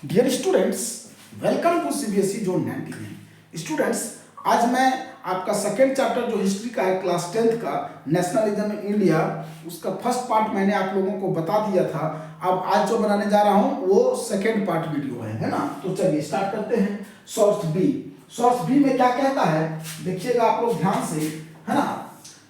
Dear students, welcome to CBSE zone 19। Students, आज मैं आपका सेकेंड चैप्टर जो हिस्ट्री का है क्लास 10th का नेशनलिज्म इन इंडिया, उसका फर्स्ट पार्ट मैंने आप लोगों को बता दिया था। अब आज जो बनाने जा रहा हूं वो सेकेंड पार्ट वीडियो है ना। तो चलिए स्टार्ट करते हैं। Source B. सोर्स बी में क्या कहता है देखिएगा आप लोग ध्यान से, है ना।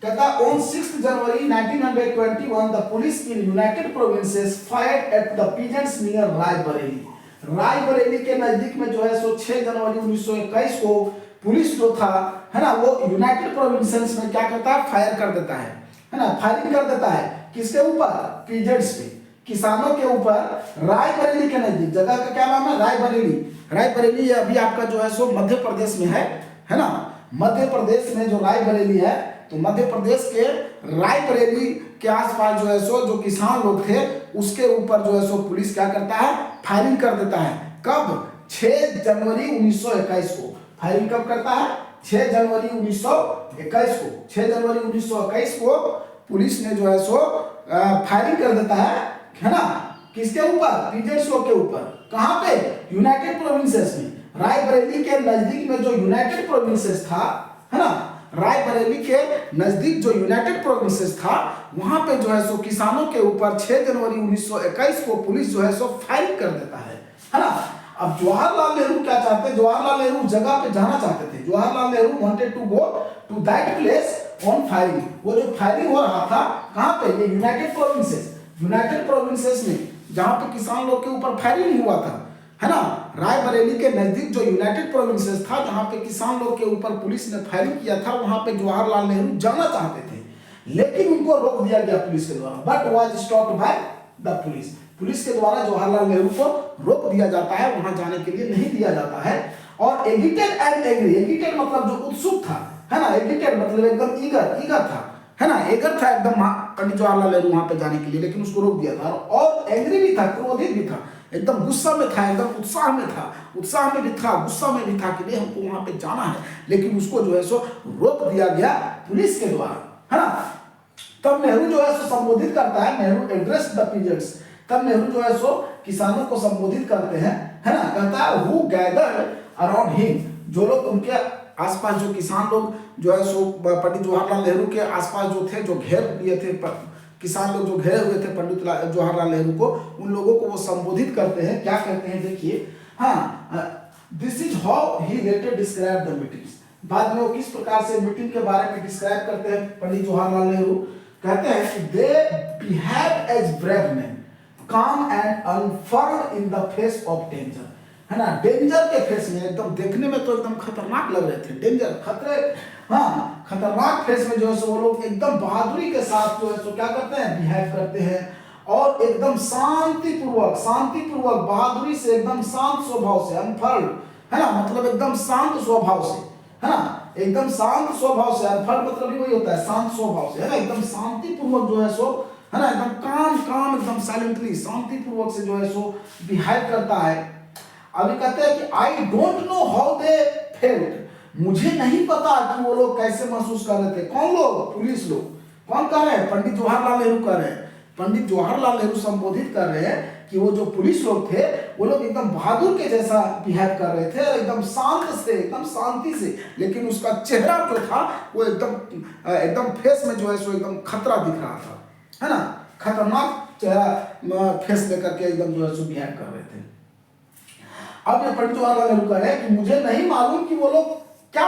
कहता on 6 January 1921 the police in United provinces fired at the peasants near Raebareli. Raebareli के नजदीक में जो है सो 6 जनवरी 1921 को पुलिस जो था, है ना, वो यूनाइटेड प्रोविंसेस में क्या करता है, फायर कर देता है ना, फायरिंग कर देता है। किसके ऊपर? पीजेंट्स पे, किसानों के ऊपर। रायबरेली के नजदीक, जगह का क्या नाम है? रायबरेली। रायबरेली अभी आपका जो है सो मध्य प्रदेश में है ना। मध्य प्रदेश में जो रायबरेली है, तो मध्य प्रदेश के रायबरेली के आसपास जो है सो जो किसान लोग थे उसके ऊपर जो है सो पुलिस क्या करता है, फायरिंग कर देता है। कब? 6 जनवरी 1921 को। फायरिंग कब करता है? 6 जनवरी 1921 को। 6 जनवरी 1921 को पुलिस ने जो है सो फायरिंग कर देता है ना। किसके ऊपर? पीजेंट्स लोग के ऊपर। कहां पे? यूनाइटेड प्रोविंसेस में। रायबरेली के नजदीक में जो यूनाइटेड प्रोविंसेस था, है ना, रायबरेली के नजदीक जो यूनाइटेड प्रोविंसेस था, वहां पे जो है सो किसानों के ऊपर 6 जनवरी 1921 को पुलिस जो है सो फायरिंग कर देता है ना। अब जवाहरलाल नेहरू क्या चाहते? जवाहरलाल नेहरू जगह पे जाना चाहते थे। Jawaharlal Nehru wanted to go to that place on firing. वो जो फायरिंग हो रहा था कहां पे? ये यूनाइटेड प्रोविंसेस। यूनाइटेड प्रोविंसेस में जहां पे किसान लोग के ऊपर फायरिंग हुआ था, है ना, रायबरेली के नजदीक जो यूनाइटेड प्रोविंसेस था जहां पे किसान लोग के ऊपर पुलिस ने फायरिंग किया था, वहां पे जवाहरलाल नेहरू जाना चाहते थे, लेकिन उनको रोक दिया गया पुलिस के द्वारा। But was stopped by the police. Police के द्वारा जवाहरलाल नेहरू को रोक दिया जाता है, वहां जाने के लिए नहीं दिया जाता है। और एगिटेड एंड एग्री। एगिटेड मतलब जो उत्सुक था, है ना, एगिटेड मतलब एकदम ईगर था, है ना, एगर था एकदम पंडित जवाहरलाल नेहरू वहां पे जाने के लिए, लेकिन उसको रोक दिया था। और एग्री भी था, क्रोधित भी था, एकदम गुस्सा में था, एकदम उत्साह में था, उत्साह में भी था, गुस्सा में भी था कि नहीं हमको वहां पे जाना है, लेकिन उसको जो है सो रोक दिया गया पुलिस के द्वारा, है ना। तब नेहरू जो है सो संबोधित करता है, नेहरू एड्रेस द पीजेंट्स। तब नेहरू जो है सो किसानों को संबोधित करते हैं, है ना। कहता है हु गैदर्ड अराउंड हिम। जो लोग उनके आसपास, जो किसान लोग जो है सो पंडित जवाहरलाल नेहरू के आसपास जो थे, जो घेर लिए थे, किसान लोग जो घेरे हुए थे पंडित जवाहरलाल नेहरू को, उन लोगों को वो संबोधित करते हैं। क्या कहते हैं देखिए, हाँ, this is how he later describe the meetings. बाद में वो किस प्रकार से मीटिंग के बारे में डिस्क्राइब करते हैं पंडित जवाहरलाल नेहरू। कहते हैं कि they behave as brave man, calm and unruffled in the face of danger, है ना। डेंजर के फेस में, एकदम देखने में तो एकदम खतरनाक लग रहे थे, डेंजर, खतरे, हाँ, खतरनाक फेस में जो है सो वो लोग एकदम बहादुरी के साथ जो है सो क्या करते हैं, बिहेव करते हैं। और एकदम शांतिपूर्वक बहादुरी से, एकदम शांत स्वभाव से, अनफर्ड, है ना, मतलब एकदम शांत स्वभाव से, है ना, एकदम शांत स्वभाव से। अनफर्ड मतलब ही वही होता है, शांत स्वभाव से, है ना, एकदम शांतिपूर्वक जो है सो, है ना, एकदम काम एकदम साइलेंटली, शांतिपूर्वक से जो है सो बिहेव करता है। अभी कहते हैं कि I don't know how they felt. मुझे नहीं पता कि वो लोग कैसे महसूस कर रहे थे। कौन लोग? पुलिस लोग। कौन कर रहे हैं? पंडित जवाहरलाल नेहरू कर रहे हैं। पंडित जवाहरलाल नेहरू संबोधित कर रहे हैं कि वो जो पुलिस लोग थे, वो लोग एकदम बहादुर के जैसा बिहेव कर रहे थे, एकदम शांत से, एकदम शांति से, लेकिन उसका चेहरा जो था वो एकदम फेस में जो है सो एकदम खतरा दिख रहा था, है ना, खतरनाक चेहरा फेस लेकर के एकदम जो है सो बिहेव कर रहे थे। अब ये पंडित जवाहरलाल नेहरू कह रहे हैं कि मुझे नहीं मालूम कि वो लोग क्या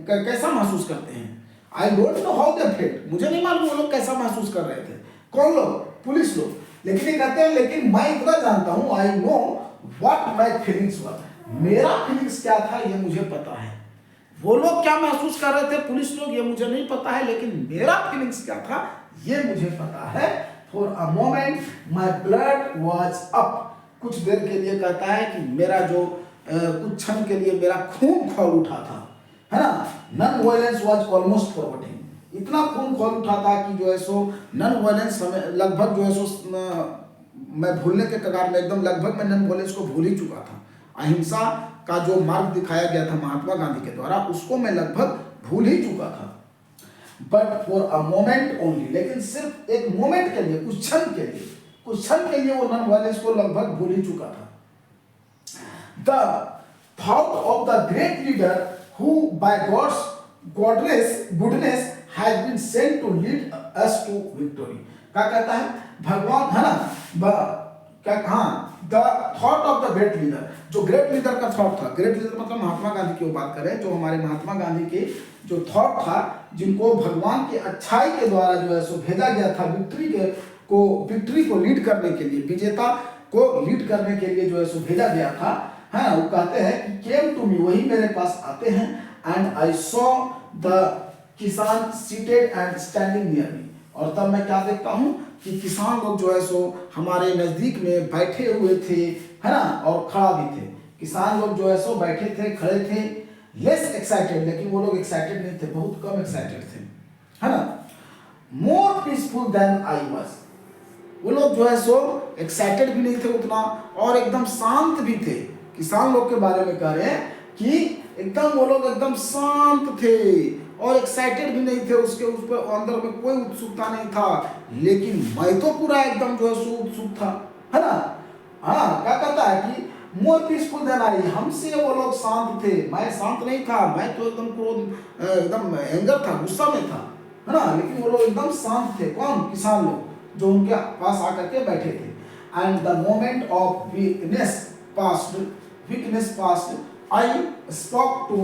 कैसा महसूस करते हैं। I don't know how they felt. मुझे नहीं मालूम वो लोग कैसा महसूस कर रहे थे। कौन लोग? पुलिस लोग। लेकिन ये कहते हैं, लेकिन मैं इतना जानता हूं, I know what my feelings were. मेरा फीलिंग्स क्या था ये मुझे पता है। वो लोग क्या महसूस कर रहे थे पुलिस लोग, ये मुझे नहीं पता है, लेकिन मेरा फीलिंग्स क्या था ये मुझे पता है। For a moment my blood was up. कुछ देर के लिए कहता है कि मेरा जो कुछ क्षण के लिए मेरा खून खौल उठा था, है ना। Non violence was almost forgotten. इतना खून खौल उठा था कि जो है सो नॉन वायलेंस लगभग जो है सो मैं भूलने के कगार में, एकदम लगभग मैं नॉन वायलेंस को भूल ही चुका था। अहिंसा का जो मार्ग दिखाया गया था महात्मा गांधी के द्वारा, उसको मैं लगभग भूल ही चुका था। But for a moment only. लेकिन सिर्फ एक मोमेंट के लिए, कुछ क्षण के लिए वो नॉन वायलेंस को लगभग भूल ही चुका था, The thought of the great leader who by God's goodness has been sent to lead us to victory. क्या कहता है भगवान, है ना, क्या, हाँ, the thought of the great leader, जो ग्रेट लीडर का थॉट था, ग्रेट लीडर मतलब महात्मा गांधी की बात करें, जो हमारे महात्मा गांधी के जो थॉट था, जिनको भगवान की अच्छाई के द्वारा जो है सो भेजा गया था विक्ट्री को लीड करने के लिए, विजेता को लीड करने के लिए जो है सो भेजा गया था। हाँ, वो कहते हैं कि केम टू मी, वही मेरे पास आते हैं, एंड आई सॉ द किसान seated and standing near me, और तब मैं क्या देखता हूँ कि किसान लोग जो है सो हमारे नजदीक में बैठे हुए थे, है ना, और खड़ा भी थे। किसान लोग जो है सो बैठे थे, खड़े थे, लेस एक्साइटेड, लेकिन वो लोग एक्साइटेड नहीं थे, बहुत कम एक्साइटेड थे, है ना, more peaceful than I was, वो लोग जो है सो एक्साइटेड भी नहीं थे उतना, और एकदम शांत भी थे। किसान लोग के बारे में कह रहे हैं कि एकदम वो लोग एकदम शांत थे और एक्साइटेड भी नहीं थे, उसके उस पर अंदर में कोई उत्सुकता नहीं था, लेकिन मैं तो पूरा एकदम जो है सो उत्सुक था, है ना। हाँ, क्या कहता है कि मोर पीसफुल देन आई, हमसे वो लोग शांत थे, मैं शांत नहीं था, मैं तो एकदम क्रोध, एकदम एंगर था, गुस्सा में था, है ना, लेकिन वो लोग एकदम शांत थे। कौन? किसान लोग जो उनके पास आकर के बैठे थे। And the moment of weakness passed I spoke to,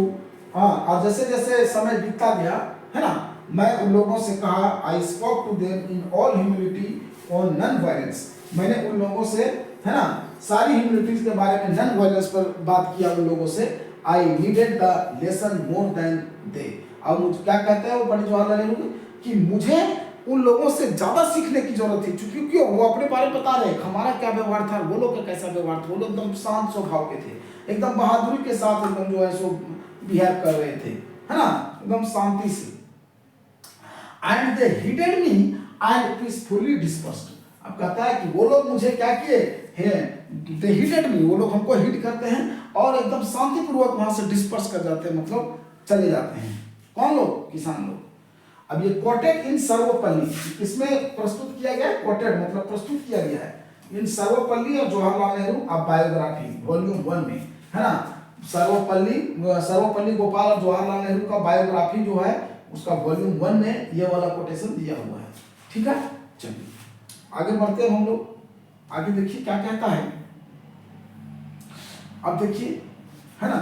और जैसे जैसे समय बीतता गया, है ना, मैं उन लोगों से कहा, I spoke to them in all humility और नॉन वायलेंस, मैंने उन लोगों से, है ना, सारी ह्यूमिलिटीज के बारे में, नॉन वायलेंस पर बात किया उन लोगों से। I needed the lesson more than they, अब मुझे क्या कहते हैं वो पंडित जवाहरलाल नेहरू कि मुझे उन लोगों से ज्यादा सीखने की जरूरत थी, क्योंकि क्यों, वो अपने बारे में बता रहे, हमारा क्या व्यवहार था, वो लोग का कैसा व्यवहार था, वो लोग एकदम शांत स्वभाव के थे, एकदम बहादुरी के साथ एकदम जो है सो बिहेव कर रहे थे, है ना, एकदम शांति से। And they heeded me and peacefully dispersed, अब कहता है कि वो लोग मुझे क्या किए हैं, दे हिडेड मी, वो लोग हमको हिट करते हैं और एकदम शांतिपूर्वक वहां से डिस्पर्स कर जाते हैं, मतलब चले जाते हैं। कौन लोग? किसान लोग। अब ये कोटेड इन सर्वपल्ली, इसमें प्रस्तुत किया गया है, कोटेड मतलब प्रस्तुत किया गया है इन सर्वपल्ली और जवाहरलाल नेहरू अब बायोग्राफी वॉल्यूम 1 में, है ना, सर्वपल्ली गोपाल और जवाहरलाल नेहरू का बायोग्राफी जो है उसका वॉल्यूम 1 में ये वाला कोटेशन दिया हुआ है। ठीक है, चलिए आगे बढ़ते हैं हम लोग। आगे देखिए क्या कहता है, अब देखिए, है ना,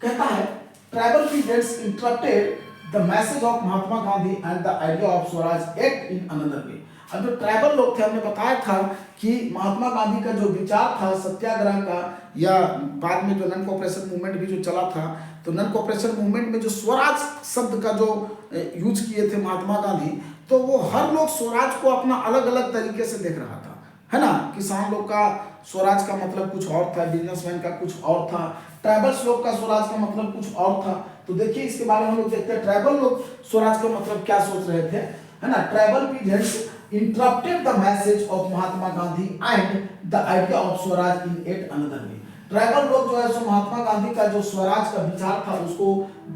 कहता है tribal periods interrupted the message of Mahatma Gandhi and the idea of Swaraj act in another way। अब जो ट्राइबल लोग थे, हमने बताया था कि महात्मा गांधी का जो विचार था सत्याग्रह का, या बाद में जो नॉन कोऑपरेशन मूवमेंट भी जो चला था, तो नॉन कोऑपरेशन मूवमेंट में जो स्वराज शब्द का जो यूज किए थे महात्मा गांधी, तो वो हर लोग स्वराज को अपना अलग अलग तरीके से देख रहा था, है ना। किसान लोग का स्वराज का मतलब कुछ और था, बिजनेसमैन का कुछ और था, ट्राइबल्स लोग का स्वराज का मतलब कुछ और था। तो देखिए इसके बारे में हम लोग देखते हैं ट्राइबल लोग स्वराज का मतलब क्या सोच रहे थे, है ना। Tribal periods interrupted the message of Mahatma Gandhi and the idea of Swaraj in at another way. Tribal लोग जो है सो महात्मा गांधी का जो स्वराज का विचार था उसको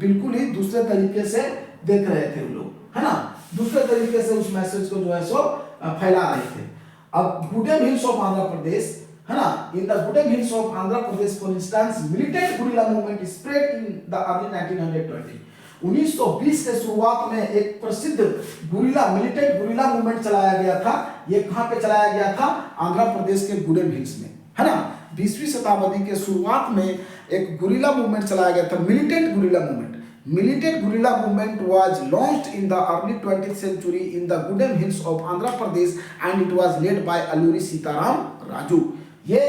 बिल्कुल ही दूसरे तरीके से देख रहे थे वो लोग, है ना, दूसरे तरीके से उस मैसेज को जो है सो फैला रहे थे। अब गुडेम हिल्स ऑफ आंध्र प्रदेश, है ना, in the Gudem hills of Andhra Pradesh for instance militant guerrilla movement spread in the early 1920। 1920 के शुरुआत में एक प्रसिद्ध मिलिटेंट गुरिल्ला मूवमेंट चलाया गया था। ये कहां पे चलाया गया था? आंध्र प्रदेश के गुडेम हिल्स में, है ना। 20वीं शताब्दी के शुरुआत में एक गुरिल्ला मूवमेंट चलाया गया था, militant guerrilla movement. Militant guerrilla movement was launched in the early 20th century in the Gudem Hills of Andhra Pradesh and it was led by Alluri Sitaram Raju। ये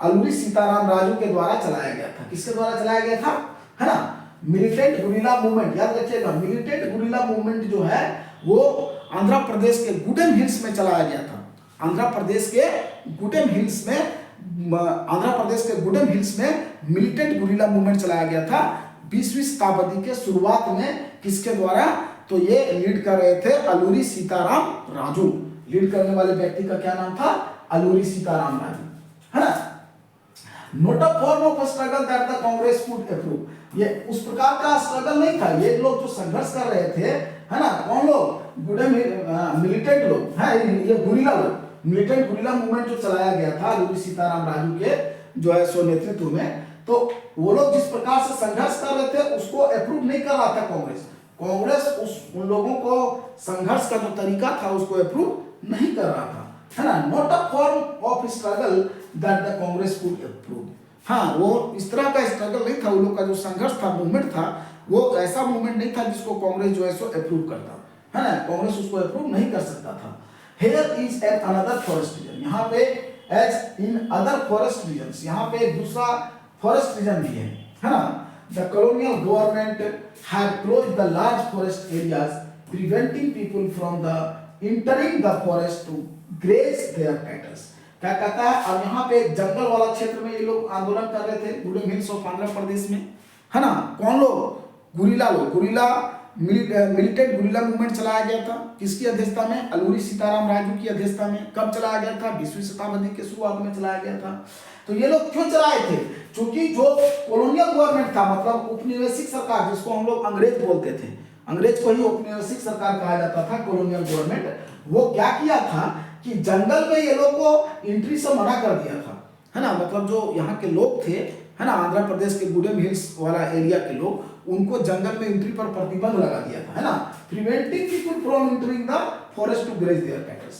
अलूरी सीताराम राजू के द्वारा चलाया गया था। किसके द्वारा चलाया गया था? है ना, मिलिटेंट गुरिल्ला मूवमेंट। याद रखिएगा, मिलिटेंट गुरिल्ला मूवमेंट जो है वो आंध्र प्रदेश के गुडेम हिल्स में चलाया गया था। आंध्र प्रदेश के गुडेम हिल्स में मिलिटेंट गुरिल्ला मूवमेंट चलाया गया था 20वीं शताब्दी के शुरुआत में। किसके द्वारा? तो ये लीड कर रहे थे अलूरी सीताराम राजू। लीड करने वाले व्यक्ति का क्या नाम था? अलूरी सीताराम राजू, है ना। Note a form of struggle that the Congress would approve. ये उस प्रकार का स्ट्रगल नहीं था। ये लोग जो संघर्ष कर रहे थे, है ना, कौन लोग? गुडेम मिलिटेंट लोग, है, ये गुरिल्ला लोग। मिलिटेंट गुरिल्ला मूवमेंट जो चलाया गया था अल्लूरी सीताराम राजू के जो है सो नेतृत्व में, तो वो लोग जिस प्रकार से संघर्ष कर रहे थे उसको अप्रूव नहीं कर रहा था कांग्रेस। कांग्रेस उन लोगों को संघर्ष का जो तरीका था उसको अप्रूव नहीं कर रहा था, है ना। Not a form of struggle that the Congress could approve. हाँ, वो इस तरह का स्ट्रगल नहीं था, उन लोग का जो संघर्ष था, मूवमेंट था, वो ऐसा मूवमेंट नहीं था जिसको कांग्रेस जो है सो अप्रूव करता, है ना। कांग्रेस उसको अप्रूव नहीं कर सकता था। Here is an another forest region, यहाँ पे as in other forest regions, यहाँ पे एक दूसरा फॉरेस्ट रीजन भी है ना। The colonial government had closed the large forest areas, preventing people from the entering the forest to graze their cattle। क्या कहता है, अब यहाँ पे जंगल वाला क्षेत्र में ये लोग आंदोलन कर रहे थे, गुडेम हिल्स ऑफ आंध्र प्रदेश में, है ना। कौन लोग? गुरिल्ला लोग, गुरिल्ला मिलिटेंट गुरिल्ला मूवमेंट चलाया गया था। किसकी अध्यक्षता में? अल्लूरी सीताराम राजू की अध्यक्षता में। कब चलाया गया था? 20वीं शताब्दी के शुरुआत में चलाया गया था। तो ये लोग क्यों चलाए थे? क्योंकि जो कॉलोनियल गवर्नमेंट था, मतलब उपनिवेशिक सरकार, जिसको हम लोग अंग्रेज बोलते थे, अंग्रेज को ही उपनिवेशिक सरकार कहा जाता था, कॉलोनियल गवर्नमेंट, वो क्या किया था कि जंगल में ये लोग को एंट्री से मना कर दिया था, है ना। मतलब जो यहाँ के लोग थे, है ना, आंध्र प्रदेश के गुडेम हिल्स वाला एरिया के लोग, उनको जंगल में एंट्री पर प्रतिबंध लगा दिया था, है ना। Preventing people from entering the forest to graze their cattles.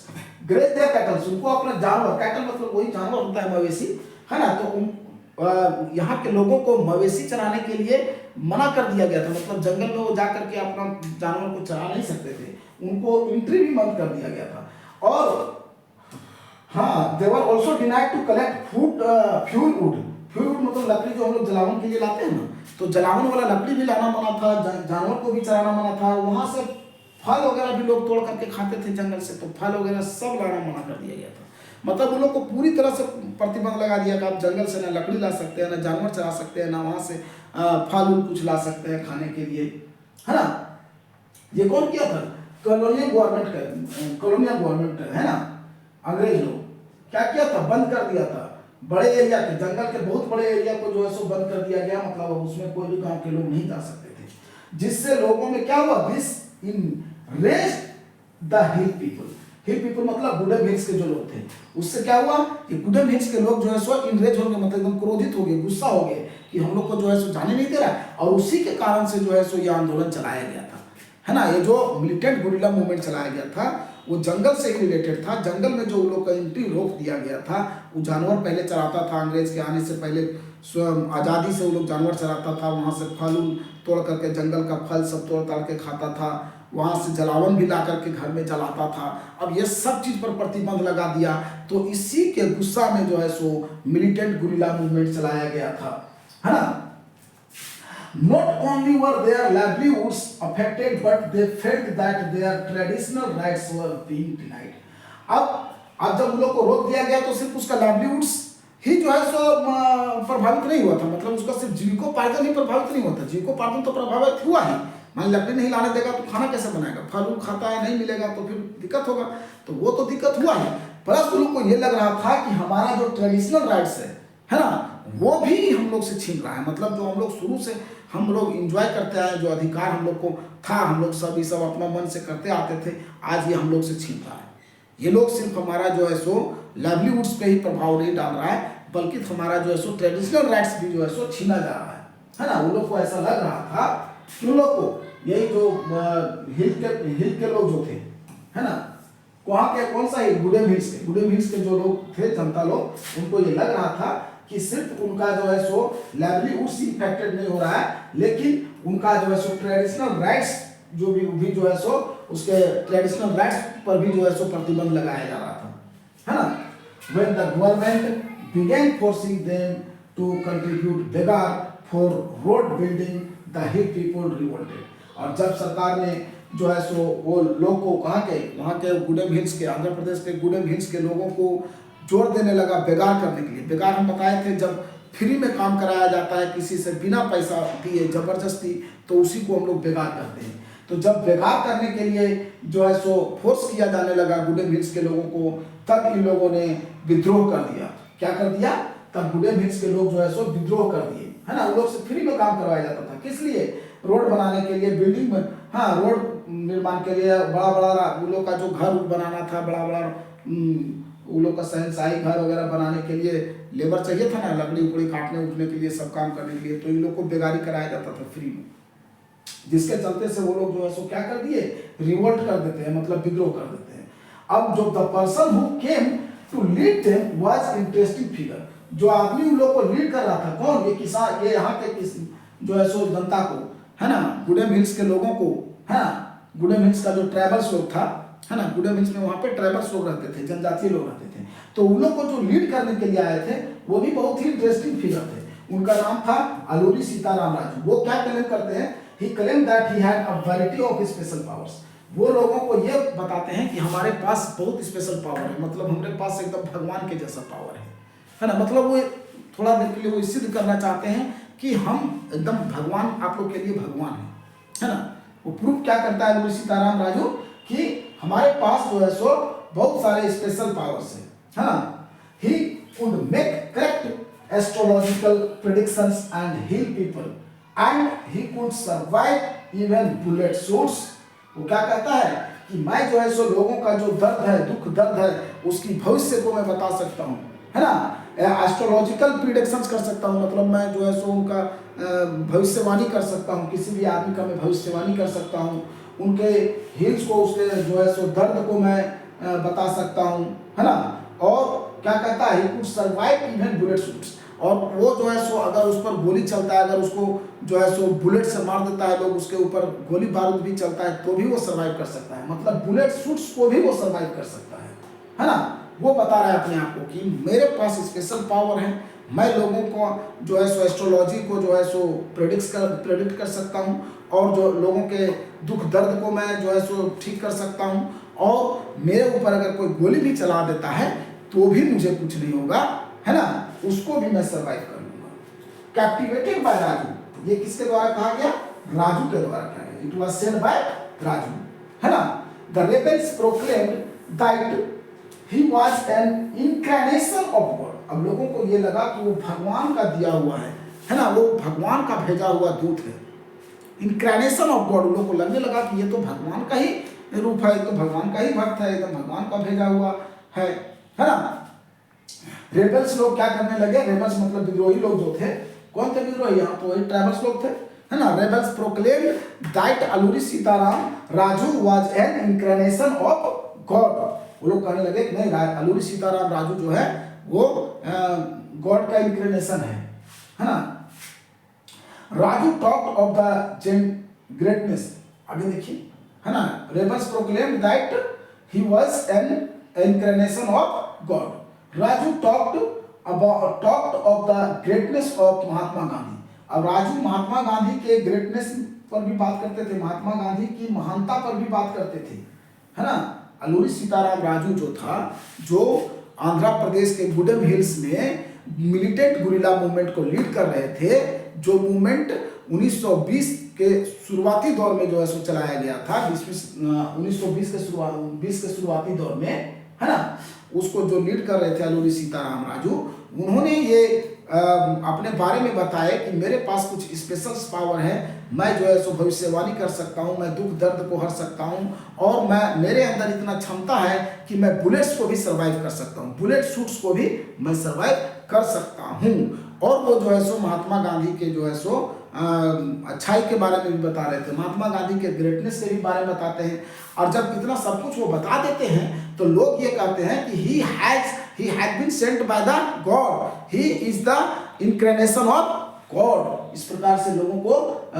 Graze their cattles, उनको अपना जानवर, कैटल मतलब वही जानवर होता है, मवेशी, है ना। तो यहाँ के लोगों को मवेशी चराने के लिए मना कर दिया गया था, मतलब जंगल में वो जा करके अपना जानवर को चरा नहीं सकते थे, उनको एंट्री भी बंद कर दिया गया था। और हाँ, they were also denied to collect food, fuel wood। Fuel wood मतलब लकड़ी जो हम लोग जलावन के लिए लाते हैं ना, तो जलावन वाला लकड़ी भी लाना मना था, जानवर को भी चराना मना था। वहां से फल वगैरह भी लोग तोड़ करके खाते थे जंगल से, तो फल वगैरह सब लाना मना कर दिया गया था। मतलब उन लोग को पूरी तरह से प्रतिबंध लगा दिया कि आप जंगल से ना लकड़ी ला सकते हैं, ना जानवर चरा सकते हैं, ना वहां से फल उल कुछ ला सकते हैं खाने के लिए, है ना। ये कौन किया था? कॉलोनियल गवर्नमेंट है ना, अंग्रेज लोग क्या किया था? बंद कर दिया था। बड़े एरिया के, जंगल के बहुत बड़े एरिया को जो है सो बंद कर दिया गया, मतलब उसमें कोई भी गांव के लोग नहीं जा सकते थे, जिससे लोगों में क्या हुआ? This enraged the hill people. Hill people मतलब गुडेम हिल्स के जो लोग थे, उससे क्या हुआ कि गुडेम हिल्स के लोग जो है सो इनरेज हो गए, मतलब एकदम क्रोधित हो गए, गुस्सा हो गए कि हम लोग को जो है सो जाने नहीं दे रहा, और उसी के कारण से जो है सो ये आंदोलन चलाया गया था, है ना। ये जो मिलिटेंट गुरिल्ला मूवमेंट चलाया गया था वो जंगल से ही रिलेटेड था। जंगल में जो लोग का एंट्री रोक दिया गया था, वो जानवर पहले चराता था, अंग्रेज के आने से पहले स्वयं आज़ादी से वो लोग जानवर चराता था, वहाँ से फल तोड़ करके, जंगल का फल सब तोड़ ताड़ के खाता था, वहाँ से जलावन भी ला करके घर में जलाता था। अब ये सब चीज़ पर प्रतिबंध लगा दिया, तो इसी के गुस्सा में जो है सो मिलिटेंट गुरिल्ला मूवमेंट चलाया गया था, है ना। Not only were their livelihoods affected, but they felt that their traditional rights were being denied। अब जब उन लोग को रोक दिया गया तो सिर्फ उसका लाइवलीहुड्स ही जो है सो प्रभावित नहीं हुआ था, मतलब उसका सिर्फ जीविकोपार्जन ही प्रभावित नहीं हुआ था। जीविकोपार्जन तो प्रभावित हुआ ही, मान लकड़ी नहीं लाने देगा तो खाना कैसे बनाएगा? फल खाता है, नहीं मिलेगा तो फिर दिक्कत होगा, तो वो तो दिक्कत हुआ ही। प्लस उन लोग को ये लग रहा था कि हमारा जो ट्रेडिशनल राइट्स है ना, वो भी हम लोग से छीन रहा है। मतलब जो हम लोग शुरू से हम लोग एंजॉय करते आए, जो अधिकार हम लोग को था, हम लोग सब ये सब अपना मन से करते आते थे, आज ये हम लोग से छीन रहा है। ये लोग सिर्फ हमारा जो है सो लाइवलीहुड्स पे ही प्रभाव नहीं डाल रहा है, बल्कि हमारा जो है सो ट्रेडिशनल राइट्स भी जो है सो छीना जा रहा है ना। उन लोग को ऐसा लग रहा था कि उन लोग को यही जो हिल के लोग जो थे, है ना, वहाँ के कौन सा हिल? गुडेम हिल्स के जो लोग थे, जनता लोग, उनको ये लग रहा था कि सिर्फ उनका जो है सो लाइवलीहुड्स ही इफेक्टेड नहीं हो रहा है, लेकिन उनका जो है सो ट्रेडिशनल राइट्स जो भी जो है सो उसके ट्रेडिशनल राइट्स पर भी जो है सो प्रतिबंध लगाया जा रहा था, है ना। When the government began forcing them to contribute begar for road building, the hill people revolted। और जब सरकार ने जो है सो वो लोग को कहाँ के, वहाँ के गुडेम हिल्स के, आंध्र प्रदेश के गुडेम हिल्स के लोगों को जोर देने लगा बेगार करने के लिए। बेगार हम बताए थे, जब फ्री में काम कराया जाता है किसी से बिना पैसा दिए जबरदस्ती, तो उसी को हम लोग बेगार करते हैं। तो जब बेगार करने के लिए जो है सो फोर्स किया जाने लगा गुडेम हिल्स के लोगों को, तब इन लोगों ने विद्रोह कर दिया। क्या कर दिया? तब गुडेम हिल्स के लोग जो है सो विद्रोह कर दिए, है ना। उन लोग से फ्री में काम करवाया जाता था, किस लिए? रोड बनाने के लिए, बिल्डिंग में, हाँ, रोड निर्माण के लिए, बड़ा बड़ा उन लोग का जो घर बनाना था, बड़ा बड़ा वो लोग का शहनशाही घर वगैरह बनाने के लिए लेबर चाहिए था ना, लकड़ी उकड़ी काटने उठने के लिए, सब काम करने के लिए, तो इन लोग को बेगारी कराया जाता था फ्री में, जिसके चलते से वो लोग जो है सो क्या कर दिए, रिवोल्ट कर देते हैं, मतलब विद्रोह कर देते हैं। अब जो the person who came to lead them was interesting figure, जो आदमी उन लोग को लीड कर रहा था, कौन, ये किसान, ये यहाँ के जो है सो जनता को, है ना, गुडेम हिल्स के लोगों को, है ना, गुडेम हिल्स का जो ट्राइबल्स लोग था, है ना, गुडेम हिल्स में वहाँ पे ट्राइबल्स लोग रहते थे, जनजातीय लोग रहते थे, तो उन लोग को जो लीड करने के लिए आए थे वो भी बहुत ही इंटरेस्टिंग फिगर थे। उनका नाम था अलूरी सीताराम राजू। वो क्या क्लेम करते हैं, he claim that he had a variety of special powers. वो लोगों को ये बताते हैं कि हमारे पास बहुत स्पेशल पावर है, मतलब हमारे पास एकदम भगवान के जैसा पावर है ना, मतलब वो थोड़ा देर के लिए वो सिद्ध करना चाहते हैं कि हम एकदम भगवान, आप लोग के लिए भगवान है ना। वो प्रूफ क्या करता है अलूरी सीताराम राजू कि हमारे पास जो है सो बहुत सारे स्पेशल पावर्स है ना। He could make correct astrological predictions and heal people and he could survive even bullet shots. वो क्या कहता है कि मैं जो है सो लोगों का जो दर्द है, दुख दर्द है, उसकी भविष्य को मैं बता सकता हूँ, है ना, एस्ट्रोलॉजिकल प्रिडिक्शंस कर सकता हूँ, मतलब मैं जो है सो उनका भविष्यवाणी कर सकता हूँ, किसी भी आदमी का मैं भविष्यवाणी कर सकता हूँ, उनके हिल्स को, उसके जो है सो दर्द को मैं बता सकता हूँ, है ना। और क्या कहता है, ही could survive even bullet shots, और वो जो है सो अगर उस पर गोली चलता है, अगर उसको जो है सो बुलेट से मार देता है लोग, उसके ऊपर गोली बारूद भी चलता है तो भी वो सर्वाइव कर सकता है, मतलब बुलेट शूट्स को भी वो सर्वाइव कर सकता है ना। वो बता रहा है अपने आप को कि मेरे पास स्पेशल पावर है, मैं लोगों को जो है सो एस्ट्रोलॉजी को जो है सो प्रेडिक्ट कर सकता हूँ, और जो लोगों के दुख दर्द को मैं जो है सो ठीक कर सकता हूँ, और मेरे ऊपर अगर कोई गोली भी चला देता है तो भी मुझे कुछ नहीं होगा, है ना, उसको भी मैं सर्वाइव कर लूंगा। कैप्टिवेटेड बाय राजू, ये किसके द्वारा कहा गया, राजू के द्वारा कहा गया, it was said bye Raju, है ना। The rebels proclaimed that he was an incarnation of God. अब लोगों को ये लगा कि वो भगवान का दिया हुआ है ना, वो भगवान का भेजा हुआ दूत है, इनकार्नेशन ऑफ गॉड। लोगों को लगने लगा कि ये तो भगवान का ही रूप है, तो भगवान का ही भक्त है, तो भगवान का भेजा हुआ है ना। रेबल्स लोग क्या करने लगे, रेबल्स मतलब विद्रोही लोग जो थे, कौन थे विद्रोही, यहाँ तो वही ट्राइबल्स लोग थे, है ना। Rebels proclaimed that Alluri Sitaram Raju was an incarnation of God. वो लोग कहने लगे कि नहीं, अलूरी सीताराम राजू जो है वो गॉड का इनकार्नेशन है ना। Raju talked of the greatness, आगे देखिए, है ना। Rebels proclaimed that he was an incarnation of God. Raju talked of the greatness of Mahatma Gandhi. अब राजू महात्मा गांधी के ग्रेटनेस पर भी बात करते थे, महात्मा गांधी की महानता पर भी बात करते थे, है ना। अलूरी सीताराम राजू जो था, जो आंध्र प्रदेश के गुडेम हिल्स में मिलिटेंट गुरिल्ला मूवमेंट को लीड कर रहे थे, जो मूवमेंट 1920 के शुरुआती दौर में जो है सो चलाया गया था, 1920 के शुरुआती दौर में, है ना, उसको जो लीड कर रहे थे अलूरी सीताराम राजू, उन्होंने ये अपने बारे में बताया कि मेरे पास कुछ स्पेशल पावर है, मैं जो है सो भविष्यवाणी कर सकता हूँ, मैं दुख दर्द को हर सकता हूँ, और मैं मेरे अंदर इतना क्षमता है कि मैं बुलेट्स को भी सर्वाइव कर सकता हूँ, बुलेट शूट्स को भी मैं सर्वाइव कर सकता हूँ। और वो जो है सो महात्मा गांधी के जो है सो अच्छाई के बारे में भी बता रहे थे, महात्मा गांधी के ग्रेटनेस के भी बारे में बताते हैं। और जब इतना सब कुछ वो बता देते हैं तो लोग ये कहते हैं कि he had been sent by the God, he is the incarnation of God। इस प्रकार से लोगों को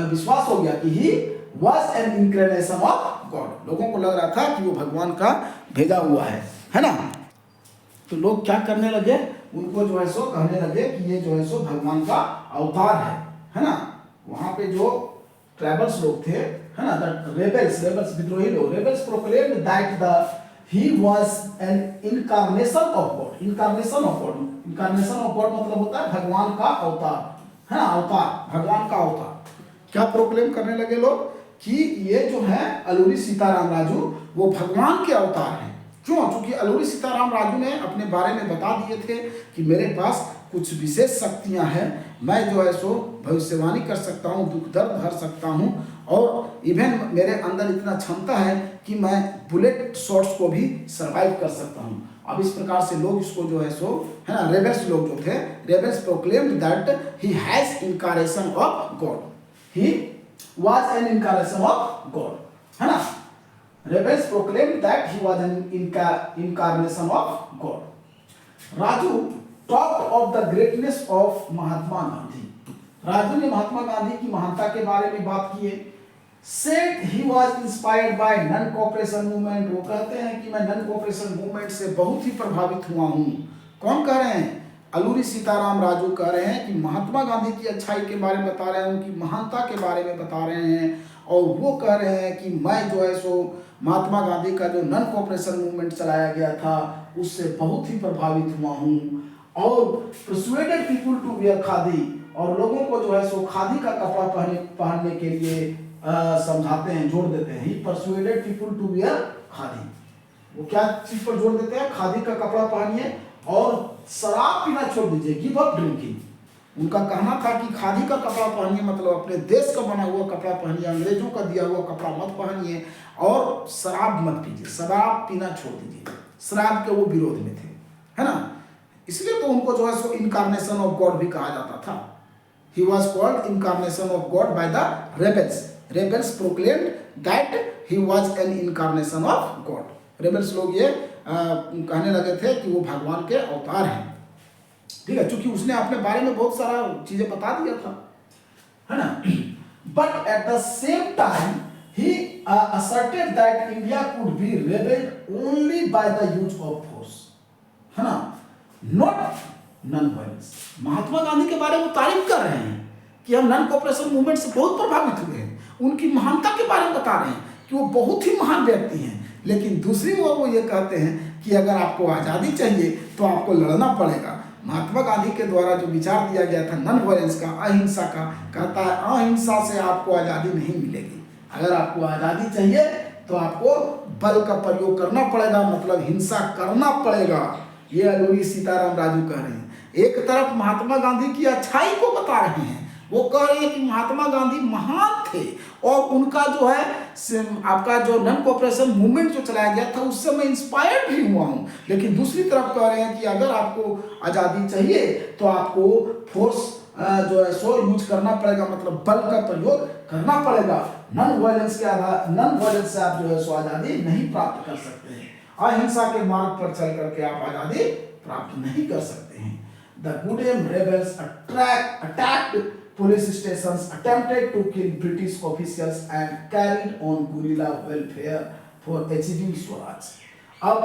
विश्वास हो गया कि he was an incarnation of God। लोगों को लग रहा था कि वो भगवान का भेजा हुआ है ना। तो लोग क्या करने लगे, उनको जो है सो कहने लगे कि ये जो है सो भगवान का अवतार है ना। वहां पे जो ट्राइबल्स लोग थे, है ना, रेबल्स विद्रोही लोग, rebels proclaimed that the he was an incarnation of God. Incarnation of God मतलब होता है भगवान का अवतार, है ना, अवतार, भगवान का अवतार। क्या प्रोक्लेम करने लगे लोग कि ये जो है अलूरी सीताराम राजू वो भगवान के अवतार हैं, क्यों? क्योंकि अलूरी सीताराम राजू ने अपने बारे में बता दिए थे कि मेरे पास कुछ विशेष शक्तियां हैं, मैं जो है सो भविष्यवाणी कर सकता हूँ, दुख दर्द हर सकता हूँ, और इवन मेरे अंदर इतना क्षमता है कि मैं बुलेट शॉट्स को भी सर्वाइव कर सकता हूँ। अब इस प्रकार से लोग इसको जो है सो, है ना, रेबल्स लोग जो थे, rebels proclaimed that he has incarnation of God, he was an incarnation of God, है ना। Rebels proclaimed that he was an incarnation of God. Raju talk of the greatness of Mahatma Gandhi. Raju ने महात्मा गांधी की महानता के बारे में बात की है। Said he was inspired by non cooperation movement। वो कहते हैं कि मैं नन कोऑपरेशन मूवमेंट से बहुत ही प्रभावित हुआ हूँ। कौन कह रहे हैं? अलूरी सीताराम राजू कह रहे हैं कि महात्मा गांधी की अच्छाई के बारे में बता रहे हैं, उनकी महानता के बारे में बता रहे हैं, और वो कह रहे हैं कि मैं जो है सो महात्मा गांधी का जो नन कोऑपरेशन मूवमेंट चलाया गया था उससे बहुत ही प्रभावित हुआ हूँ, और persuaded people to wear khadi, और लोगों को जो है सो खादी का कपड़ा पहनने के लिए समझाते हैं, जोड़ देते हैं। He persuaded people to wear khadi. वो क्या चीज पर जोड़ देते हैं? खादी का कपड़ा पहनिए और शराब पीना छोड़ दीजिए, गिव अप ड्रिंकिंग। उनका कहना था कि खादी का कपड़ा पहनिए, मतलब अपने देश का बना हुआ कपड़ा पहनिए, अंग्रेजों का दिया हुआ कपड़ा मत पहनिए, और शराब मत पीजिए, शराब पीना छोड़ दीजिए। शराब के वो विरोध में थे, है ना। इसलिए तो उनको जो है सो इनकार्नेशन ऑफ गॉड भी कहा जाता था। He was called incarnation of God by the rebels. Rebels proclaimed that he was an incarnation of God. Rebels लोग ये कहने लगे थे कि वो भगवान के अवतार हैं, ठीक है, क्योंकि उसने अपने बारे में बहुत सारा चीजें बता दिया था, है ना। But at the same time he asserted that India could be rebelled only by the use of force, है ना, not none violence. Mahatma Gandhi के बारे में तारीफ कर रहे हैं कि हम नन कोऑपरेशन मूवमेंट से बहुत प्रभावित हुए हैं, उनकी महानता के बारे में बता रहे हैं कि वो बहुत ही महान व्यक्ति हैं, लेकिन दूसरी ओर वो ये कहते हैं कि अगर आपको आज़ादी चाहिए तो आपको लड़ना पड़ेगा। महात्मा गांधी के द्वारा जो विचार दिया गया था नन वायलेंस का, अहिंसा का, कहता है अहिंसा से आपको आज़ादी नहीं मिलेगी। अगर आपको आज़ादी चाहिए तो आपको बल का प्रयोग करना पड़ेगा, मतलब हिंसा करना पड़ेगा। ये अलूरी सीताराम राजू कह रहे हैं। एक तरफ महात्मा गांधी की अच्छाई को बता रहे हैं, वो कह रहे हैं कि महात्मा गांधी महान थे और उनका जो है आपका जो नन कोऑपरेशन मूवमेंट जो चलाया गया था उससे मैं इंस्पायर्ड भी हुआ हूं, लेकिन दूसरी तरफ कह रहे हैं कि अगर आपको आज़ादी चाहिए तो आपको फोर्स जो है सो यूज करना पड़ेगा, मतलब बल का प्रयोग करना पड़ेगा। नन वायलेंस के आधार, नन वायलेंस से आप जो है सो आज़ादी नहीं प्राप्त कर सकते हैं। अहिंसा के मार्ग पर चल करके आप आज़ादी प्राप्त नहीं कर सकते हैं। The Goodem rebels attacked police stations, attempted to kill British officials and carried on guerrilla warfare for achieving Swaraj। अब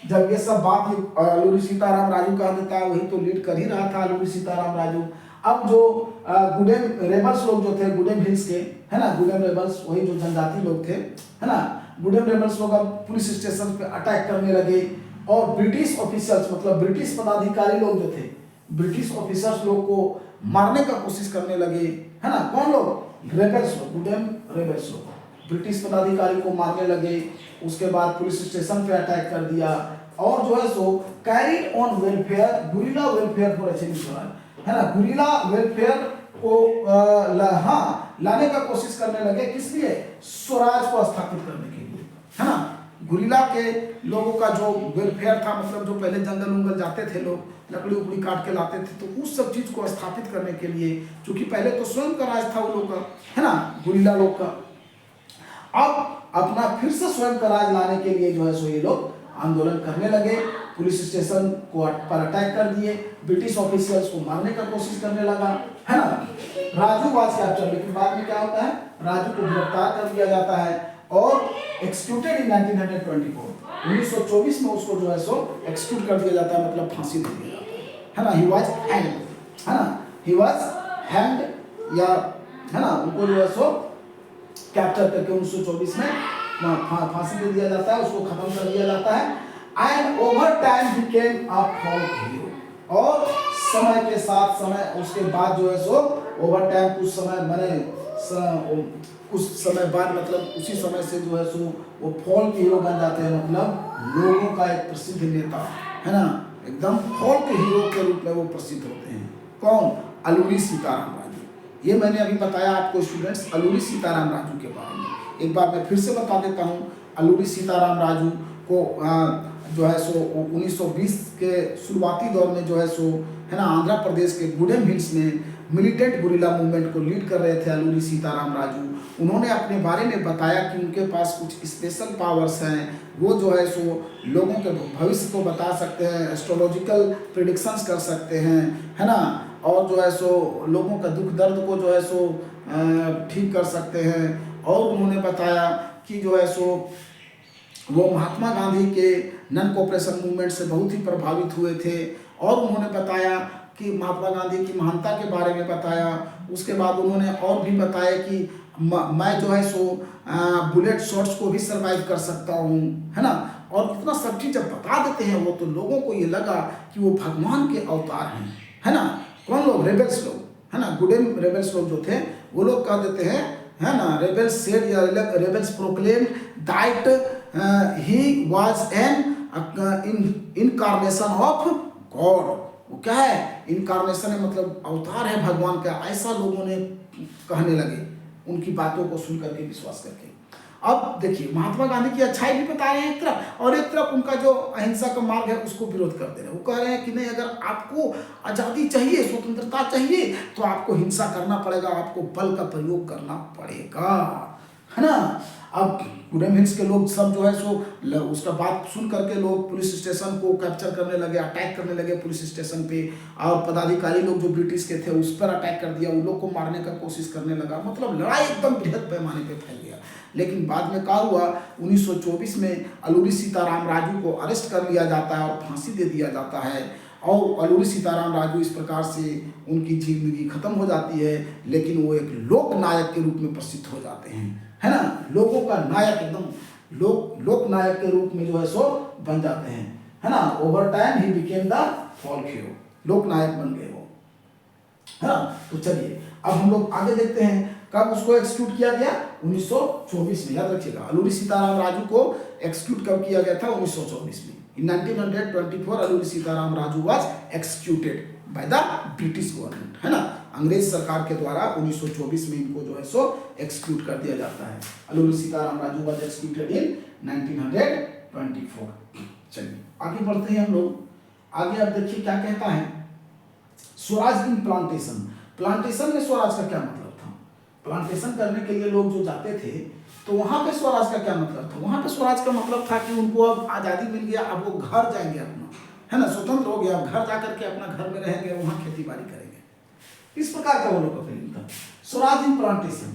जब ये सब बात अलूरी सीताराम राजू का देता है, वही तो लीड कर ही रहा था अलूरी सीताराम राजू। अब जो गुडेम रेबल्स लोग जो थे गुडेम हिल्स के, है ना, गुडेम रेबल्स वही जो जनजाति लोग थे, है ना, गुडेम रेबल्स लोग अब पुलिस स्टेशन पे अटैक करने लगे, और ब्रिटिश ऑफिसर्स मतलब ब्रिटिश पदाधिकारी लोग जो थे, ब्रिटिश ऑफिसर्स लोग को मारने का कोशिश करने लगे, है ना। कौन लोग? रेबल्स लोग, गुडेम रेबल्स लोग ब्रिटिश पदाधिकारी को मारने लगे। उसके बाद पुलिस स्टेशन पे अटैक कर दिया, और जो है सो carried on welfare, guerrilla welfare for achieving swaraj, है ना, गुरिल्ला वेलफेयर को लाने का कोशिश करने लगे। किस लिए? स्वराज को स्थापित करने के लिए, है ना। गुरिल्ला के लोगों का जो वेलफेयर था, मतलब जो पहले जंगल उंगल जाते थे लोग, लकड़ी उकड़ी काट के लाते थे, तो उस सब चीज को स्थापित करने के लिए, क्योंकि पहले तो स्वयं का राज था वो लोग का, है ना, गुरिल्ला लोग का। अब अपना फिर से स्वयं का राज लाने के लिए जो है सो ये लोग आंदोलन करने लगे, पुलिस स्टेशन को पर अटैक कर दिए, ब्रिटिश ऑफिसर्स को मारने का कोशिश करने लगा, है ना। राजू वाज कैप्चर्ड, लेकिन बाद में क्या होता है, राजू को गिरफ्तार कर दिया जाता है और एक्सक्यूटेड इन 1924, 1924 में उसको जो है सो एक्सक्यूट कर दिया जाता है, मतलब फांसी दे दिया जाता है ना। ही वाज हैंग्ड, है ना, ही वाज हैंग्ड, या है ना, उनको जो है सो कैप्चर करके 1924 में फांसी दे दिया जाता है, उसको खत्म कर दिया जाता है। And over time became a folk hero, और समय के साथ, समय उसके बाद जो है सो ओवर टाइम कुछ समय मैंने कुछ समय बाद मतलब उसी समय से जो है सो वो फॉल्क हीरो बन जाते हैं, मतलब लोगों का एक प्रसिद्ध नेता, है ना, एकदम फॉल्क हीरो के रूप में वो प्रसिद्ध होते हैं। कौन? अल्लूरी सीताराम राजू। ये मैंने अभी बताया आपको स्टूडेंट्स अल्लूरी सीताराम राजू के बारे में। एक बार मैं फिर से बता देता हूँ, अल्लूरी सीताराम राजू को जो है सो 1920 के शुरुआती दौर में जो है सो, है ना, आंध्र प्रदेश के गुडेम हिल्स में मिलिटेंट गुरिल्ला मूवमेंट को लीड कर रहे थे अल्लूरी सीताराम राजू। उन्होंने अपने बारे में बताया कि उनके पास कुछ स्पेशल पावर्स हैं, वो जो है सो लोगों के भविष्य को बता सकते हैं, एस्ट्रोलॉजिकल प्रिडिक्शंस कर सकते हैं, है ना, और जो है सो लोगों का दुख दर्द को जो है सो ठीक कर सकते हैं। और उन्होंने बताया कि जो है सो वो महात्मा गांधी के नॉन कोऑपरेशन मूवमेंट से बहुत ही प्रभावित हुए थे। और उन्होंने बताया कि महात्मा गांधी की महानता के बारे में बताया। उसके बाद उन्होंने और भी बताया कि मैं जो है सो बुलेट शॉट्स को भी सर्वाइव कर सकता हूँ, है ना। और इतना सब चीज़ जब बता देते हैं वो, तो लोगों को ये लगा कि वो भगवान के अवतार हैं, है ना। कौन लोग? रेबल्स लोग, है ना, गुडेम रेबल्स लोग जो थे वो लोग कह देते हैं, है ना, रेबल्स सेड या rebels proclaimed that he was an incarnation of God. वो क्या है? इनकार्नेशन है, मतलब अवतार है भगवान का, ऐसा लोगों ने कहने लगे उनकी बातों को सुन करके, विश्वास करके। अब देखिए, महात्मा गांधी की अच्छाई भी बता रहे हैं एक तरफ, और एक तरफ उनका जो अहिंसा का मार्ग है उसको विरोध कर दे रहे हैं। वो कह रहे हैं कि नहीं, अगर आपको आज़ादी चाहिए, स्वतंत्रता चाहिए, तो आपको हिंसा करना पड़ेगा, आपको बल का प्रयोग करना पड़ेगा, है ना। अब गुडेम हिल्स के लोग सब जो है सो उसका बात सुन करके लोग पुलिस स्टेशन को कैप्चर करने लगे, अटैक करने लगे पुलिस स्टेशन पे, और पदाधिकारी लोग जो ब्रिटिश के थे उस पर अटैक कर दिया, उन लोग को मारने का कोशिश करने लगा। मतलब लड़ाई एकदम बृहद पैमाने पे फैल गया। लेकिन बाद में क्या हुआ, 1924 में अल्लूरी सीताराम राजू को अरेस्ट कर लिया जाता है और फांसी दे दिया जाता है। और अल्लूरी सीताराम राजू इस प्रकार से उनकी जिंदगी खत्म हो जाती है। लेकिन वो एक लोक नायक के रूप में प्रसिद्ध हो जाते हैं, है ना, लोगों का नायक, एकदम लोक नायक के रूप में जो है सो बन जाते हैं, है ना। Over time he became the folk hero, लोक नायक बन गए वो, है ना। तो चलिए अब हम लोग आगे देखते हैं कब उसको एक्सक्यूट किया गया, 1924 में। याद रखिएगा, अल्लूरी सीताराम राजू को एक्सक्यूट कब किया गया था? 1924 में। In 1924 Alluri Sitaram Raju was executed by the British government, है ना, अंग्रेज सरकार के द्वारा 1924 में इनको जो है सो एक्सक्यूट कर दिया जाता है। Alluri Sitaram Raju was executed in 1924। चलिए आगे बढ़ते हैं हम लोग। आगे अब देखिए क्या कहता है, स्वराज इन प्लांटेशन। प्लांटेशन में स्वराज का क्या मतलब था? प्लांटेशन करने के लिए लोग जो जाते थे, तो वहाँ पे स्वराज का क्या मतलब था? वहाँ पे स्वराज का मतलब था कि उनको अब आज़ादी मिल गया, अब वो घर जाएंगे अपना, है ना, स्वतंत्र हो गया, अब घर जा करके अपना घर में रहेंगे, वहाँ खेती बाड़ी करेंगे। इस प्रकार का वो लोग का फीलिंग था। स्वराज इन प्लांटेशन,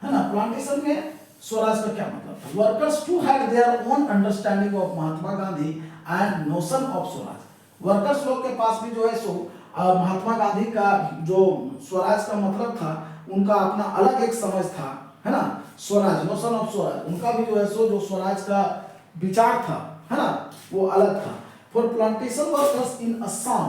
है ना, प्लांटेशन में स्वराज का क्या मतलब था? Workers too had their own understanding of Mahatma Gandhi and notion of Swaraj. Workers लोग के पास भी जो है सो महात्मा गांधी का जो स्वराज का मतलब था, उनका अपना अलग एक समझ था, है ना। स्वराज, नोशन ऑफ स्वराज, उनका भी जो है सो जो स्वराज का विचार था, है ना, वो अलग था। For plantation workers in Assam,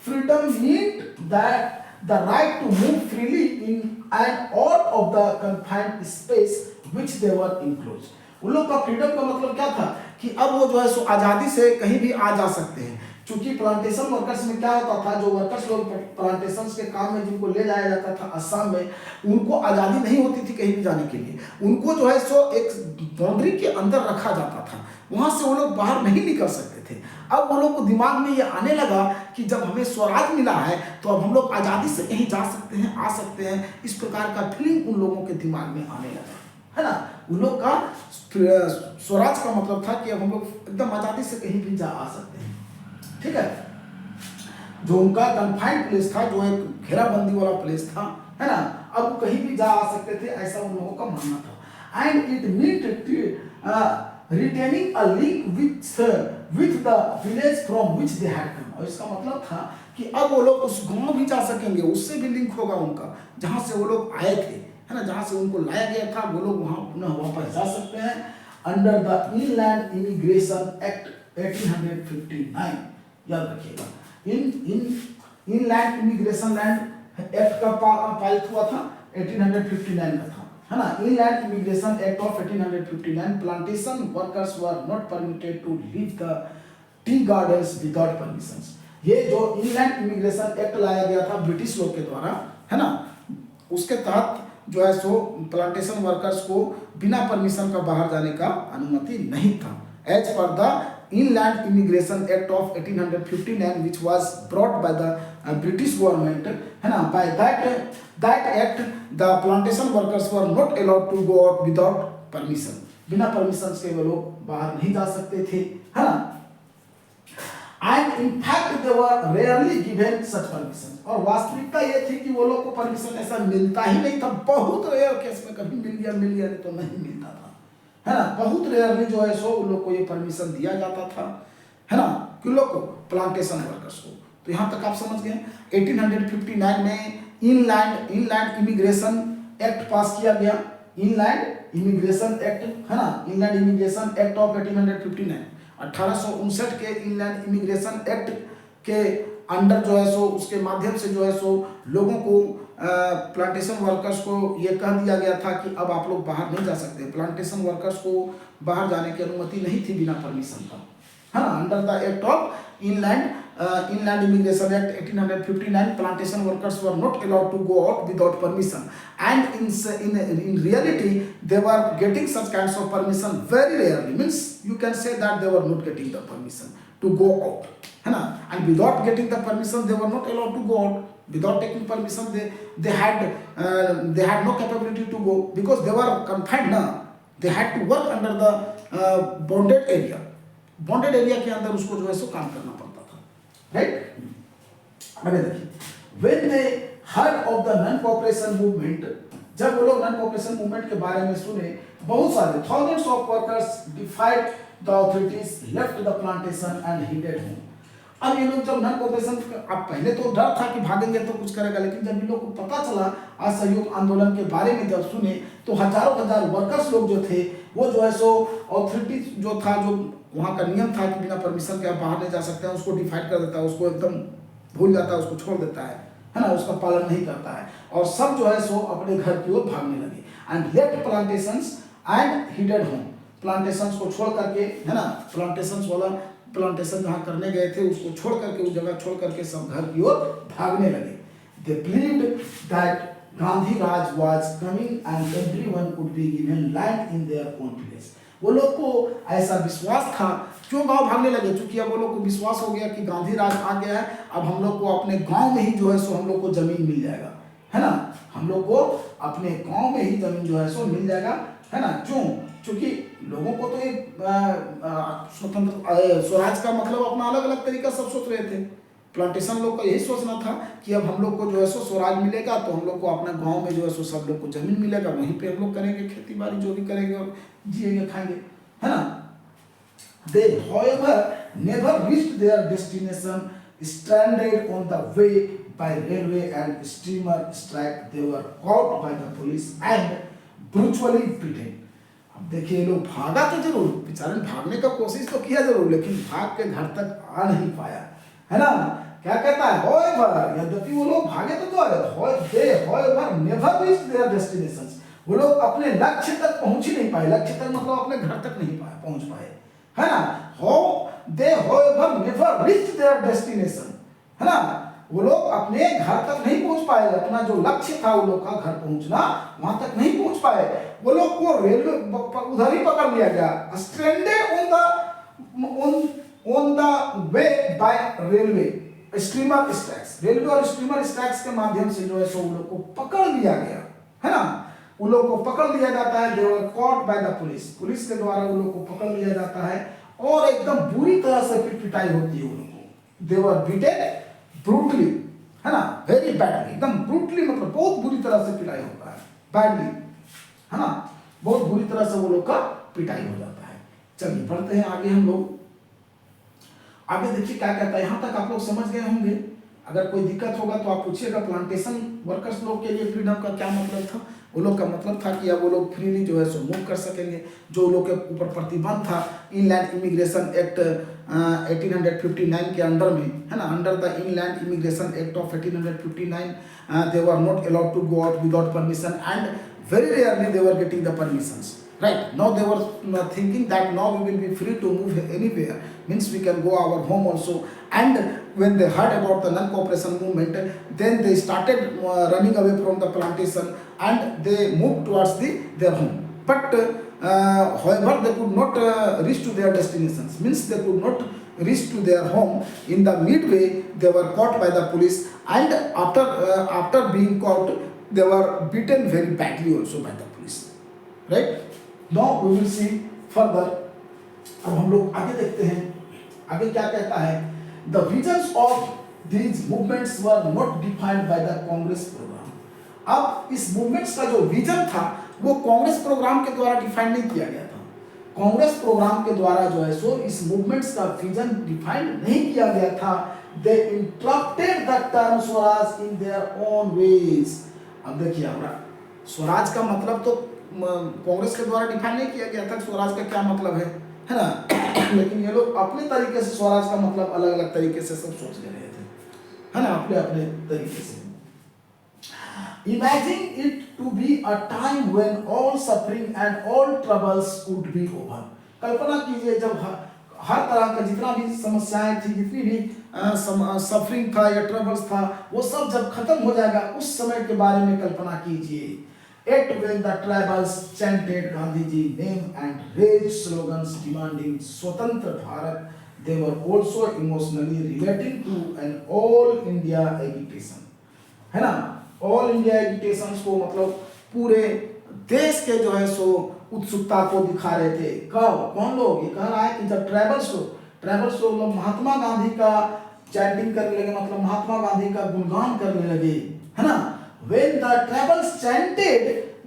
freedom meant that the right to move freely in and out of the confined space which they were enclosed. उन लोग का फ्रीडम का मतलब क्या था कि अब वो जो है सो आज़ादी से कहीं भी आ जा सकते हैं। क्योंकि प्लांटेशन वर्कर्स में क्या होता था, जो वर्कर्स लोग प्लांटेशन के काम में जिनको ले जाया जाता था असम में, उनको आज़ादी नहीं होती थी कहीं भी जाने के लिए। उनको जो है सो एक बाउंड्री के अंदर रखा जाता था, वहाँ से वो लोग बाहर नहीं निकल सकते थे। अब वो लोग को दिमाग में ये आने लगा कि जब हमें स्वराज मिला है तो अब हम लोग आज़ादी से कहीं जा सकते हैं, आ सकते हैं। इस प्रकार का फीलिंग उन लोगों के दिमाग में आने लगा, है ना। उन लोग का स्वराज का मतलब था कि अब हम लोग एकदम आज़ादी से कहीं भी जा आ सकते हैं, ठीक है। जो उनका कन्फाइंड प्लेस था, जो एक घेराबंदी वाला प्लेस था, है ना, अब वो कहीं भी जा आ सकते थे, ऐसा उन लोगों का मानना था। And it meant retaining a link with the village from which they had come. और इसका मतलब था कि अब वो लोग उस गांव भी जा सकेंगे, उससे भी लिंक होगा उनका, जहां से वो लोग आए थे, है ना, जहां से उनको लाया गया था, वो लोग वहां पुनः वापस जा सकते हैं। Under the inland emigration act 1859, याद रखिएगा, इनलैंड इमिग्रेशन लैंड एक्ट का पारित हुआ था 1859 का था, है ना। Inland emigration act of 1859, plantation workers were not permitted to leave the tea gardens without permissions. ये जो इनलैंड इमिग्रेशन एक्ट लाया गया था ब्रिटिश लोग के द्वारा, है ना, उसके तहत जो है सो प्लांटेशन वर्कर्स को बिना परमिशन का बाहर जाने का अनुमति नहीं था। As per the inland emigration act of 1859 which was brought by the British government, है ना, by that act the plantation workers were not allowed to go out without permission। बिना परमिशन के वो लोग बाहर नहीं जा सकते थे, है ना। And in fact they were rarely given such permission। और वास्तविकता ये थी कि वो लोग को परमिशन ऐसा मिलता ही नहीं था। बहुत रेयर केस में कभी मिल गया नहीं तो नहीं मिलता था, है ना। बहुत रेयरली जो है सो उन लोग को ये परमिशन दिया जाता था, है ना, कि लोग को प्लांटेशन वर्कर्स को। तो यहाँ तक आप समझ गए। 1859 में इनलैंड इमिग्रेशन एक्ट पास किया गया। इनलैंड इमिग्रेशन एक्ट, है ना, इनलैंड इमिग्रेशन एक्ट ऑफ 1859 1859 के इनलैंड इमिग्रेशन एक्ट के अंडर जो है सो उसके माध्यम से जो है सो लोगों को प्लांटेशन वर्कर्स को ये कह दिया गया था कि अब आप लोग बाहर नहीं जा सकते। प्लांटेशन वर्कर्स को बाहर जाने की अनुमति नहीं थी बिना परमिशन का, है ना। Under the act of inland emigration act 1859 plantation workers were not allowed to go out without permission and in reality they were getting such kinds of permission very rarely, means you can say that they were not getting the permission to go out, है ना। and without getting the permission they were not allowed to go out। without taking permission they had no capability to go because they were confined ना। they had to work under the bonded area के अंदर उसको जो है सो काम करना पड़ता था, राइट। अरे देखिए when they heard of the non cooperation movement, जब वो लोग नॉन कोऑपरेशन मूवमेंट के बारे में सुने, बहुत सारे thousands of workers defied the authorities, left the plantation and headed home। अब ये लोग जब नॉन कोऑपरेशन, अब पहले तो डर था कि भागेंगे तो कुछ करेगा, लेकिन जब इन लोग को पता चला असहयोग आंदोलन के बारे में जब सुने, तो हजारों हजार वर्कर्स लोग जो थे वो जो है सो ऑथोरिटीज जो था, जो वहाँ का नियम था कि बिना परमिशन के आप बाहर नहीं जा सकते हैं, उसको डिफाइड कर देता है, उसको एकदम भूल जाता है, उसको छोड़ देता है ना, उसका पालन नहीं करता है, और सब जो है सो अपने घर की ओर भागने लगे। And left plantations and headed home, plantations को छोड़ करके, है ना, प्लांटेशंस वाला प्लांटेशन जहाँ करने गए थे उसको छोड़ करके, उस जगह छोड़ करके सब घर की ओर भागने लगे। They believed that Gandhi Raj was coming and everyone would be given land in their own place. वो लोग को ऐसा विश्वास था, क्यों गांव भागने लगे? क्योंकि अब वो लोग को विश्वास हो गया कि गांधी राज आ गया है, अब हम लोग को अपने गांव में ही जो है सो हम लोग को जमीन मिल जाएगा, है ना, हम लोग को अपने गांव में ही जमीन जो है सो मिल जाएगा, है ना। क्यों? क्योंकि लोगों को तो ये स्वतंत्र स्वराज का मतलब अपना अलग अलग तरीका सब सोच रहे थे। प्लांटेशन लोग का यही सोचना था कि अब हम लोग को जो है सो स्वराज मिलेगा तो हम लोग को अपना गांव में जो है सो सब लोग को जमीन मिलेगा, वहीं पे हम लोग करेंगे खेती बाड़ी, जो भी करेंगे और जिएंगे खाएंगे, है ना। They however never reached their destination, stranded on the way by railway and steamer strike। They were caught by the police and brutally beaten। अब देखिए लोग भागा तो जरूर, बेचारे ने भागने का कोशिश तो किया जरूर, लेकिन भाग के घर तक आ नहीं पाया, है ना। क्या कहता है? however, यद्यपि वो लोग भागे तो they however never reached their destinations। वो लोग अपने लक्ष्य तक पहुंच ही नहीं पाए। लक्ष्य तक मतलब अपने घर तक नहीं पहुंच पाए, है ना। they however never reached their destination, है ना। वो लोग अपने घर तक नहीं पहुंच पाए, अपना जो लक्ष्य था वो लोग का घर पहुंचना, वहां तक नहीं पहुंच पाए। वो लोग को रेलवे उधर ही पकड़ लिया गया, stranded on the way by railway steamer strikes। Railway और स्टीमर स्ट्राइक्स के माध्यम से जो है सो वो लोग को पकड़ लिया गया, है ना। उन लोग को पकड़ लिया जाता है, they were caught by the police। Police के द्वारा उन लोग को पकड़ लिया जाता है और एकदम बुरी तरह से पिटाई होती है उन लोगों को। they were beaten brutally, है ना, very badly, एकदम brutally मतलब बहुत बुरी तरह से पिटाई होता है, badly, है ना, बहुत बुरी तरह से वो लोग का पिटाई हो जाता है। चलिए पढ़ते हैं आगे हम लोग। आगे देखिए क्या कहता है, यहाँ तक आप लोग समझ गए होंगे। अगर कोई दिक्कत होगा तो आप पूछिएगा। प्लांटेशन वर्कर्स लोग के लिए फ्रीडम का क्या मतलब था? वो लोग का मतलब था कि अब वो लोग फ्रीली जो है सो मूव कर सकेंगे। जो लोग के ऊपर प्रतिबंध था इनलैंड इमिग्रेशन एक्ट 1859 के अंडर में, है ना, under the inland emigration act of 1859 they were not allowed to go out without permission, and very rarely they were getting the permissions. Right now they were thinking that now we will be free to move anywhere, means we can go our home also. And when they heard about the non-cooperation movement, then they started running away from the plantation and they moved towards their home. But however they could not reach to their destinations, means they could not reach to their home. In the midway they were caught by the police, and after being caught they were beaten very badly also by the police. Right now we will see further. अब हम लोग आगे देखते हैं आगे क्या कहता है। The visions of these movements were not defined by the Congress program. अब इस मूवमेंट्स का जो विजन था वो कांग्रेस प्रोग्राम के द्वारा डिफाइन नहीं किया गया था। कांग्रेस प्रोग्राम के द्वारा जो है सो इस मूवमेंट्स का विजन डिफाइन नहीं किया गया था। They interpreted the term Swaraj in their own ways. अब देखिए हमारा स्वराज का मतलब तो कांग्रेस के द्वारा डिफाइन नहीं किया गया था, स्वराज का क्या मतलब है ना। लेकिन ये लोग अपने तरीके से स्वराज का मतलब अलग अलग तरीके से सब सोच ले रहे थे, है ना, अपने अपने तरीके से। Imagine it to be a time when all suffering and all troubles would be over. कल्पना कीजिए जब हर तरह का जितना भी समस्याएं थी, जितनी भी सफरिंग था या ट्रबल्स था, वो सब जब खत्म हो जाएगा उस समय के बारे में कल्पना कीजिए। Yet when the tribals chanted Gandhiji name and raised slogans demanding स्वतंत्र Bharat, they were also emotionally relating to an all India agitation, है ना। ऑल इंडिया एजिटेशन को मतलब पूरे देश के जो है सो उत्सुकता को दिखा रहे थे। कौन लोग? ये कह रहा है कि जब ट्राइबल्स लोग महात्मा गांधी का चैंटिंग करने लगे, मतलब महात्मा गांधी का गुणगान करने लगे, है ना। When the tribals chanted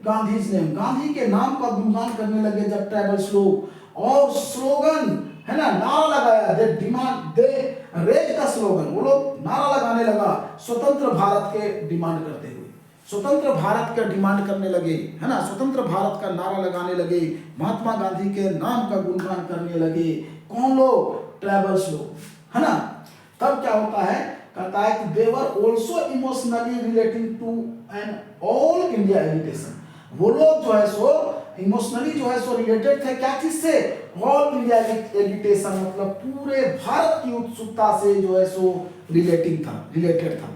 Gandhi's name, Gandhi के नाम का गुणगान करने लगे जब ट्राइबल्स लोग, और स्लोगन, है ना, नारा लगाया, दे रेज का स्लोगन, वो लोग नारा लगाने लगा स्वतंत्र भारत के डिमांड करते हुए, स्वतंत्र भारत का डिमांड करने लगे, है ना, स्वतंत्र भारत का नारा लगाने लगे, महात्मा गांधी के नाम का गुणगान करने लगे। कौन लोग? ट्राइबल्स लोग, है ना। तब क्या होता है, कहता है कि they were also emotionally relating to an all India agitation. वो लोग जो है सो इमोशनली जो है सो रिलेटेड थे क्या चीज से? ऑल इंडिया एजिटेशन, मतलब पूरे भारत की उत्सुकता से जो है सो रिलेटेड था।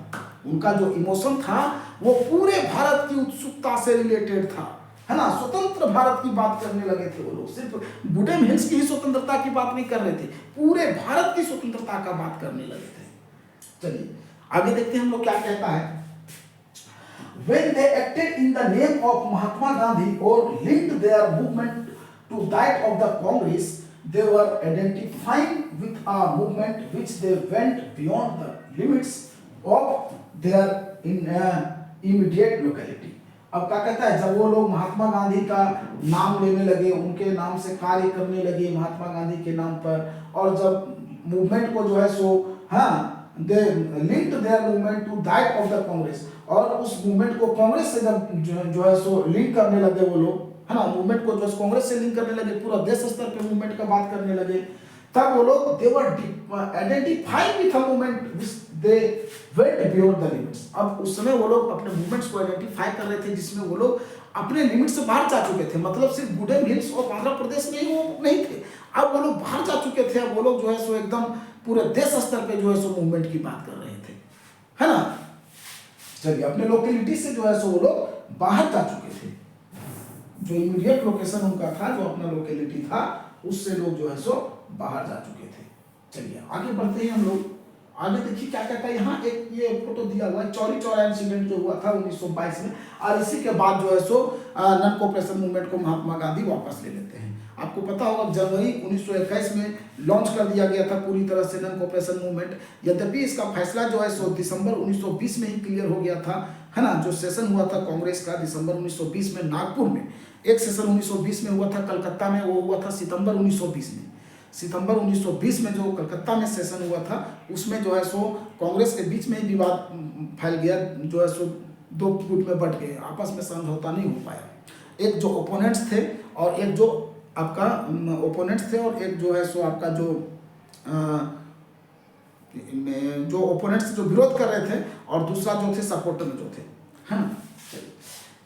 उनका जो इमोशन था वो पूरे भारत की उत्सुकता से रिलेटेड था, है ना। स्वतंत्र भारत की बात करने लगे थे वो लोग, सिर्फ बुडेम हिल्स की ही स्वतंत्रता की बात नहीं कर रहे थे, पूरे भारत की स्वतंत्रता का बात करने लगे थे। चलिए आगे देखते हैं हम लोग क्या कहता है। When they acted in the name of Mahatma Gandhi or linked their movement to that of the Congress, they were identifying with a movement which they went beyond the limits of their immediate locality. अब क्या कहता है, जब वो लोग महात्मा गांधी का नाम लेने लगे, उनके नाम से कार्य करने लगे महात्मा गांधी के नाम पर, और जब मूवमेंट को जो है सो they linked their movement to that of the Congress, और उस मूवमेंट को कांग्रेस से जब जो है सो लिंक करने लगे वो लोग, है ना, मूवमेंट को जो कांग्रेस से लिंक करने लगे, पूरा देश स्तर पे मूवमेंट का बात करने लगे, तब वो लोग they were identified with a movement which they went beyond the limits. अब उस समय वो लोग अपने मूवमेंट्स को आइडेंटिफाई कर रहे थे जिसमें वो लोग अपने लिमिट से बाहर जा चुके थे, मतलब सिर्फ बुडेम हिल्स और आंध्र प्रदेश में ही वो नहीं थे, अब वो लोग बाहर जा चुके थे। अब वो लोग जो है सो एकदम पूरे देश स्तर पे जो है सो मूवमेंट की बात कर रहे थे, है ना। चलिए अपने लोकेलिटी से जो है सो वो लोग बाहर जा चुके थे, जो इमीडिएट लोकेशन उनका था, जो अपना लोकेलिटी था, उससे लोग जो है सो बाहर जा चुके थे। चलिए आगे बढ़ते हैं हम लोग। आगे देखिए क्या कहता है, यहाँ एक ये फोटो दिया हुआ है, चौरी चौरा इंसिडेंट जो हुआ था 1922 में, और इसी के बाद जो है सो नॉन कोऑपरेशन मूवमेंट को महात्मा गांधी वापस ले लेते हैं। आपको पता होगा जनवरी 1921 में लॉन्च कर दिया गया था पूरी तरह से नॉन कोऑपरेशन मूवमेंट, यद्यपि इसका फैसला जो है सो दिसंबर 1920 में ही क्लियर हो गया था, है ना। जो सेशन हुआ था कांग्रेस का दिसंबर 1920 में नागपुर में, एक सेशन 1920 में हुआ था, कलकत्ता में वो हुआ था सितंबर 1920 में। सितंबर 1920 में जो कलकत्ता में सेशन हुआ था, उसमें जो है सो कांग्रेस के बीच में ही विवाद फैल गया, जो है सो दो गुट में बट गए, आपस में समझौता नहीं हो पाया। एक जो ओपोनेंट्स थे और एक जो आपका ओपोनेंट्स थे और एक जो है सो आपका जो ओपोनेंट्स जो विरोध कर रहे थे और दूसरा जो थे सपोर्टर जो थे, है ना।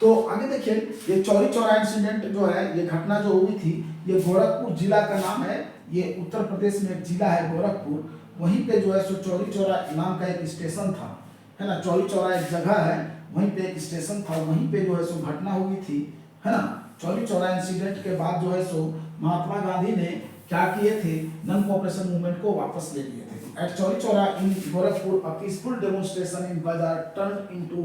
तो आगे देखिए, ये चौरी चौरा इंसिडेंट जो है, ये घटना जो हुई थी, ये गोरखपुर जिला का नाम है, ये उत्तर प्रदेश में एक जिला है गोरखपुर, वहीं पे जो है सो चौरी चौरा नाम का एक स्टेशन था, है ना। चौरी चौरा एक जगह है, वहीं पे एक स्टेशन था, वहीं पे जो है सो घटना हुई थी, है ना। चौरी चौरा इंसिडेंट के बाद जो है सो महात्मा गांधी ने क्या किए थे, नॉन कोऑपरेशन मूवमेंट को वापस ले लिए थे। At Chauri Chaura in Gorakhpur a peaceful demonstration in bazaar turn into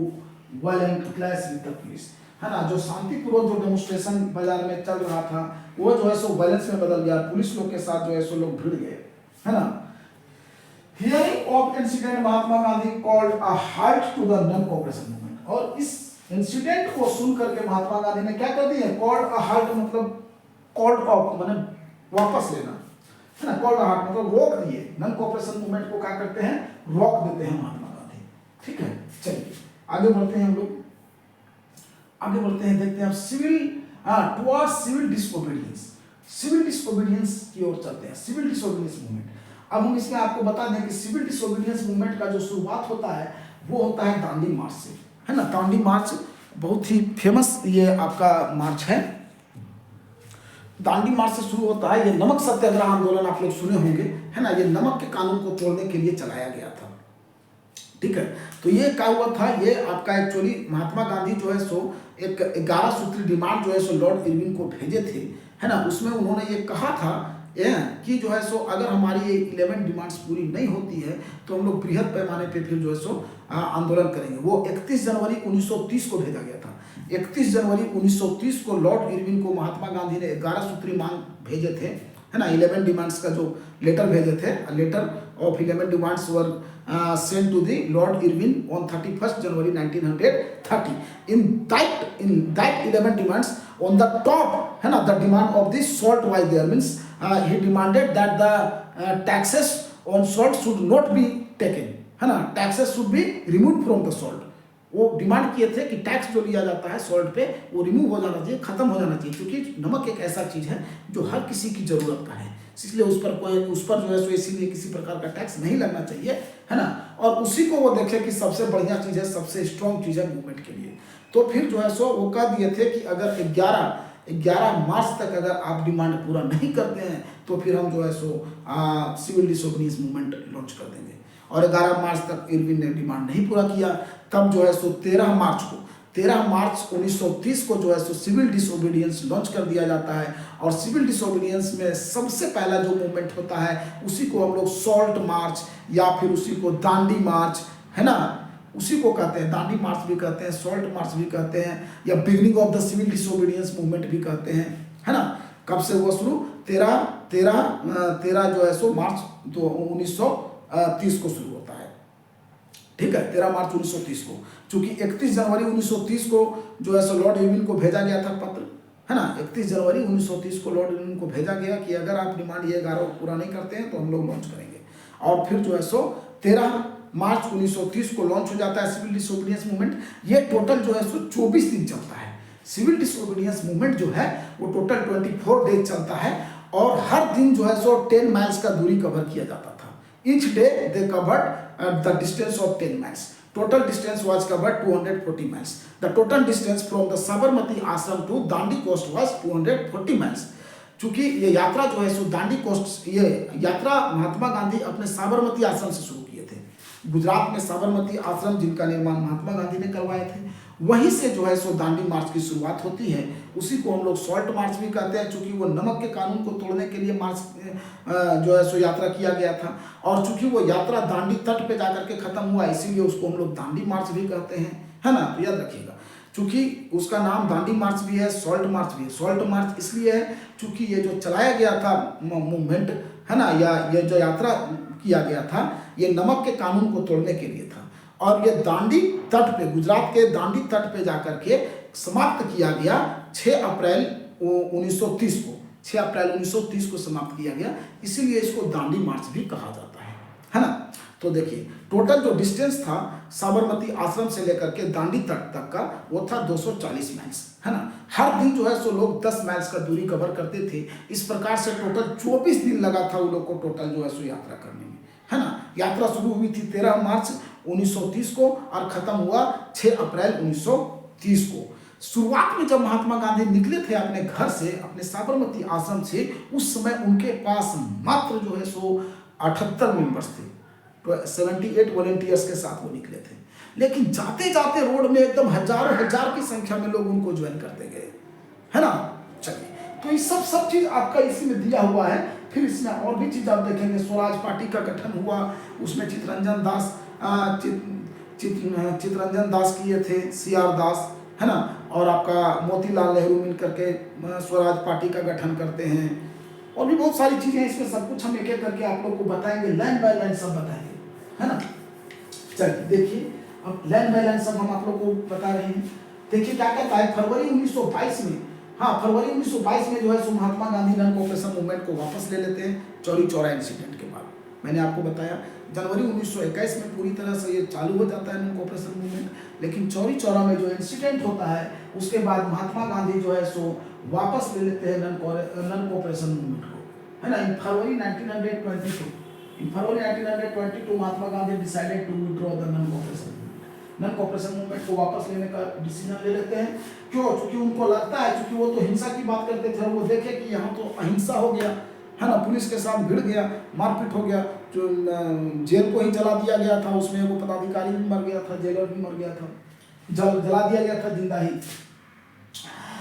violent clash with the police, है ना। जो शांतिपूर्वक जो डेमोन्स्ट्रेशन बाजार में चल रहा था, वो जो है सो वायलेंस में बदल गया, पुलिस लोग के साथ जो है सो लोग भिड़ गए, है ना। Hearing of incident Mahatma Gandhi called a halt to the non cooperation movement, और इस इंसिडेंट को सुन करके महात्मा गांधी ने क्या कर दिया, कॉल्ड अ halt मतलब कॉल्ड ऑफ माने वापस लेना, है ना। कॉल्ड अ halt मतलब रोक दिए, नॉन कोऑपरेशन मूवमेंट को क्या करते हैं, रोक देते हैं महात्मा गांधी, ठीक है। चलिए आगे बढ़ते हैं, हम लोग आगे बढ़ते हैं, देखते हैं civil towards civil disobedience, civil disobedience की ओर चलते हैं, सिविल डिसओबीडियंस मूवमेंट। अब हम इसमें आपको बता दें कि सिविल डिसओबीडियंस मूवमेंट का जो शुरुआत होता है वो होता है दांडी मार्च से, है ना। दांडी मार्च बहुत ही फेमस ये आपका मार्च है, दांडी मार्च से शुरू होता है। ये नमक सत्याग्रह आंदोलन आप लोग सुने होंगे, है ना। ये नमक के कानून को तोड़ने के लिए चलाया गया था, ठीक है। तो ये क्या हुआ था, ये आपका एक्चुअली महात्मा गांधी जो है सो एक 11 सूत्री डिमांड जो है सो लॉर्ड इरविन को भेजे थे, है ना। उसमें उन्होंने ये कहा था कि जो है सो अगर हमारी ये 11 डिमांड्स पूरी नहीं होती है तो हम लोग बृहद पैमाने पे फिर जो है सो आंदोलन करेंगे। वो 31 जनवरी 1930 को भेजा गया था। 31 जनवरी 1930 को लॉर्ड इरविन को महात्मा गांधी ने 11 सूत्री मांग भेजे थे, है ना। 11 डिमांड्स का जो लेटर भेजे थे, letter of 11 demands were sent to the Lord Irwin on 31st January 1930. In that 11 demands, on the top, है ना, the demand of the salt was there, means he demanded that the taxes on salt should not be taken, है ना, taxes should be removed from the salt. वो demand किए थे कि tax जो लिया जाता है सॉल्ट पे वो रिमूव हो जाना चाहिए, खत्म हो जाना चाहिए, क्योंकि नमक एक ऐसा चीज है जो हर किसी की जरूरत का है, इसलिए उस पर जो है सो इसीलिए किसी प्रकार का टैक्स नहीं लगना चाहिए, है ना। और उसी को वो देखे कि सबसे बढ़िया चीज है, सबसे स्ट्रॉन्ग चीज है मूवमेंट के लिए। तो फिर जो है सो वो कह दिए थे कि अगर 11 मार्च तक अगर आप डिमांड पूरा नहीं करते हैं तो फिर हम जो है so civil disobedience movement launch कर देंगे। और 11 मार्च तक इरविन ने डिमांड नहीं पूरा किया, तब जो है सो 13 मार्च 1930 को जो है सो सिविल डिसोबीडियंस लॉन्च कर दिया जाता है। और सिविल डिसोबीडियंस में सबसे पहला जो मूवमेंट होता है उसी को हम लोग सॉल्ट मार्च या फिर उसी को दांडी मार्च, है ना, उसी को कहते हैं, दांडी मार्च भी कहते हैं, सॉल्ट मार्च भी कहते हैं, या beginning of the civil disobedience movement भी कहते हैं, है ना। कब से हुआ शुरू, 13 जो है सो मार्च 1930 को शुरू होता है, ठीक है, 13 मार्च 1930 को। चूंकि 31 जनवरी 1930 को जो है सो लॉर्ड इरविन को भेजा गया था पत्र, है ना। 31 जनवरी 1930 को लॉर्ड इरविन को भेजा गया कि अगर आप डिमांड ये 11 पूरा नहीं करते हैं तो हम लोग लॉन्च करेंगे। और फिर जो है सो 13 मार्च 1930 को लॉन्च हो जाता है सिविल डिसोबीडियंस मूवमेंट। ये टोटल जो है सो 24 दिन चलता है। सिविल डिसोबीडियंस मूवमेंट जो है वो टोटल 24 डेज चलता है और हर दिन जो है सो 10 माइल्स का दूरी कवर किया जाता था। Each day they covered the distance of 10 miles. Total distance was covered 240 miles. The total distance from the Sabarmati Ashram to Dandi Coast was 240 miles. चूंकि ये यात्रा जो है सो दांडी कोस्ट, ये यात्रा महात्मा गांधी अपने साबरमती आश्रम से शुरू किए थे। गुजरात में साबरमती आश्रम जिनका निर्माण महात्मा गांधी ने करवाए थे, वहीं से जो है सो दांडी मार्च की शुरुआत होती है। उसी को हम लोग सॉल्ट मार्च भी कहते हैं, चूंकि वो नमक के कानून को तोड़ने के लिए मार्च जो है सो यात्रा किया गया था। और चूंकि वो यात्रा दांडी तट पे जाकर के खत्म हुआ, इसीलिए उसको हम लोग दांडी मार्च भी कहते हैं, है ना। तो याद रखिएगा, चूंकि उसका नाम दांडी मार्च भी है, सॉल्ट मार्च भी है। सॉल्ट मार्च इसलिए है चूंकि ये जो चलाया गया था मूवमेंट, है ना, या ये जो यात्रा किया गया था, ये नमक के कानून को तोड़ने के लिए था। और ये दांडी तट पे, गुजरात के दांडी तट पे जाकर के समाप्त किया गया 6 अप्रैल 1930 को। 6 अप्रैल 1930 को समाप्त किया गया, इसीलिए इसको दांडी मार्च भी कहा जाता है ना। तो देखिए टोटल जो डिस्टेंस था साबरमती आश्रम से लेकर के दांडी तक का वो था 240 माइल्स, है ना। हर दिन जो है सो लोग 10 माइल्स का दूरी कवर करते थे। इस प्रकार से टोटल 24 दिन लगा था उन लोग को टोटल जो है सो यात्रा करने में, है ना। यात्रा शुरू हुई थी 13 मार्च 1930 को और खत्म हुआ 6 अप्रैल 1930 को। शुरुआत में जब महात्मा गांधी निकले थे अपने घर से, अपने साबरमती आश्रम से, उस समय उनके पास मात्र जो है सो 78 मेंबर्स थे, तो 78 वॉलेंटियर्स के साथ वो निकले थे। लेकिन जाते जाते रोड में एकदम हजारों हजार की संख्या में लोग उनको ज्वाइन करते गए, है ना। चलिए, तो ये सब चीज आपका इसी में दिया हुआ है। फिर इसमें और भी चीज आप देखेंगे, स्वराज पार्टी का गठन हुआ, उसमें चितरंजन दास किए थे, CR दास, है ना। और आपका मोतीलाल नेहरू मिल करके स्वराज पार्टी का गठन करते हैं। और भी बहुत सारी चीजें इसमें, सब कुछ हम एक एक करके आप लोग को बताएंगे, लाइन बाय लाइन सब बताएंगे, है ना। चलिए देखिए, अब लाइन बाय लाइन सब हम आप लोग को बता रहे हैं। देखिए क्या कहता है, फरवरी 1922 में, हाँ फरवरी 1922 में जो है सो Mahatma Gandhi none cooperation movement को वापस ले लेते हैं चौरी चौरा इंसिडेंट के बाद। मैंने आपको बताया जनवरी 1921 में पूरी तरह से ये चालू हो जाता है नन कोऑपरेशन मूवमेंट, लेकिन चौरी चौरा में जो इंसिडेंट होता है उसके बाद महात्मा गांधी जो है सो वापस ले लेते हैं नन कोऑपरेशन मूवमेंट को, है ना। In February 1922 Mahatma Gandhi decided to withdraw the non cooperation movement को वापस लेने का डिसीजन ले लेते हैं। क्यों? क्योंकि उनको लगता है, क्योंकि वो तो हिंसा की बात करते थे, वो देखे कि यहाँ तो अहिंसा हो गया, है ना, पुलिस के साथ भिड़ गया, मारपीट हो गया, जो जेल को ही जला दिया गया था, उसमें वो पदाधिकारी भी मर गया था, जेलर भी मर गया था, जला दिया गया था जिंदा ही।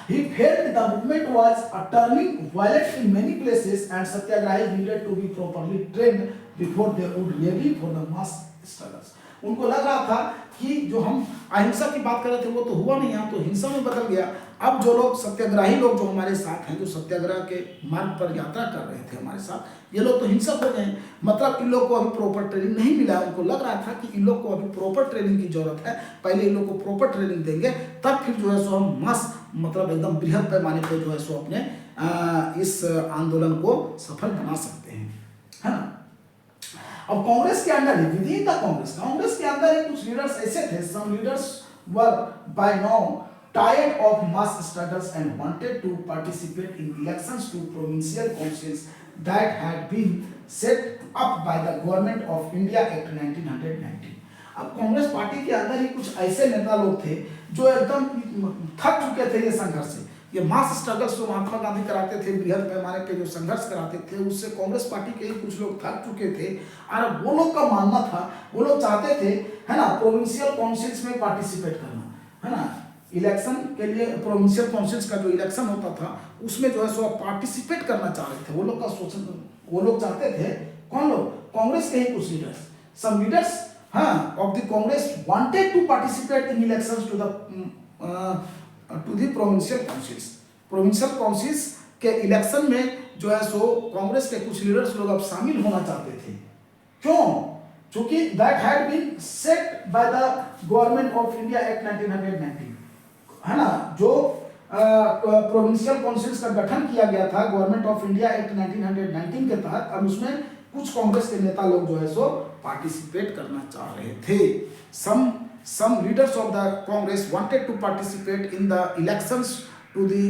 He felt the movement was turning violent in many places and Satyagrahis needed to be properly trained before they would ready for the mass struggles. उनको लग रहा था कि जो हम अहिंसा की बात कर रहे थे वो तो हुआ नहीं, यहाँ तो हिंसा में बदल गया। अब जो लोग सत्याग्रही लोग जो हमारे साथ हैं, जो सत्याग्रह के मार्ग पर यात्रा कर रहे थे हमारे साथ, ये लोग तो हिंसक हो गए, मतलब इन लोग को अभी प्रॉपर ट्रेनिंग नहीं मिला। उनको लग रहा था कि इन लोग को अभी प्रॉपर ट्रेनिंग की जरूरत है, पहले इन लोग को प्रॉपर ट्रेनिंग देंगे तब फिर जो है सो हम मास मतलब एकदम बृहद पैमाने पर जो है सो अपने इस आंदोलन को सफल बना सकते हैं, है ना। अब कांग्रेस के अंदर ही विदिन द कांग्रेस के अंदर ही कुछ लीडर्स ऐसे थे, some leaders were by now tired of mass struggles and wanted to participate in elections to provincial councils that had been set up by the government of India Act 1919. अब Congress party के अंदर ही कुछ ऐसे नेता लोग थे जो एकदम थक चुके थे ये संघर्ष से, ये मास स्ट्रगल्स जो महात्मा गांधी कराते थे, बृहद पैमाने पे जो संघर्ष कराते थे, उससे कांग्रेस पार्टी के ही कुछ लोग थक चुके थे। और वो लोग का मानना था, वो लोग चाहते थे, है ना, प्रोविंशियल काउंसिल्स में पार्टिसिपेट करना, है ना। इलेक्शन के लिए प्रोविंशियल काउंसिल्स का जो इलेक्शन होता था उसमें जो है सो पार्टिसिपेट करना चाह रहे थे। वो लोग का सोचन, वो लोग चाहते थे, कौन लोग? कांग्रेस के ही कुछ leaders, some leaders of the Congress wanted to participate in elections to the provincial councils. Provincial councils के इलेक्शन में जो है सो कांग्रेस के कुछ लीडर्स लोग अब शामिल होना चाहते थे। क्यों? क्योंकि that had been set by the government of India act 1919, है ना। जो प्रोविंशियल काउंसिल्स का गठन किया गया था गवर्नमेंट ऑफ इंडिया एक्ट 1919 के तहत, अब उसमें कुछ कांग्रेस के नेता लोग जो है सो पार्टिसिपेट करना चाह रहे थे। Some leaders of the Congress wanted to participate in the elections to the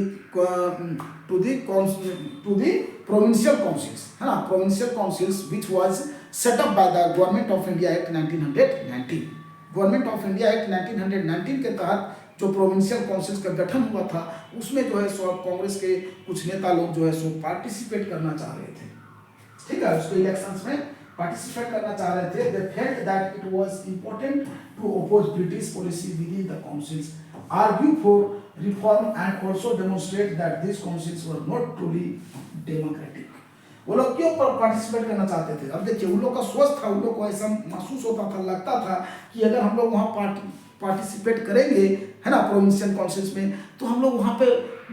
provincial councils, है ना, provincial councils which was set up by the government of India Act 1919. Government of India act 1919 के तहत जो provincial councils का गठन हुआ था उसमें जो है सो कांग्रेस के कुछ नेता लोग जो है सो पार्टिसिपेट करना चाह रहे थे, ठीक है, उसको इलेक्शंस में पार्टिसिपेट करना चाह रहे थे। They felt that it was important to oppose British policy within the councils, argue for reform and also demonstrate that these councils were not truly democratic. वो लोग क्यों पार्टिसिपेट करना चाहते थे? अब देखिए, उन लोग का सोच था, उन लोग को ऐसा महसूस होता था, लगता था कि अगर हम लोग वहाँ पार्टिसिपेट करेंगे, है ना, प्रोविंशियल काउंसिल्स में, तो हम लोग वहाँ पे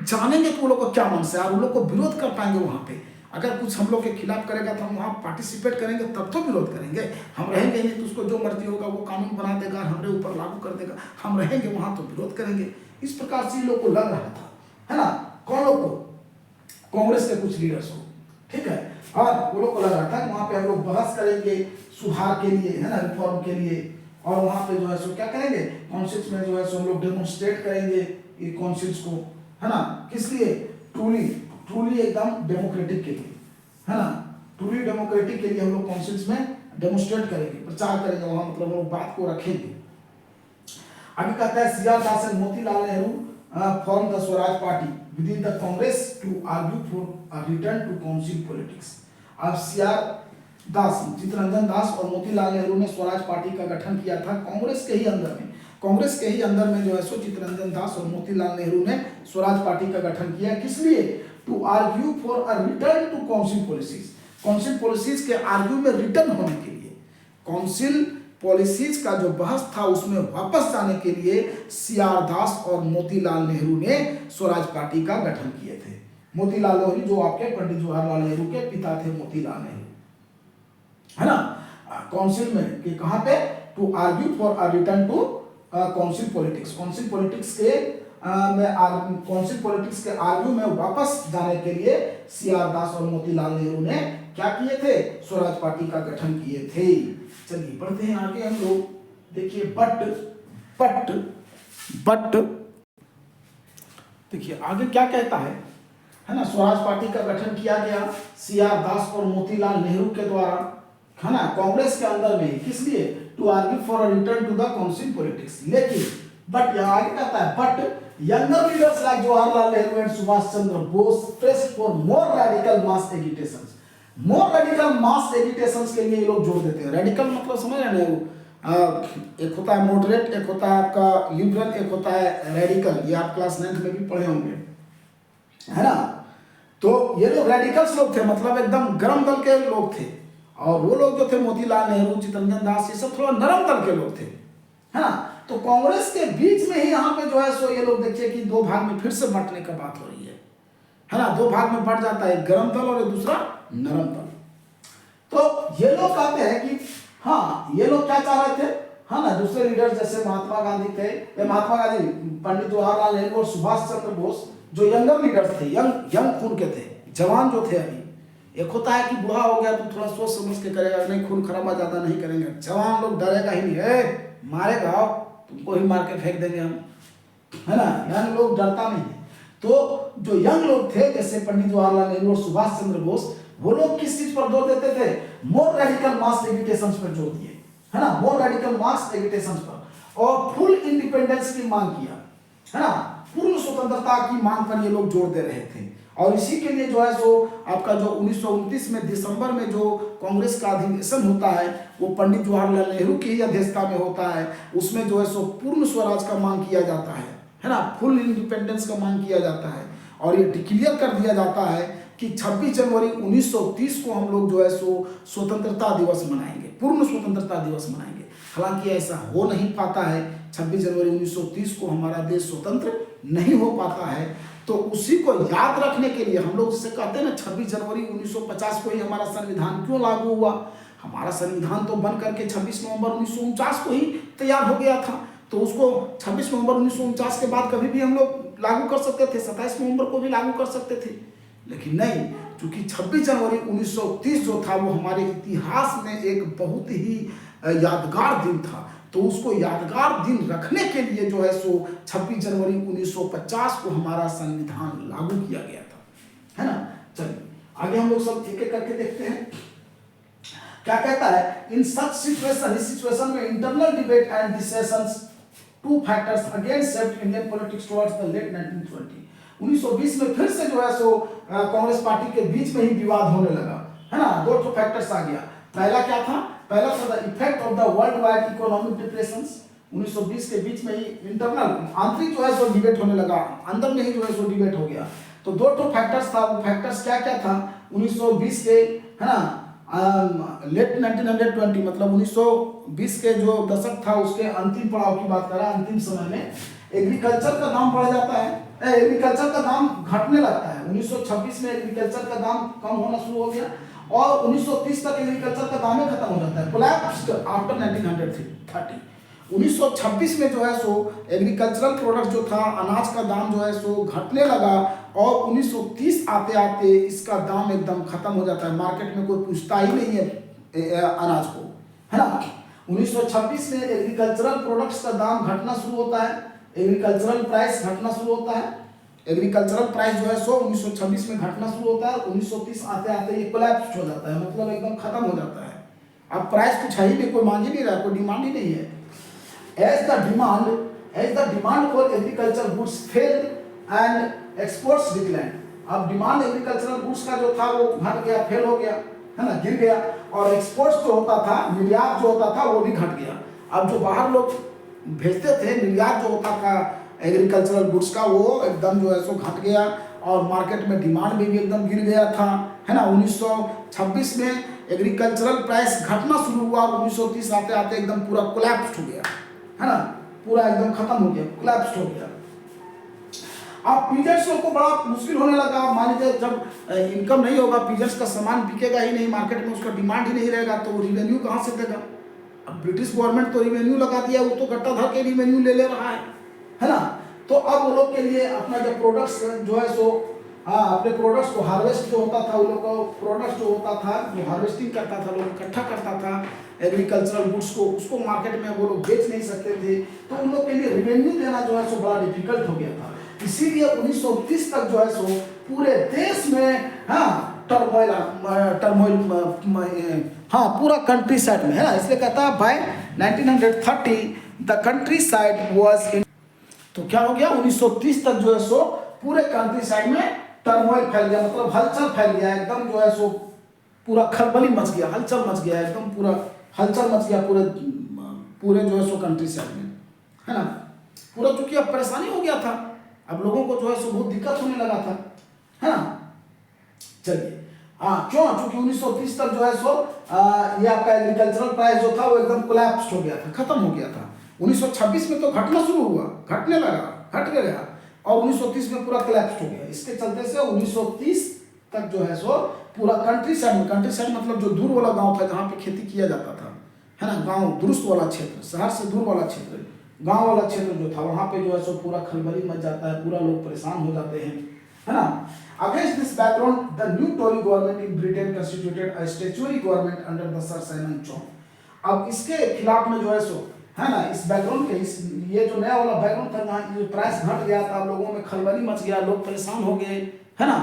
जानेंगे कि वो लोग का क्या मन से, और उन लोग को विरोध कर पाएंगे वहाँ पे। अगर कुछ हम लोग के खिलाफ करेगा तो हम वहाँ पार्टिसिपेट करेंगे, तब तो विरोध करेंगे। हम रहेंगे नहीं तो उसको जो मर्जी होगा वो कानून बना देगा, हमारे ऊपर लागू कर देगा, हम रहेंगे वहाँ तो विरोध करेंगे। इस प्रकार से लोग को लग रहा था, है ना। कौन लोग को? कांग्रेस के कुछ लीडर्स को, ठीक है। और वो लोग को लग रहा था कि वहाँ पे हम लोग बहस करेंगे सुधार के लिए, है ना, रिफॉर्म के लिए, और वहाँ पे जो है सो क्या करेंगे, काउंसिल्स में जो है सो हम लोग डेमोन्स्ट्रेट करेंगे ये काउंसिल्स को, है ना, किस लिए, ट्रूली एकदम डेमोक्रेटिक के लिए, है ना, ट्रूली डेमोक्रेटिक के लिए हम लोग काउंसिल्स में डेमोन्स्ट्रेट करेंगे, प्रचार करेंगे वहाँ, मतलब हम लोग बात को रखेंगे। अभी कहता है CR Das and Motilal Nehru form the Swaraj party within the Congress to argue for a return to council politics. अब CR दास, चित्तरंजन दास और मोतीलाल नेहरू ने स्वराज पार्टी का गठन किया था कांग्रेस के ही अंदर में, कांग्रेस के ही अंदर में जो है सो चित्तरंजन दास और मोतीलाल नेहरू ने स्वराज पार्टी का गठन किया, किस लिए, to argue for a return to council policies, council policies के आर्ग्यू में रिटर्न होने के लिए, काउंसिल पॉलिसीज का जो बहस था उसमें वापस जाने के लिए CR दास और मोतीलाल नेहरू ने स्वराज पार्टी का गठन किए थे। मोतीलाल नेहरू जो आपके पंडित जवाहरलाल नेहरू के पिता थे, मोतीलाल नेहरू, है ना, काउंसिल में कि कहां पे, to argue for a return to council politics, council politics के आर्ग्यू में वापस जाने के लिए CR दास और मोतीलाल नेहरू ने क्या किए थे, स्वराज पार्टी का गठन किए थे। चलिए बढ़ते हैं आगे हम लोग, देखिए बट देखिए आगे क्या कहता है ना, स्वराज पार्टी का गठन किया गया CR दास और मोतीलाल नेहरू के द्वारा, है ना, कांग्रेस के अंदर में, किस लिए, to argue for a return to the council politics. लेकिन बट यहाँ आगे कहता है, but younger leaders like Jawaharlal Nehru and Subhash Chandra Bose pressed for more radical mass agitations, more radical mass agitations के लिए ये लोग जोर देते हैं। रेडिकल मतलब समझ रहे हैं, एक होता है मॉडरेट, एक होता है आपका लिबरल, एक होता है रेडिकल, ये आप क्लास 9th में भी पढ़े होंगे, है ना। तो ये लोग रेडिकल्स लोग थे, मतलब एकदम गर्म दल के लोग थे, और वो लोग जो थे मोतीलाल नेहरू, चित्तरंजन दास, ये सब थोड़ा नरम दल के लोग थे, है ना। तो कांग्रेस के बीच में ही यहाँ पे जो है सो ये लोग देखिए कि दो भाग में फिर से बांटने का बात हो रही है ना, दो भाग में बढ़ जाता है, एक गर्म दल और एक दूसरा नरम दल। तो ये लोग कहते हैं कि हाँ, ये लोग क्या चाह रहे थे, हाँ ना, दूसरे लीडर जैसे महात्मा गांधी थे, पंडित जवाहरलाल नेहरू और सुभाष चंद्र बोस, जो यंगर लीडर्स थे, यंग खून के थे, जवान जो थे अभी। एक होता है कि बुढ़ा हो गया तो थोड़ा सोच समझ के करेगा, नहीं खून खराबा ज्यादा नहीं करेंगे, जवान लोग डरेगा ही नहीं, मारेगा तुमको ही मार के फेंक देंगे हम, है ना, यंग लोग डरता नहीं है। तो जो यंग लोग थे जैसे पंडित जवाहरलाल नेहरू और सुभाष चंद्र बोस, वो लोग किस चीज पर जोर देते थे, मोर रेडिकल मास एजिटेशंस पर जोर दिए, है ना, मोर रेडिकल मास एजिटेशंस पर, और फुल इंडिपेंडेंस की मांग किया, है ना, पूर्ण स्वतंत्रता की मांग पर ये लोग जोर दे रहे थे। और इसी के लिए जो है सो आपका जो 1929 में दिसंबर में जो कांग्रेस का अधिवेशन होता है वो पंडित जवाहरलाल नेहरू की अध्यक्षता में होता है, उसमें जो है सो पूर्ण स्वराज का मांग किया जाता है ना, फुल इंडिपेंडेंस का मांग किया जाता है, और ये डिक्लेयर कर दिया जाता है कि 26 जनवरी 1930 को हम लोग जो है सो स्वतंत्रता दिवस मनाएंगे, पूर्ण स्वतंत्रता दिवस मनाएंगे। हालांकि ऐसा हो नहीं पाता है, 26 जनवरी 1930 को हमारा देश स्वतंत्र नहीं हो पाता है। तो उसी को याद रखने के लिए हम लोग जिसे कहते हैं ना, 26 जनवरी 1950 को ही हमारा संविधान क्यों लागू हुआ, हमारा संविधान तो बन करके 26 नवंबर 1949 को ही तैयार हो गया था, तो उसको 26 नवंबर 1949 के बाद कभी भी हम लोग लागू कर सकते थे, 27 नवंबर को भी लागू कर सकते थे, लेकिन नहीं, क्योंकि 26 जनवरी 1930 जो था वो हमारे इतिहास में एक बहुत ही यादगार दिन था। तो उसको यादगार दिन रखने के लिए जो है सो 26 जनवरी 1950 को हमारा संविधान लागू किया गया था, है ना। चलिए आगे हम लोग सब एक एक करके देखते हैं क्या कहता है। इन सच सिचुएशन, इस सिचुएशन में internal debate and decisions two factors again shaped Indian politics towards the late 1920। 1920 में फिर से जो है सो कांग्रेस पार्टी के बीच में ही विवाद होने लगा, है ना। दो फैक्टर्स आ गया। पहला क्या था, पहला था the effect of the world wide economic depressions. 1920 के बीच में ही इंटरनल, आंतरिक जो है सो डिबेट होने लगा, अंदर में ही जो है सो डिबेट हो गया। तो दो फैक्टर्स था, वो फैक्टर्स क्या क्या था 1920 के, है ना, लेट 1920 मतलब 1920 के जो दशक था उसके अंतिम पड़ाव की बात कर रहा है। अंतिम समय में एग्रीकल्चर का दाम बढ़ जाता है, एग्रीकल्चर का दाम घटने लगता है। 1926 में एग्रीकल्चर का दाम कम होना शुरू हो गया और 1930 तक एग्रीकल्चर का दाम ही खत्म हो जाता है, कोलैप्स्ड आफ्टर 1930। 1926 में जो है सो एग्रीकल्चरल प्रोडक्ट जो था, अनाज का दाम जो है सो घटने लगा और 1930 आते आते इसका दाम एकदम खत्म हो जाता है। मार्केट में कोई पूछता ही नहीं है अनाज को, है ना। 1926 में एग्रीकल्चरल प्रोडक्ट्स का दाम घटना शुरू होता है, एग्रीकल्चरल प्राइस घटना शुरू होता है। एग्रीकल्चरल प्राइस जो है सो 1926 में घटना शुरू होता है, 1930 आते आते ये कोलैप्स हो जाता है, मतलब एकदम खत्म हो जाता है। अब प्राइस कुछ है ही नहीं, कोई मांग ही नहीं रहा, कोई डिमांड ही नहीं है। As the demand for agriculture goods fell and exports decline. अब डिमांड एग्रीकल्चरल गुड्स का जो था वो घट गया, फेल हो गया, है ना, गिर गया। और एक्सपोर्ट्स जो होता था, निर्यात जो होता था वो भी घट गया। अब जो बाहर लोग भेजते थे, निर्यात जो होता था एग्रीकल्चरल गुड्स का, वो एकदम जो है सो घट गया और मार्केट में डिमांड भी एकदम गिर गया था, है ना। 1926 में एग्रीकल्चरल प्राइस घटना शुरू हुआ और 1930 आते आते एकदम पूरा कोलैप्स हो गया, है ना, पूरा एकदम खत्म हो गया, कोलैप्स हो गया। अब पीजेंट्स को बड़ा मुश्किल होने लगा। मान लीजिए जब इनकम नहीं होगा, पीजेंट्स का सामान बिकेगा ही नहीं, मार्केट में उसका डिमांड ही नहीं रहेगा, तो रिवेन्यू कहाँ से देगा। अब ब्रिटिश गवर्नमेंट तो रिवेन्यू लगा दिया, वो तो गट्टा धर के रिवेन्यू ले रहा है ना। तो अब वो लोग के लिए अपना जो प्रोडक्ट्स जो है सो अपने प्रोडक्ट्स को हार्वेस्ट जो होता था, वो लोग का प्रोडक्ट्स जो होता था, जो हार्वेस्टिंग करता था, लोग इकट्ठा करता था एग्रीकल्चरल गुड्स को, उसको मार्केट में वो लोग बेच नहीं सकते थे, तो उन लोग के लिए रिवेन्यू देना जो है सो बड़ा डिफिकल्ट हो गया था। इसीलिए 1930 तक जो है सो पूरे देश में टर्मोइल पूरा कंट्री साइड में, है ना, इसलिए कहता है by 1930 the countryside was in. तो क्या हो गया, 1930 तक जो है सो पूरे कंट्री साइड में टर्मोइल फैल गया, मतलब हलचल फैल गया, एकदम जो है सो पूरा खलबली मच गया, हलचल मच गया, एकदम पूरा हलचल मच गया पूरे जो है सो कंट्री साइड में, है ना। पूरा चूंकि अब परेशानी हो गया था, अब लोगों को जो है सो बहुत दिक्कत होने लगा था, है ना। चलिए क्यों, चूंकि 1930 तक जो है सो ये आपका एग्रीकल्चरल प्राइस जो था वो एकदम कोलैप्स हो गया था, खत्म हो गया था। 1926 में तो घटना शुरू हुआ, घटने लगा, घट गया और 1930 में पूरा कोलैप्स हो गया। इसके चलते से 1930 तक जो है सो पूरा कंट्री साइड मतलब जो दूर वाला गांव था जहाँ पे खेती किया जाता था, है ना, गांव दुरुस्त वाला क्षेत्र, शहर से दूर वाला क्षेत्र, गांव वाला क्षेत्र जो था, वहाँ पे जो है सो पूरा खलबली मच जाता है, पूरा लोग परेशान हो जाते हैं, है ना। Against this background, the new Tory government in Britain constituted a statutory government under the Sir Simon Jones. अब इसके खिलाफ में जो है सो, है ना, इस बैकग्राउंड के ये जो नया वाला बैकग्राउंड था, जहाँ जो प्राइस घट गया था, लोगों में खलबली मच गया, लोग परेशान हो गए, है ना।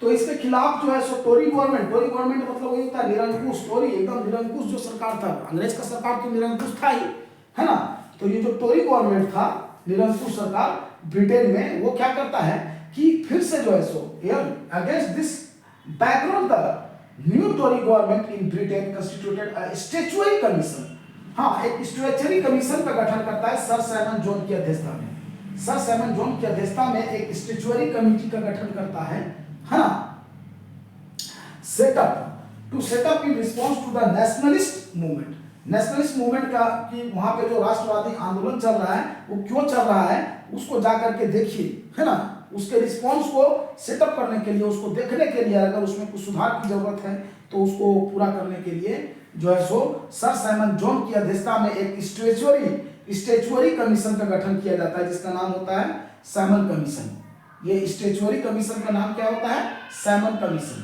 तो इसके खिलाफ जो है सो टोरी गवर्नमेंट मतलब वही था निरंकुश, टोरी एकदम निरंकुश जो सरकार था, अंग्रेज का सरकार तो निरंकुश था ही, है ना। तो ये जो टोरी गवर्नमेंट था, निरंकुश सरकार ब्रिटेन में, वो क्या करता है कि फिर से जो है सो against this background the new Tory government in Britain constituted a statutory commission. एक स्टैट्यूटरी कमीशन का गठन करता है सर साइमन जोन की अध्यक्षता में। सर साइमन जोन की अध्यक्षता में एक स्टैट्यूटरी कमेटी का गठन करता है, हाँ, setup in response to the nationalist movement का, कि वहां पे जो राष्ट्रवादी आंदोलन चल रहा है वो क्यों चल रहा है उसको जाकर के देखिए, है ना। उसके रिस्पॉन्स को सेटअप करने के लिए, उसको देखने के लिए, अगर उसमें कुछ सुधार की जरूरत है तो उसको पूरा करने के लिए जो है सो सर साइमन जोन की अध्यक्षता में एक स्टैट्यूटरी कमीशन का गठन किया जाता है, जिसका नाम होता है साइमन कमीशन। ये स्टैट्यूटरी कमीशन का नाम क्या होता है, Simon commission.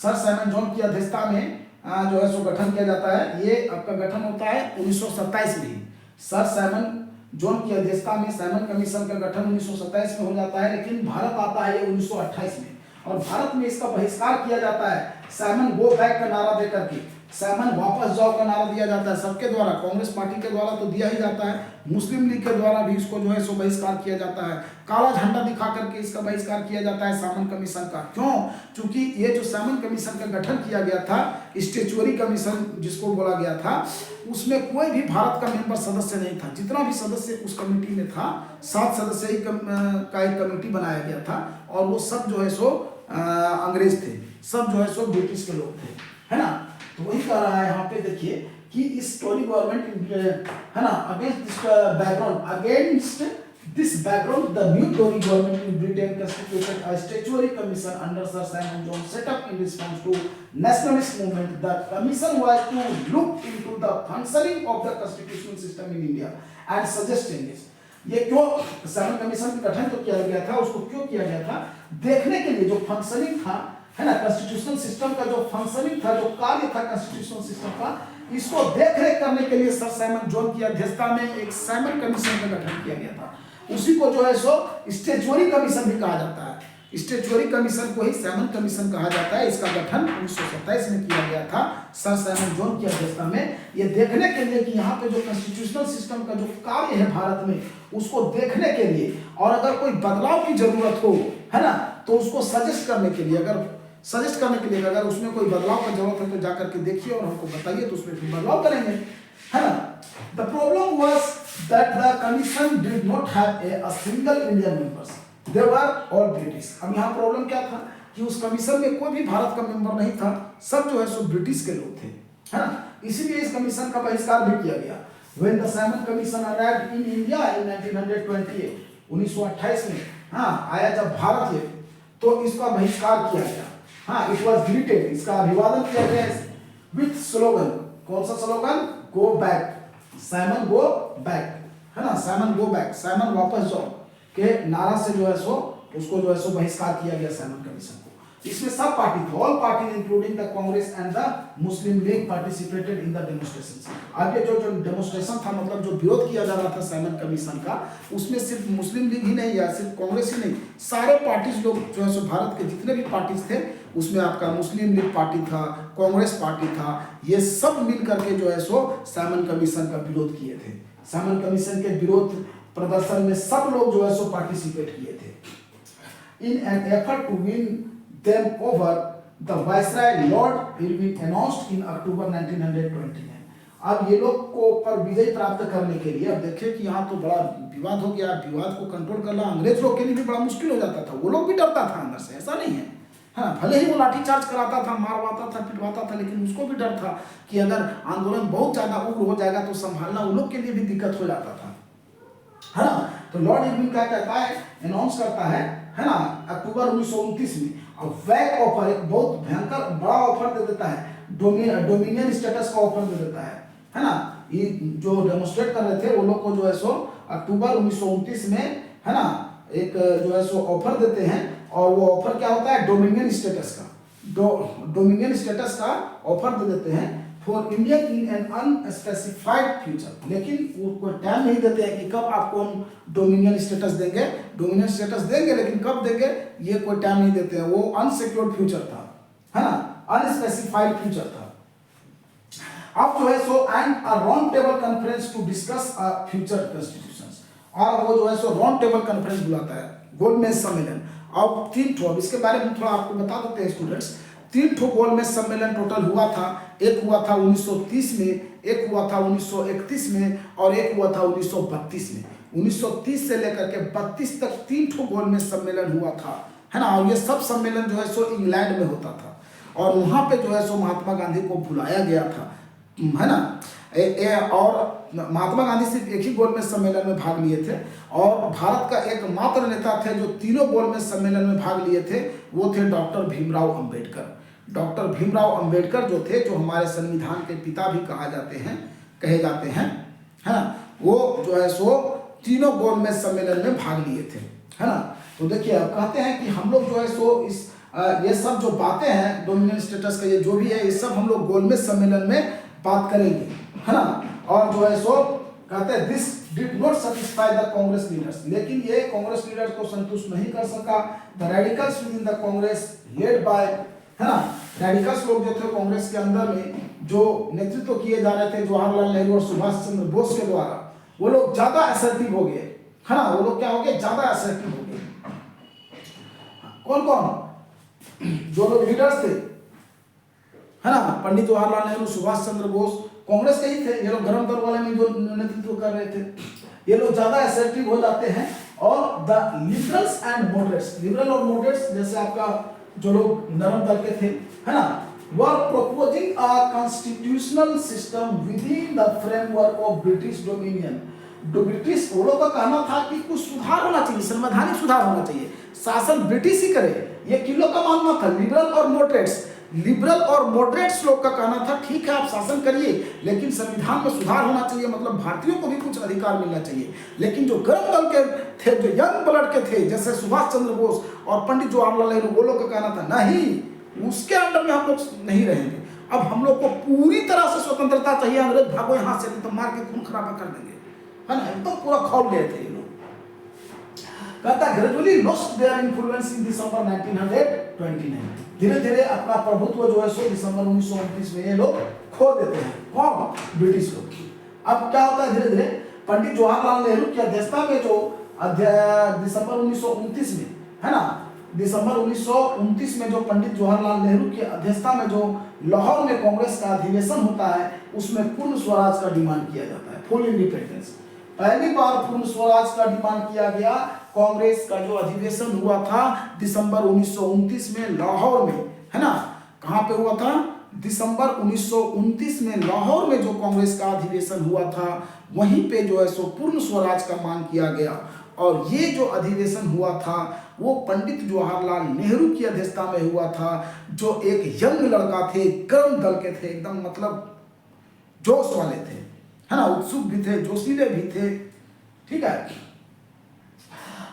Sir Simon zone की अध्यक्षता में जो है सो गठन किया जाता है। ये आपका गठन होता है 1927 में। सर साइमन जोन की अध्यक्षता में साइमन कमीशन का गठन 1927 में हो जाता है, लेकिन भारत आता है ये 1928 में, और भारत में इसका बहिष्कार किया जाता है साइमन गो बैक का नारा देकर के, साइमन वापस जाओ का नारा दिया जाता है सबके द्वारा, कांग्रेस पार्टी के द्वारा तो दिया ही जाता है, मुस्लिम लीग के द्वारा भी इसको जो है सो बहिष्कार किया जाता है, काला झंडा दिखा करके इसका बहिष्कार किया जाता है साइमन कमीशन का। क्यों, क्योंकि ये जो साइमन कमीशन का गठन किया गया था, स्टैट्यूटरी कमीशन जिसको बोला गया था, उसमें कोई भी भारत का मेंबर सदस्य नहीं था। जितना भी सदस्य उस कमेटी में था, 7 सदस्य का एक कमेटी बनाया गया था, और वो सब जो है सो अंग्रेज थे, सब जो है सो ब्रिटिश के लोग थे, है ना। तो वही कह रहा है यहाँ पे, देखिए कि इस टोरी गवर्नमेंट, है ना, against This background, the new Tory government in Britain constituted a statutory commission under Sir Simon Jones set up in response to nationalist movement. The commission was to look into the functioning of the constitutional system in India and suggest changes. ये क्यों Simon commission का गठन तो किया गया था, उसको क्यों किया गया था? देखने के लिए जो फंक्शनिंग था, है ना, कॉन्स्टिट्यूशनल सिस्टम का जो फंक्शनिंग था, जो कार्य था कॉन्स्टिट्यूशनल सिस्टम का, इसको देखरेख करने के लिए सर साइमन जोन की अध्यक्षता में एक साइमन कमीशन का गठन किया गया था। उसी को जो है सो स्टैट्यूटरी कमीशन भी कहा जाता है। स्टैट्यूटरी कमीशन को ही साइमन कमीशन कहा जाता है। इसका गठन 1927 में किया गया था सर साइमन जोन की अध्यक्षता में, ये देखने के लिए कि यहाँ पे जो कॉन्स्टिट्यूशनल सिस्टम का जो कार्य है भारत में, उसको देखने के लिए, और अगर कोई बदलाव की जरूरत हो, है ना, तो उसको सजेस्ट करने के लिए, अगर उसमें कोई बदलाव की जरूरत है तो जाकर के देखिए और हमको बताइए, तो उसमें फिर बदलाव करेंगे, है ना। The problem was that the commission did not have a single Indian members, they were all British। अब यहाँ प्रॉब्लम क्या था कि उस कमीशन में कोई भी भारत का मेंबर नहीं था, सब जो है सो ब्रिटिश के लोग थे, है ना। इसीलिए इस कमीशन का बहिष्कार भी किया गया। When the Simon Commission arrived in India in 1928, 1928 में, हाँ, आया जब भारत ये, तो इसका बहिष्कार किया गया। हाँ, इट वॉज ग्रीटेड, इसका अभिवादन किया गया विथ स्लोगन। कौन सा slogan? Go back, Simon go back, है ना, साइमन गो बैक, साइमन वापस जाओ के नारा से जो है सो उसको जो है सो बहिष्कार किया गया साइमन कमीशन को। इसमें सब पार्टी थे, all party including the Congress and the Muslim league participated in the demonstrations. आगे जो डेमोन्स्ट्रेशन था, मतलब जो विरोध किया जा रहा था साइमन कमीशन का, उसमें सिर्फ मुस्लिम लीग ही नहीं या सिर्फ कांग्रेस ही नहीं, सारे पार्टीज लोग जो है सो भारत के जितने भी पार्टीज थे, उसमें आपका मुस्लिम लीग पार्टी था, कांग्रेस पार्टी था, ये सब मिल करके जो है सो साइमन कमीशन का विरोध किए थे। साइमन कमीशन के विरोध प्रदर्शन में सब लोग जो है सो पार्टिसिपेट किए थे। In an effort to win them over, the Viceroy Lord Irwin announced in October 1929। अब ये लोग को पर विजय प्राप्त करने के लिए, अब देखिए कि यहाँ तो बड़ा विवाद हो गया, विवाद को कंट्रोल करना अंग्रेज लोग के लिए भी बड़ा मुश्किल हो जाता था। वो लोग भी डरता था अंदर से, ऐसा नहीं है, हाँ, भले ही वो लाठीचार्ज कराता था, मारवाता था, पिटवाता था, लेकिन उसको भी डर था कि अगर आंदोलन बहुत ज्यादा उग्र हो जाएगा तो संभालना उन लोग के लिए भी दिक्कत हो जाता था, है ना। तो लॉर्ड इरविन क्या कहता है, अनाउंस करता है ना, अक्टूबर 1929 में, और वैक ऑफर, एक बहुत भयंकर बड़ा ऑफर दे देता है, डोमिनियन स्टेटस का ऑफर दे देता है ना। ये जो डेमोन्स्ट्रेट कर रहे थे वो लोग को जो है सो अक्टूबर 1929 में, है ना, एक जो है सो ऑफर देते हैं, और वो ऑफर क्या होता है, डोमिनियन स्टेटस का, डोमिनियन स्टेटस का ऑफर दे देते हैं for India in an unspecified future. लेकिन वो कोई टाइम नहीं देते हैं कि कब आपको हम डोमिनियन स्टेटस देंगे, डोमिनियन स्टेटस देंगे, लेकिन कब देंगे ये कोई टाइम नहीं देते हैं। वो अनसिक्योर्ड फ्यूचर था, है ना, अनस्पेसिफाइड फ्यूचर था। अब जो है सो and a round table conference to discuss a future constitutions, और वो जो है सो राउंड टेबल कॉन्फ्रेंस बुलाता है, गोलमेज सम्मेलन। अब 3 ठो, अब इसके बारे में थोड़ा आपको बता देते हैं स्टूडेंट्स। 3 ठो गोलमेज सम्मेलन टोटल हुआ था। एक हुआ था 1930 में, एक हुआ था 1931 में, और एक हुआ था 1932 में। 1930 से लेकर के 32 तक 3 ठो गोलमेज सम्मेलन हुआ था, है ना। और ये सब सम्मेलन जो है सो इंग्लैंड में होता था, और वहाँ पे जो है सो महात्मा गांधी को बुलाया गया था, है ना। और महात्मा गांधी सिर्फ एक ही गोलमेज सम्मेलन में भाग लिए थे, और भारत का एकमात्र नेता थे जो तीनों गोलमेज सम्मेलन में भाग लिए थे, वो थे डॉक्टर भीमराव अंबेडकर। डॉक्टर भीमराव अंबेडकर जो थे, जो हमारे संविधान के पिता भी कहे जाते हैं, है ना, वो जो है सो तीनों गोलमेज सम्मेलन में भाग लिए थे, है ना। तो देखिए, अब कहते हैं कि हम लोग जो है सो इस ये सब जो बातें हैं डोमिनियन स्टेटस का, ये जो भी है, ये सब हम लोग गोलमेज सम्मेलन में बात करेंगे, है ना। और जो है सो कहते हैं this did not satisfy the Congress leaders, लेकिन ये कांग्रेस लीडर्स को संतुष्ट नहीं कर सका। The radicals with in the Congress led by, है ना, रेडिकल्स लोग जो थे कांग्रेस के अंदर में, जो नेतृत्व किए जा रहे थे जवाहरलाल नेहरू और सुभाष चंद्र बोस के द्वारा, वो लोग ज्यादा असर्टिव हो गए, है ना। वो लोग क्या हो गए, ज्यादा असर्टिव हो गए। कौन कौन जो लोग लीडर्स थे, है ना, पंडित जवाहरलाल नेहरू, सुभाष चंद्र बोस, कांग्रेस के ही थे। ये लोग गरम दल वाले में जो नेतृत्व कर रहे थे, ये लोग ज्यादा असर्टिव हो जाते हैं। और the liberals and moderates, liberal और मॉडरेट्स जैसे आपका जो लोग नरम दल के थे, है ना, were proposing a constitutional system within the framework of British dominion. British वो लोग का कहना था कि कुछ सुधार होना चाहिए, संवैधानिक सुधार होना चाहिए, शासन ब्रिटिश ही करे, ये किन लोग का मानना था, लिबरल और मॉडरेट्स। लिबरल और मॉडरेट्स लोग का कहना था ठीक है आप शासन करिए लेकिन संविधान में सुधार होना चाहिए, मतलब भारतीयों को भी कुछ अधिकार मिलना चाहिए। लेकिन जो गर्म दल के थे, जो यंग ब्लड के थे, जैसे सुभाष चंद्र बोस और पंडित जवाहरलाल नेहरू, वो लोग का कहना था नहीं, उसके अंडर में हम लोग नहीं रहेंगे, अब हम लोग को पूरी तरह से स्वतंत्रता चाहिए, अंग्रेज भागो यहाँ से, तो मार के खून खराबा कर देंगे, है ना, एकदम पूरा खौल गए थे ये लोग। कहता gradually lost their influence in December 1929, धीरे धीरे अपना प्रभुत्व जो है सो दिसंबर 1929 में ये लोग खो देते हैं, कौन, ब्रिटिश लोग। अब क्या होता है धीरे धीरे, पंडित जवाहरलाल नेहरू की अध्यक्षता में जो दिसंबर 1929 में, है ना, दिसंबर 1929 में जो पंडित जवाहरलाल नेहरू की अध्यक्षता में जो लाहौर में कांग्रेस का अधिवेशन होता है, उसमें पूर्ण स्वराज का डिमांड किया जाता है, फुल इंडिपेंडेंस। पहली बार पूर्ण स्वराज का डिमांड किया गया। कांग्रेस का जो अधिवेशन हुआ था दिसंबर 1929 में लाहौर में, है ना, कहां पे हुआ था, दिसंबर 1929 में लाहौर में जो कांग्रेस का अधिवेशन हुआ था, वहीं पे जो है सो पूर्ण स्वराज का मांग किया गया। और ये जो अधिवेशन हुआ था वो पंडित जवाहरलाल नेहरू की अध्यक्षता में हुआ था, जो एक यंग लड़का थे, गर्म दल के थे, एकदम मतलब जोश वाले थे, है ना, उत्सुक भी थे, जोशीले भी थे, ठीक है।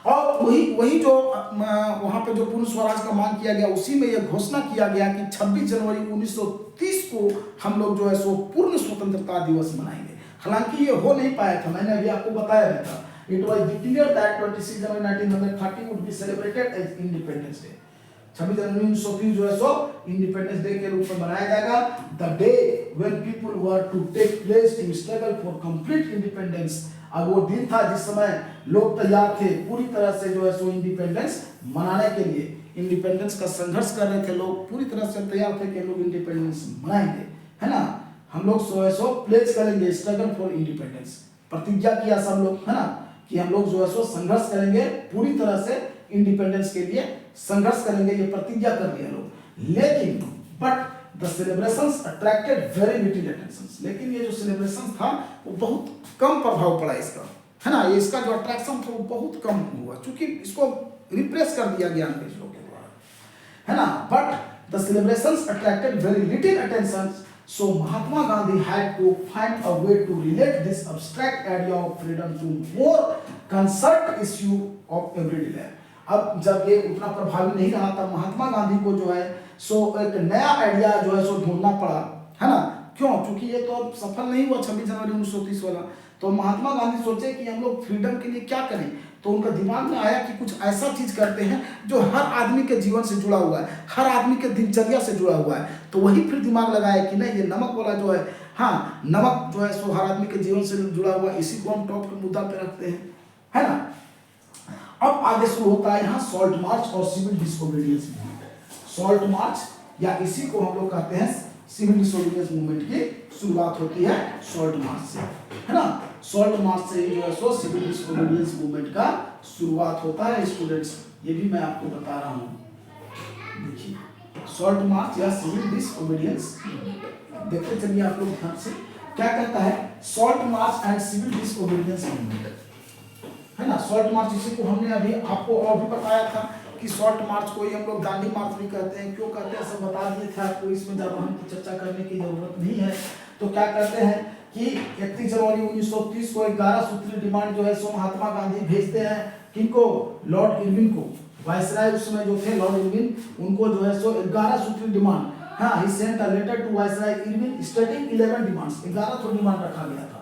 और वही जो वहां पे जो पूर्ण स्वराज का मांग किया गया, उसी में यह घोषणा किया गया कि 26 जनवरी 1930 को हम लोग जो है सो पूर्ण स्वतंत्रता दिवस मनाएंगे। हालांकि ये हो नहीं पाया था, मैंने अभी आपको बताया भी था। It was declared that 26 January 1930 would be celebrated as independence day. 26 जनवरी 1930 जो है सो इंडिपेंडेंस डे के रूप में मनाया जाएगा। The day when people were to take place in struggle for complete independence. अब वो दिन था जिस समय लोग तैयार थे पूरी तरह से जो है सो इंडिपेंडेंस मनाने के लिए, इंडिपेंडेंस का संघर्ष कर रहे थे लोग, पूरी तरह से तैयार थे कि लोग इंडिपेंडेंस मनाएंगे, है ना, हम लोग जो है सो प्लेस करेंगे, स्ट्रगल फॉर इंडिपेंडेंस, प्रतिज्ञा किया सब लोग, है ना, कि हम लोग जो है सो संघर्ष करेंगे, पूरी तरह से इंडिपेंडेंस के लिए संघर्ष करेंगे, ये प्रतिज्ञा कर लिया लोग। लेकिन but The celebrations attracted very little attention। लेकिन ये जो सेलिब्रेशन था वो बहुत कम प्रभाव पड़ा इसका, है ना, ये इसका जो अट्रैक्शन था वो बहुत कम हुआ, क्योंकि इसको रिप्रेस कर दिया गया अंग्रेज लोगों के द्वारा, है ना। But the celebrations attracted very little attention, so Mahatma Gandhi had to find a way to relate this abstract idea of freedom to more concrete issue of everyday life. अब जब ये उतना प्रभावी नहीं रहा था, महात्मा गांधी को जो है सो एक नया आइडिया जो है सो ढूंढना पड़ा, है ना, क्यों, क्योंकि ये तो सफल नहीं हुआ 26 जनवरी 1930 वाला। तो महात्मा गांधी सोचे कि हम लोग फ्रीडम के लिए क्या करें, तो उनका दिमाग में आया कि कुछ ऐसा चीज करते हैं जो हर आदमी के जीवन से जुड़ा हुआ है, हर आदमी के दिनचर्या से जुड़ा हुआ है। तो वही फिर दिमाग लगाया कि नहीं, ये नमक वाला जो है, हाँ, नमक जो है सो हर आदमी के जीवन से जुड़ा हुआ है, इसी को हम टॉप के मुद्दा पे रखते हैं, है ना। अब आगे शुरू होता है यहाँ सॉल्ट मार्च और civil disobedience movement. Salt march या इसी को हम लोग कहते हैं सिविल डिसोबीडियंस मूवमेंट की शुरुआत होती है सॉल्ट मार्च से, है ना। सॉल्ट मार्च से जो है सो सिविल डिसोबीडियंस मूवमेंट का शुरुआत होता है स्टूडेंट्स, ये भी मैं आपको बता रहा हूँ। देखिए सॉल्ट मार्च या सिविल डिसोबीडियंस, देखते चलिए आप लोग ध्यान से, क्या कहता है salt march and civil disobedience movement, है ना। सॉल्ट मार्च इसी को हमने अभी आपको और भी बताया था कि सॉल्ट मार्च को ही हम लोग दांडी मार्च भी कहते हैं, क्यों कहते हैं सब बता दिए थे आपको, इसमें ज़्यादा हमको चर्चा करने की जरूरत नहीं है। तो क्या कहते हैं कि 31 जनवरी 1930 को 11 सूत्री डिमांड जो है सो महात्मा गांधी भेजते हैं, किनको, लॉर्ड इरविन को, वायसराय उस समय जो थे लॉर्ड इरविन, उनको जो है सो 11 सूत्री डिमांड, हाँ, he sent a letter to viceroy Irwin stating 11 demands, 11 तो डिमांड रखा गया था।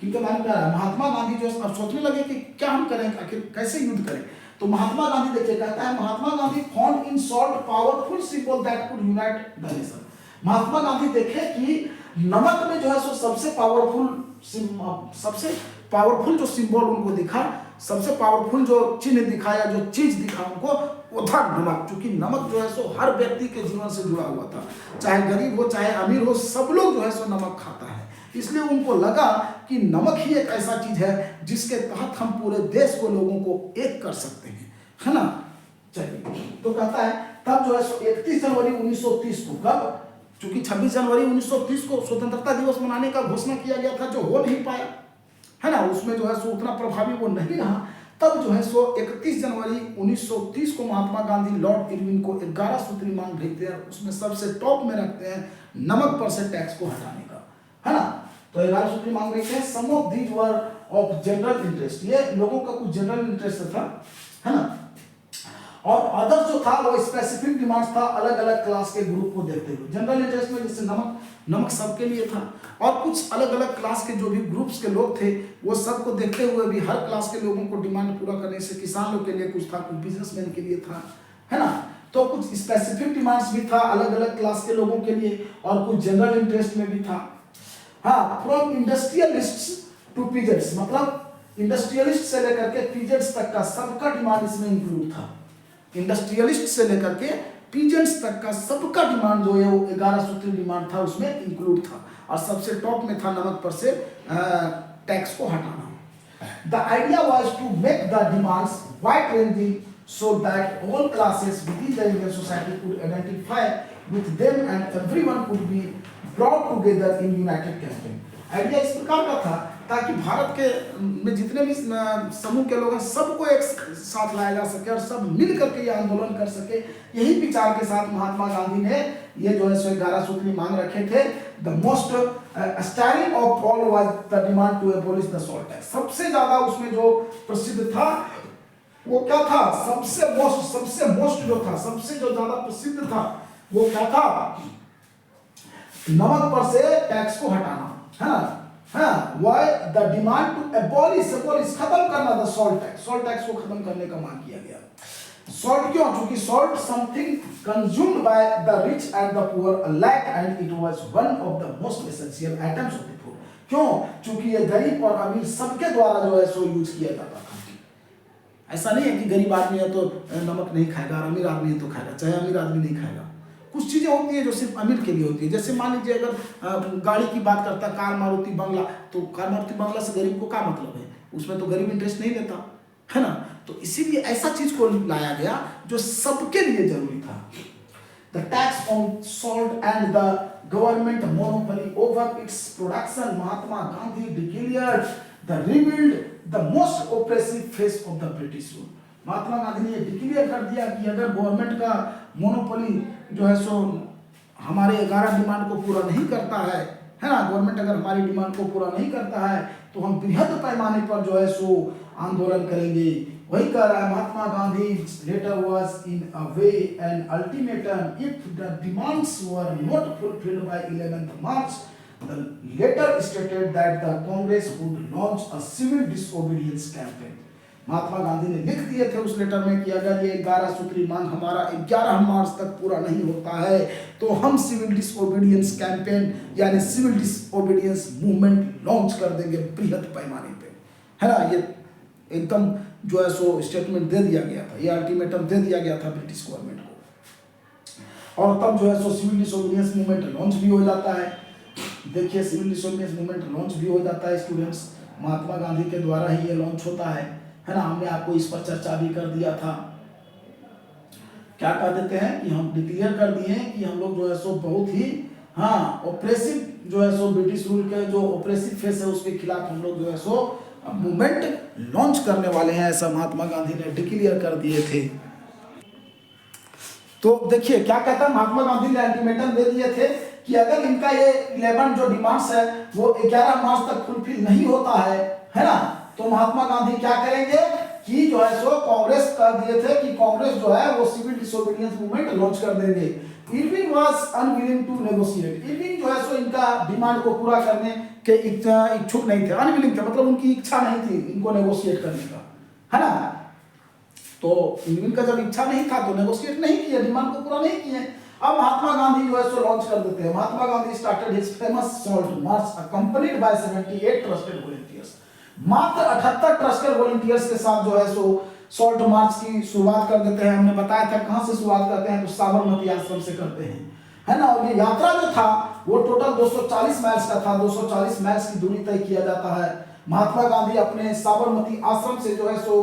क्योंकि महात्मा गांधी जो अब सोचने लगे कि क्या हम करें, आखिर कैसे युद्ध करें। तो महात्मा गांधी देखिए कहता है, Mahatma Gandhi found in salt powerful symbol that could unite the nation. Mahatma Gandhi देखे कि नमक में जो है सो सबसे पावरफुल जो सिंबल उनको दिखा, सबसे पावरफुल जो चिन्ह दिखाया, जो चीज दिखा उनको, वो था नमक। क्योंकि नमक जो है सो हर व्यक्ति के जीवन से जुड़ा हुआ था, चाहे गरीब हो चाहे अमीर हो, सब लोग जो है सो नमक खाता है। इसलिए उनको लगा कि नमक ही एक ऐसा चीज है जिसके तहत हम पूरे देश को, लोगों को एक कर सकते हैं, है ना। चलिए, तो कहता है तब जो है 31 जनवरी 1930 को, कब, क्योंकि 26 जनवरी 1930 को स्वतंत्रता दिवस मनाने का घोषणा किया गया था, जो हो नहीं पाया, है ना, उसमें जो है सो उतना प्रभावी वो नहीं रहा। तब जो है सो 31 जनवरी 1930 को महात्मा गांधी लॉर्ड इरविन को 11 सूत्री मांग भेजते हैं, उसमें सबसे टॉप में रखते हैं नमक पर से टैक्स को हटाने का, है ना। तो 11 सूत्री मांग भेजते हैं। Some of these were of general interest, ये लोगों का कुछ जनरल इंटरेस्ट था, है ना। और अदर जो था वो स्पेसिफिक डिमांड्स था, अलग अलग क्लास के ग्रुप को देखते हुए। जनरल इंटरेस्ट में जैसे नमक सबके लिए था, और कुछ अलग अलग क्लास के जो भी ग्रुप्स के लोग थे वो सबको देखते हुए भी हर क्लास के लोगों को डिमांड पूरा करने से किसान लोग के लिए कुछ था, कुछ बिजनेसमैन के लिए था, है ना। तो कुछ स्पेसिफिक डिमांड्स भी था अलग अलग क्लास के लोगों के लिए, और कुछ जनरल इंटरेस्ट में भी था। हाँ, फ्रॉम इंडस्ट्रियलिस्ट टू पीजेंट्स, मतलब इंडस्ट्रियलिस्ट से लेकर के पीजेंट्स तक का सबका डिमांड इसमें इंक्लूड था। इंडस्ट्रियलिस्ट से लेकर के पीजेंट्स तक का सबका डिमांड जो है वो 11 सूत्री डिमांड था, उसमें इंक्लूड था, और सबसे टॉप में था नमक पर से टैक्स को हटाना। The idea was to make the demands wide ranging so that all classes within the Indian society could identify with them and everyone could be brought together in united campaign. Idea इस प्रकार का था ताकि भारत के में जितने भी समूह के लोग हैं सबको एक साथ लाया जा सके और सब मिल करके ये आंदोलन कर सके। यही विचार के साथ महात्मा गांधी ने ये जो है 11 सूत्री मांग रखे थे। The most styling of all was the demand to abolish the salt tax. सबसे ज्यादा उसमें जो प्रसिद्ध था वो क्या था, सबसे मोस्ट जो था, सबसे जो ज्यादा प्रसिद्ध था वो क्या था, नमक पर से टैक्स को हटाना, है ना। हाँ, why the demand to abolish खत्म करना द सॉल्ट टैक्स को खत्म करने का मांग किया गया। सॉल्ट क्यों? क्योंकि salt something consumed by the rich and the poor alike and it was one of the most essential items of the food. क्यों? क्योंकि ये गरीब और अमीर सबके द्वारा जो है सो यूज किया जाता था। ऐसा नहीं है कि गरीब आदमी है तो नमक नहीं खाएगा और अमीर आदमी है तो खाएगा, चाहे अमीर आदमी नहीं खाएगा। कुछ चीजें होती हैं जो सिर्फ अमीर के लिए होती है। जैसे मान लीजिए अगर गाड़ी की बात करता है कार मारुति बंगला, तो कार मारुति बंगला से गरीब को क्या मतलब है, उसमें तो गरीब इंटरेस्ट नहीं लेता, है ना। तो इसीलिए ऐसा चीज को लाया गया जो सबके लिए जरूरी था। The tax on salt and the government monopoly over its production, Mahatma Gandhi declared the revealed the most oppressive face of the British rule. Mahatma Gandhi ने डिक्लेयर कर दिया कि अगर गवर्नमेंट का मोनोपोली जो है सो हमारे 11 डिमांड को पूरा नहीं करता है ना, गवर्नमेंट अगर हमारी डिमांड को पूरा नहीं करता है तो हम बृहद पैमाने पर जो है सो आंदोलन करेंगे। वही कह रहा है Mahatma Gandhi letter was in a way an ultimatum if the demands were not fulfilled by 11th March। The letter stated that the Congress would launch a civil disobedience campaign। महात्मा गांधी ने लिख दिए थे उस लेटर में कि अगर ये 11 सूत्री मांग हमारा 11 मार्च तक पूरा नहीं होता है तो हम सिविल डिसओबीडियंस कैंपेन यानी सिविल डिसओबीडियंस मूवमेंट लॉन्च कर देंगे बृहद पैमाने पे, है ना। ये एकदम जो है सो स्टेटमेंट दे दिया गया था, ये अल्टीमेटम दे दिया गया था ब्रिटिश गवर्नमेंट को। और तब जो है so civil disobedience movement launch भी हो जाता है। देखिए सिविल डिसओबीडियंस मूवमेंट लॉन्च भी हो जाता है स्टूडेंट्स, महात्मा गांधी के द्वारा ही ये लॉन्च होता है ना। हमने आपको इस पर चर्चा भी कर दिया था। क्या कह देते हैं कि हम डिक्लेयर कर दिए कि हम लोग जो है सो बहुत ही ऑपरेसिव जो है सो ब्रिटिश रूल के जो ऑपरेसिव फेस है उसके खिलाफ हम लोग जो है सो मूवमेंट लॉन्च करने वाले हैं, ऐसा महात्मा गांधी ने डिक्लेयर कर दिए थे। तो देखिए क्या कहता है महात्मा गांधी ने अल्टीमेटम दे दिए थे कि अगर इनका ये 11 जो डिमांड्स है वो 11 मार्च तक फुलफिल नहीं होता है ना, तो महात्मा गांधी क्या करेंगे कि जो है सो कांग्रेस कर दिए थे कि कांग्रेस जो है वो सिविल डिसोबीडियंस मूवमेंट लॉन्च कर देंगे। Irwin was unwilling to negotiate. Irwin जो है सो इनका डिमांड को पूरा करने के इच्छुक नहीं थे, अनविलिंग थे, मतलब उनकी इच्छा नहीं थी इनको नेगोशिएट करने का, है ना। तो इरविन का जब इच्छा नहीं था तो नेगोशिएट नहीं किया, डिमांड को पूरा नहीं किए। अब महात्मा गांधी जो है सो लॉन्च कर देते हैं। Mahatma Gandhi started his famous salt march accompanied by 78 trusted volunteers. मात्र 78 ट्रस्टेड वॉलंटियर्स के साथ जो है सो सॉल्ट मार्च की शुरुआत कर देते हैं। हमने बताया था कहां से शुरुआत करते हैं, तो साबरमती आश्रम से करते हैं, है ना। और ये यात्रा जो था वो टोटल 240 माइल्स का था, 240 माइल्स की दूरी तय किया जाता है। महात्मा गांधी अपने साबरमती आश्रम से जो है सो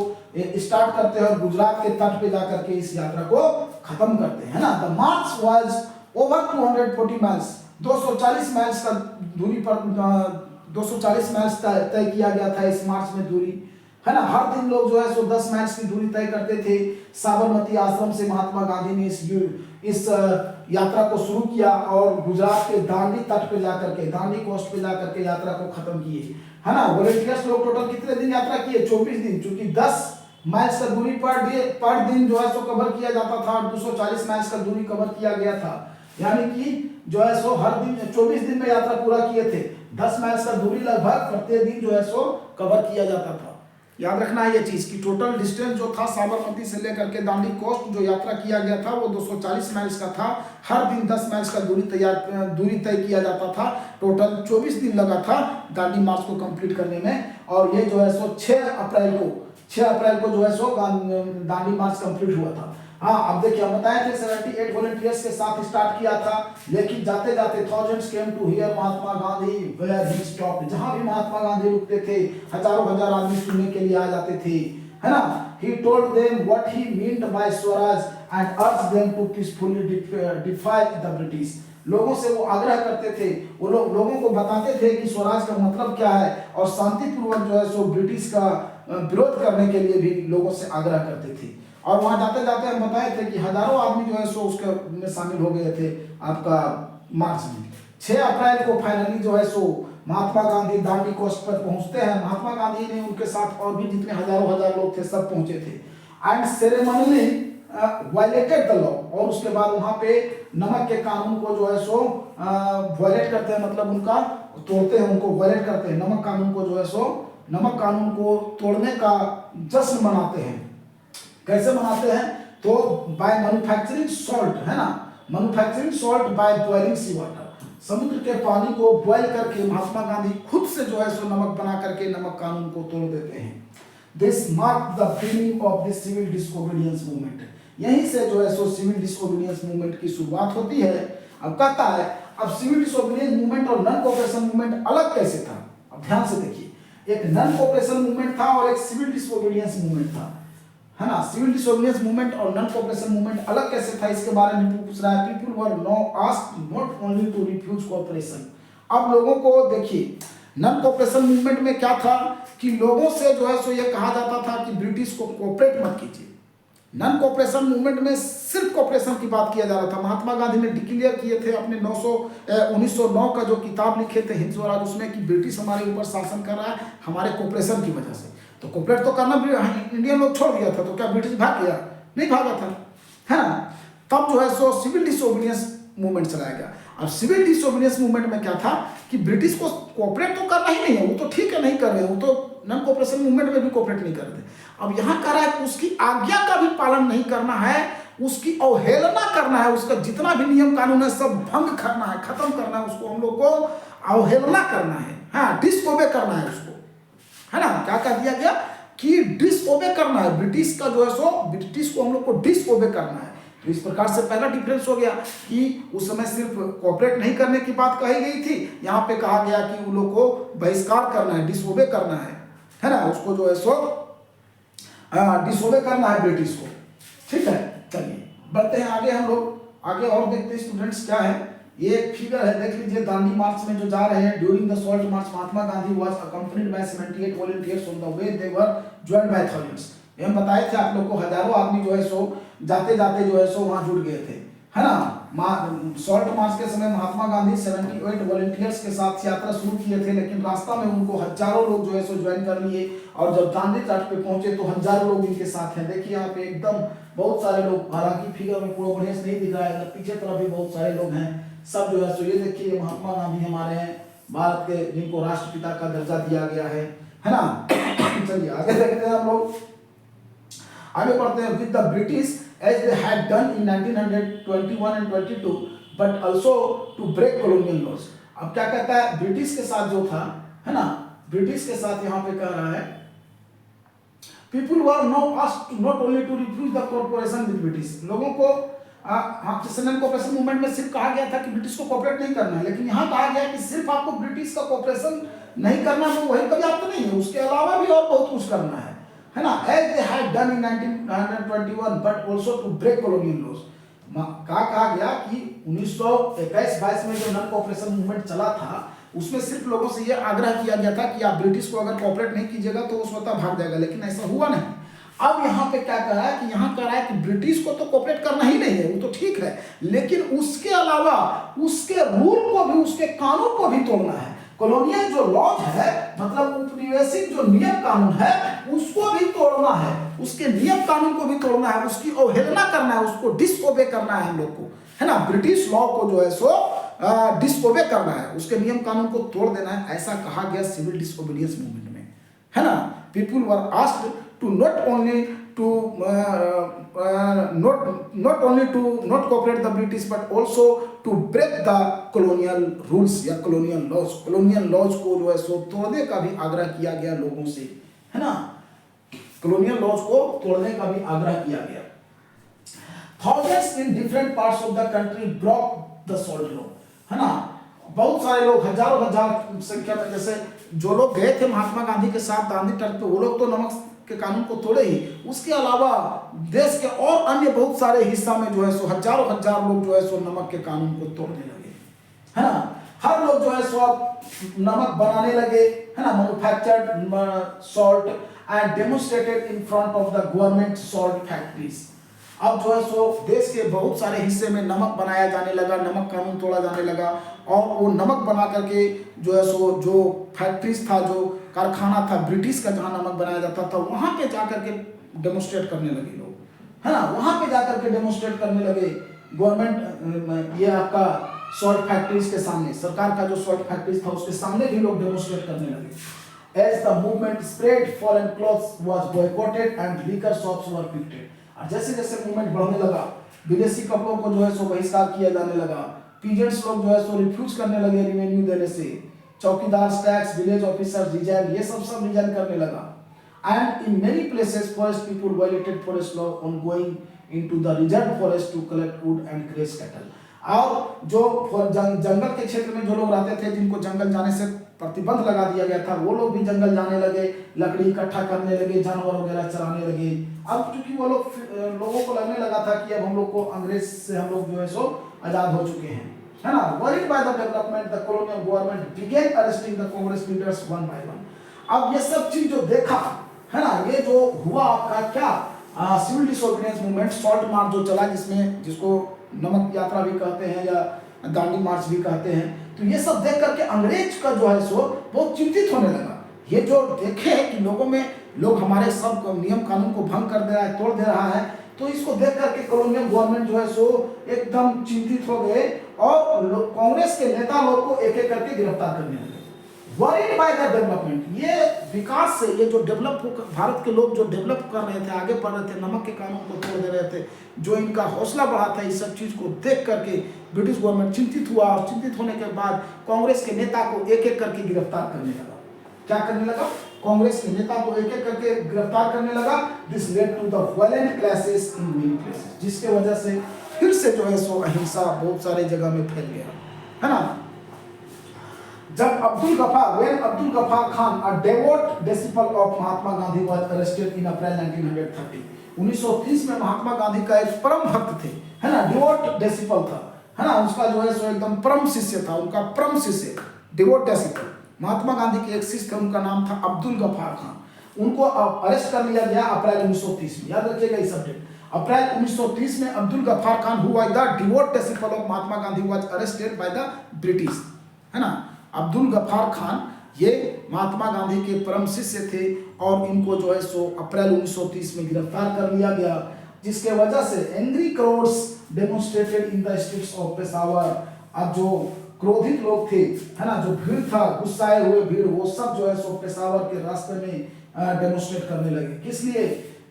स्टार्ट करते हैं और गुजरात के तट पे जाकर के इस यात्रा को खत्म करते हैं, है ना। The March was over 240 miles, 240 miles का दूरी पर 240 माइल्स तय किया गया था इस मार्च में दूरी, है ना। हर दिन लोग जो है सो 10 माइल्स की दूरी तय करते थे। साबरमती आश्रम से महात्मा गांधी ने इस यात्रा को शुरू किया और गुजरात के दांडी तट पे जाकर के, दांडी कोस्ट पे जाकर के यात्रा को खत्म किए, है ना। वॉलंटियर्स लोग टोटल कितने दिन यात्रा किए? 24 दिन, क्योंकि 10 माइल्स का दूरी पर दिन जो है सो कवर किया जाता था और 240 माइल्स का दूरी कवर किया गया था। यानी कि जो है सो हर दिन 24 दिन में यात्रा पूरा किए थे। 10 माइल्स का दूरी लगभग प्रत्येक दिन जो है सो कवर किया जाता था। याद रखना है ये चीज कि टोटल डिस्टेंस जो था साबरमती से लेकर के दांडी कोस्ट जो यात्रा किया गया था वो 240 माइल्स का था। हर दिन 10 माइल्स का दूरी तय किया जाता था। टोटल 24 दिन लगा था दांडी मार्च को कंप्लीट करने में। और ये जो है सो 6 अप्रैल को जो है सो दांडी मार्च कंप्लीट हुआ था। हाँ, अब देखिए हम बताए थे 78 वॉलंटियर्स के साथ स्टार्ट किया था, लेकिन जाते जाते thousands came to hear Mahatma Gandhi where he stopped। जहां भी महात्मा गांधी रुकते थे हजारों हजार आदमी सुनने के लिए आ जाते थे, है ना। He told them what he meant by Swaraj and urged them to peacefully defy the British। लोगों से वो आग्रह करते थे, वो लोगों को बताते थे कि स्वराज का मतलब क्या है और शांतिपूर्वक जो है सो ब्रिटिश का विरोध करने के लिए भी लोगों से आग्रह करते थे। और वहां जाते जाते हम बताए थे कि हजारों आदमी जो है सो उसके में शामिल हो गए थे आपका मार्च में। 6 अप्रैल को फाइनली जो है सो महात्मा गांधी दांडी कोस्ट पर पहुंचते हैं। महात्मा गांधी ने उनके साथ और भी जितने हजारों लोग थे सब पहुंचे थे। And ceremony violated the law. और उसके बाद वहां पे नमक के कानून को जो है सो वायलेट करते हैं, मतलब उनका तोड़ते हैं, उनको वायलेट करते हैं। नमक कानून को जो है सो नमक कानून को तोड़ने का जश्न मनाते हैं। कैसे मनाते हैं? तो बाय मैन्युफैक्चरिंग सॉल्ट, है ना, manufacturing salt by boiling sea water. समुद्र के पानी को बॉयल करके महात्मा गांधी खुद से जो है सो नमक बना करके नमक कानून को तोड़ देते हैं। This mark the beginning of the civil disobedience movement. यहीं से जो है सो सिविल डिसओबीडियंस मूवमेंट की शुरुआत होती है। अब कहता है, अब सिविल डिसओबीडियंस मूवमेंट और नॉन कोऑपरेशन मूवमेंट अलग कैसे था? अब ध्यान से देखिए, एक नॉन कोऑपरेशन मूवमेंट था और एक सिविल डिसओबीडियंस मूवमेंट था, है ना। सिविल डिसओबीडियंस मूवमेंट और नॉन कोऑपरेशन मूवमेंट अलग कैसे था, इसके बारे में पूछ रहा है। People were no asked not only to refuse cooperation. अब लोगों को देखिए, नॉन कोऑपरेशन मूवमेंट में क्या था कि लोगों से जो है सो ये कहा जाता था कि ब्रिटिश को कोऑपरेट मत कीजिए। नॉन कोऑपरेशन मूवमेंट में सिर्फ कोऑपरेशन की बात किया जा रहा था। महात्मा गांधी ने डिक्लेयर किए थे अपने 1909 का जो किताब लिखे थे हिंद स्वराज, उसमें कि ब्रिटिश हमारे ऊपर शासन कर रहा है हमारे कोऑपरेशन की वजह से। तो कोऑपरेट तो करना भी इंडियन लोग छोड़ दिया था, तो क्या ब्रिटिश भाग गया? नहीं भागा था, है ना। तब जो है सो सिविल डिसओबीडियंस मूवमेंट चलाया गया। अब सिविल डिसओबीडियंस मूवमेंट में क्या था कि ब्रिटिश को कोऑपरेट तो करना ही नहीं है, वो तो ठीक है नहीं कर रहे हैं, वो तो नॉन कोऑपरेशन मूवमेंट में भी कोऑपरेट नहीं कर रहे थे। अब यहाँ कह रहा है कि उसकी आज्ञा का भी पालन नहीं करना है, उसकी अवहेलना करना है, उसका जितना भी नियम कानून है सब भंग करना है, खत्म करना है, उसको हम लोग को अवहेलना करना है, हाँ, डिसओबे करना है उसको, है ना। क्या कह दिया गया कि डिसओबे करना है ब्रिटिश का जो है सो, ब्रिटिश को हम लोग को डिसओबे करना है। तो इस प्रकार से पहला डिफरेंस हो गया कि उस समय सिर्फ कोऑपरेट नहीं करने की बात कही गई थी, यहाँ पे कहा गया कि उन लोग को बहिष्कार करना है, डिसओबे करना है ना, उसको जो है सो डिसओबे करना है ब्रिटिश को। ठीक है, चलिए बढ़ते हैं आगे, हम लोग आगे और देखते हैं स्टूडेंट्स क्या है। ये एक फिगर है, देख लीजिए, दांडी मार्च में जो जा रहे हैं। During the salt march Mahatma Gandhi was accompanied by 78 volunteers on the way, they were joined by thousands. ये हम बताए थे आप लोग को, हजारों आदमी जो है सो जाते जाते जो है सो वहां जुड़ गए थे, है ना। सॉल्ट मार्च के समय महात्मा गांधी 78 वॉलंटियर्स के साथ यात्रा शुरू किए थे, लेकिन रास्ता में उनको हजारों लोग जो है सो ज्वाइन कर लिए और जब दांडी तट पे पहुंचे तो हजारों लोग इनके साथ हैं। देखिए यहाँ पे एकदम बहुत सारे लोग, हालांकि फिगर में पूरा बढ़िया से नहीं दिख रहा है, पीछे तरफ भी बहुत सारे लोग हैं, सब जो है सो ये देखिए महात्मा गांधी हमारे हैं, भारत के, जिनको राष्ट्रपिता का दर्जा दिया गया है ना। चलिए आगे देखते हैं हम लोग, आगे बढ़ते हैं। With the British as they had done in 1921 and 22 but also to break colonial laws। अब क्या कहता है, ब्रिटिश के साथ जो था, है ना, ब्रिटिश के साथ यहाँ पे कह रहा है people were now asked not only to refuse the cooperation with British। लोगों को नॉन कोऑपरेशन मूवमेंट में सिर्फ कहा गया था कि ब्रिटिश को कोऑपरेट नहीं करना है, लेकिन यहाँ कहा गया कि सिर्फ आपको ब्रिटिश का कोऑपरेशन नहीं करना है, वही पर्याप्त नहीं है, उसके अलावा भी और बहुत कुछ करना है ना। As they had done in 1921 but also to break colonial laws। कहा गया कि 1921-22 में जो नॉन कोऑपरेशन मूवमेंट चला था, उसमें सिर्फ लोगों से ये आग्रह किया गया था कि आप ब्रिटिश को अगर कोऑपरेट नहीं कीजिएगा तो वो स्वतः भाग जाएगा, लेकिन ऐसा हुआ नहीं। अब यहाँ पे क्या कह रहा है कि यहाँ कह रहा है कि ब्रिटिश को तो कोऑपरेट करना ही नहीं है, वो तो ठीक है, लेकिन उसके अलावा उसके रूल को भी, उसके कानून को भी तोड़ना है। कॉलोनियल जो लॉज है, मतलब उपनिवेशिक जो नियम कानून है, उसको भी तोड़ना है, उसके नियम कानून को भी तोड़ना है, उसकी अवहेलना करना है, उसको डिसओबे करना है हम लोग को, है ना। ब्रिटिश लॉ को जो है सो डिसओबे करना है, उसके नियम कानून को तोड़ देना है, ऐसा कहा गया सिविल डिसओबीडियंस मूवमेंट में, है ना। People were asked to not only to not cooperate the British but also to break the colonial rules या colonial laws, colonial laws को जो है सो तोड़ने का भी आग्रह किया गया लोगों से, है ना। colonial laws को तोड़ने का भी आग्रह किया गया। Thousands in different parts of the country broke the salt law, है ना। बहुत सारे लोग, हजारों हजार संख्या में, जैसे जो लोग गए थे महात्मा गांधी के साथ दांडी तट पे, वो लोग तो नमक के कानून को तोड़े ही, उसके अलावा देश के और अन्य बहुत सारे हिस्सा में जो है सो हजारों हजार लोग जो है सो नमक के कानून को तोड़ने लगे, है ना। हर लोग जो है सो नमक बनाने लगे, है ना। Manufactured salt and demonstrated in front of the government salt factories. अब जो है सो देश के बहुत सारे हिस्से में नमक बनाया जाने लगा, नमक कानून तोड़ा जाने लगा, और वो नमक बना करके जो है सो जो फैक्ट्रीज था, जो कारखाना था ब्रिटिश का, जहाँ नमक बनाया जाता था, वहाँ पे जाकर के डेमोन्स्ट्रेट करने लगे लोग, है ना। वहाँ पे जाकर के डेमोन्स्ट्रेट करने लगे गवर्नमेंट, ये आपका सॉल्ट फैक्ट्रीज के सामने, सरकार का जो सॉल्ट फैक्ट्रीज था उसके सामने भी लोग डेमोन्स्ट्रेट करने लगे। As the movement spread, foreign clothes was boycotted and liquor shops were picketed। और जैसे जैसे मूवमेंट बढ़ने लगा, विदेशी कपड़ों को जो है सो बहिष्कार किया जाने लगा, पीजेंट्स लोग जो है सो रिफ्यूज करने लगे रिवेन्यू देने से, चौकीदार टैक्स, विलेज ऑफिसर रिजाइन, ये सब रिजाइन करने लगा। And in many places forest people violated forest law on going into the reserve forest to collect wood and graze cattle. और जो जंगल के क्षेत्र में जो लोग रहते थे, जिनको जंगल जाने से प्रतिबंध लगा दिया गया था, वो लोग भी जंगल जाने लगे, लकड़ी इकट्ठा करने लगे, जानवर वगैरह चराने लगे। अब क्योंकि वो लोग, लोगों को लगने लगा था कि अब हम लोग को अंग्रेज से हम लोग जो है सो आजाद हो चुके हैं, है ना। Worried by the development, the colonial government began arresting the Congress leaders one by one। अब ये सब चीज जो देखा, है ना, ये जो हुआ आपका क्या civil disobedience movement, salt march जो चला, जिसमें जिसको नमक यात्रा भी कहते हैं या दांडी मार्च भी कहते हैं, तो ये सब देख करके अंग्रेज का जो है सो बहुत चिंतित होने लगा। ये जो देखे कि लोगों में लोग हमारे सब नियम कानून को भंग कर दे रहा है, तोड़ दे रहा है, तो इसको देख करके कॉलोनियल गवर्नमेंट जो है सो एकदम चिंतित हो गए और कांग्रेस के नेता लोग को एक एक करके गिरफ्तार करने लगे। वरीड बाय द डेवलपमेंट, ये विकास से, ये जो डेवलप, भारत के लोग जो डेवलप कर रहे थे, आगे बढ़ रहे थे, नमक के कानून को तोड़ दे रहे थे, जो इनका हौसला बढ़ा था, इस सब चीज को देख करके ब्रिटिश गवर्नमेंट चिंतित हुआ, और चिंतित होने के बाद कांग्रेस के नेता को एक एक करके गिरफ्तार करने लगा। क्या करने लगा? कांग्रेस के नेता को एक एक करके गिरफ्तार करने लगा। This led to the violent clashes in many places, जिसके वजह से फिर से जो है सो अहिंसा बहुत सारे जगह में फैल गया, है ना। जब when Abdul Ghaffar Khan, a devout disciple of Mahatma Gandhi, was arrested in April 1930, 1930 में महात्मा गांधी का एक परम भक्त थे, है ना, डिवोट डिसिपल था, है ना, उसका जो है सो एकदम परम शिष्य था, उनका परम शिष्य डिवोट डिसिपल महात्मा गांधी के एक शिष्य थे, उनका नाम था अब्दुल गफ्फार खान। उनको अरेस्ट कर लिया गया अप्रैल 1930 में, याद रखिएगा इस सब्जेक्ट। अप्रैल 1930 में Abdul Ghaffar Khan, who was the devout disciple of Mahatma Gandhi, was arrested by the British, है ना। अब्दुल गफ्फार खान ये महात्मा गांधी के परम शिष्य थे, और इनको जो है सो अप्रैल 1930 में गिरफ्तार कर लिया गया, जिसके वजह से angry crowds demonstrated in the streets of Peshawar. अब जो क्रोधित लोग थे, है ना, जो भीड़ था, गुस्साए हुए भीड़, वो सब जो है सो पेशावर के रास्ते में डेमोन्स्ट्रेट करने लगे। किस लिए?